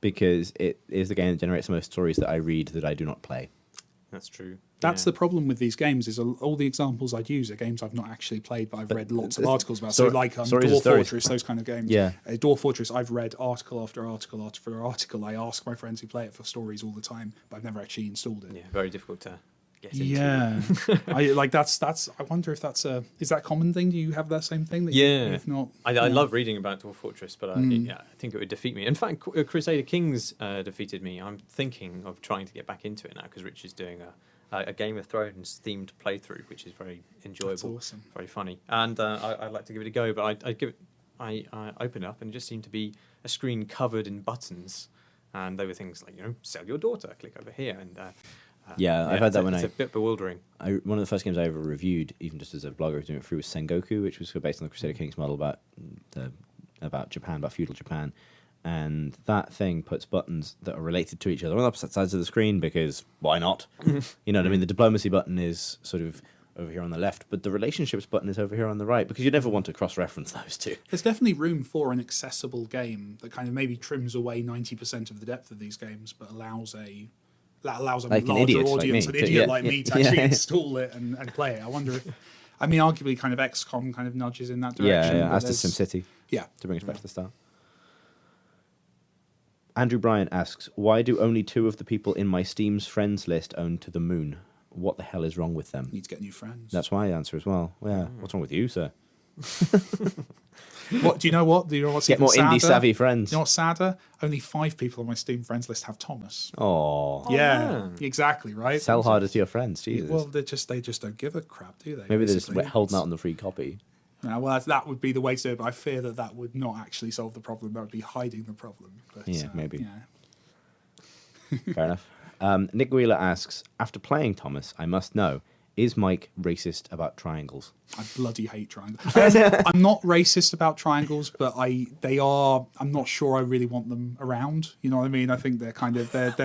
because it is the game that generates the most stories that I read that I do not play. That's true. That's the problem with these games, is all the examples I'd use are games I've not actually played, but I've read lots of articles about. So like Dwarf Fortress, those kind of games. Yeah. Dwarf Fortress, I've read article after article after article. I ask my friends who play it for stories all the time, but I've never actually installed it. Yeah, very difficult to get into. Yeah. I wonder if is that a common thing? Do you have that same thing? If not, I love reading about Dwarf Fortress, but I think it would defeat me. In fact, Crusader Kings defeated me. I'm thinking of trying to get back into it now because Rich is doing a Game of Thrones themed playthrough, which is very enjoyable. That's awesome. Very funny, and I'd like to give it a go. But I opened it up and it just seemed to be a screen covered in buttons, and there were things like sell your daughter, click over here, and I've had that when it's a bit bewildering. One of the first games I ever reviewed, even just as a blogger doing it through, was Sengoku, which was based on the Crusader Kings model about Japan, about feudal Japan. And that thing puts buttons that are related to each other on opposite sides of the screen because why not? You know what I mean? The diplomacy button is sort of over here on the left, but the relationships button is over here on the right because you never want to cross-reference those two. There's definitely room for an accessible game that kind of maybe trims away 90% of the depth of these games, but allows a like larger an audience, like an idiot like me, to actually install it and play it. I wonder if, arguably kind of XCOM kind of nudges in that direction. Yeah, as does SimCity. Yeah. To bring us back to the start. Andrew Bryan asks, why do only 2 of the people in my Steam's friends list own To the Moon? What the hell is wrong with them? Need to get new friends. That's my answer as well. Yeah. What's wrong with you, sir? What do you know? What what's get more sadder? indie savvy friends? You know what's sadder? Only 5 people on my Steam friends list have Thomas. Oh, yeah, exactly right. Sell harder to your friends, Jesus. Well, they just don't give a crap, do they? Maybe they're just holding out on the free copy. Well, that would be the way to do it, but I fear that would not actually solve the problem. That would be hiding the problem. But, maybe. Yeah. Fair enough. Nick Wheeler asks, after playing Thomas, I must know, is Mike racist about triangles? I bloody hate triangles. I'm not racist about triangles, but I'm not sure I really want them around. You know what I mean? I think they're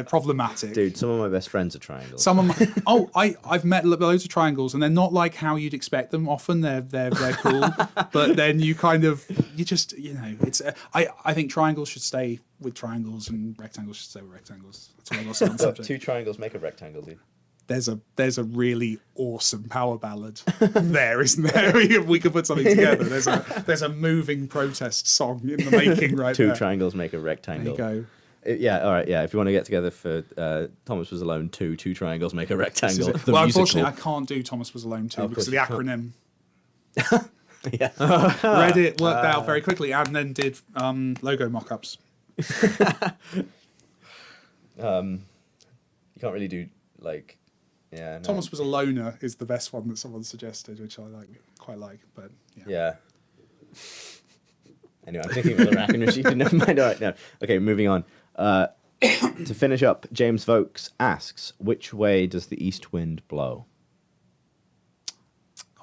problematic. Dude, some of my best friends are triangles. I've met loads of triangles, and they're not like how you'd expect them. Often they're cool, but then I think triangles should stay with triangles, and rectangles should stay with rectangles. That's all I got to say on the subject. 2 triangles make a rectangle, dude. There's a really awesome power ballad there, isn't there? We could put something together. There's a moving protest song in the making right 2 there. triangles make a rectangle. There you go. Yeah, all right, yeah. If you want to get together for Thomas Was Alone 2, 2 triangles make a rectangle. Well, unfortunately, I can't do Thomas Was Alone 2 because of the acronym. Yeah. Read it, worked out very quickly, and then did logo mock-ups. You can't really do, like... Yeah, no. Thomas Was a Loner is the best one that someone suggested, which I quite like. But yeah. Anyway, I'm thinking of the racking machine. Never mind. All right, no. Okay, moving on. To finish up, James Vokes asks, which way does the east wind blow?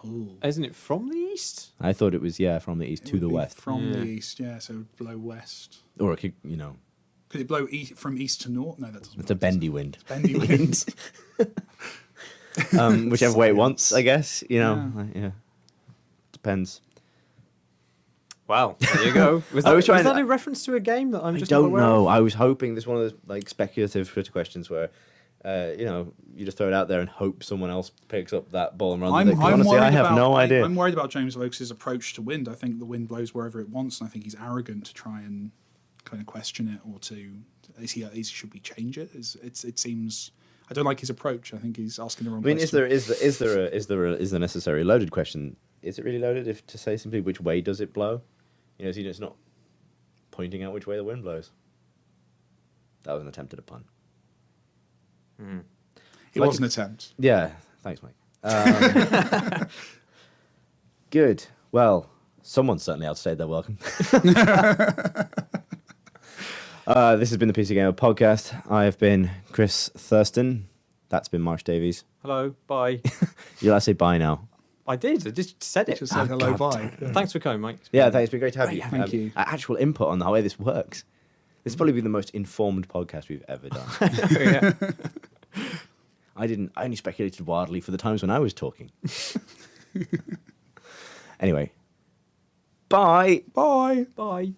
Oh. Isn't it from the east? I thought it was, from the east to the west. From the east, so it would blow west. Or it could, Could it blow from east to north? No, that doesn't. It's a bendy wind. It's bendy wind. Whichever way it wants, I guess. Depends. Wow, there you go. Was that a reference to a game that I'm just don't not aware know. of? I was hoping this is one of those speculative Twitter questions where, you just throw it out there and hope someone else picks up that ball and runs with it. 'Cause honestly, I have no idea. I'm worried about James Vokes' approach to wind. I think the wind blows wherever it wants, and I think he's arrogant to try and kind of question it or should we change it? It seems. I don't like his approach. I think he's asking the wrong question. is there a necessary loaded question? Is it really loaded if to say simply which way does it blow? So it's not pointing out which way the wind blows. That was an attempt at a pun. It was an attempt. Yeah, thanks, Mike. Good. Well, someone certainly outstayed their welcome. This has been the PC Gamer Podcast. I have been Chris Thurston. That's been Marsh Davies. Hello, bye. You'll have to say bye now. I did. I just said it. Just said hello, bye. Thanks for coming, Mike. Yeah, thanks. It's been great to have you. Thank you. Actual input on how this works. This has probably been the most informed podcast we've ever done. Yeah. I only speculated wildly for the times when I was talking. Anyway. Bye. Bye. Bye.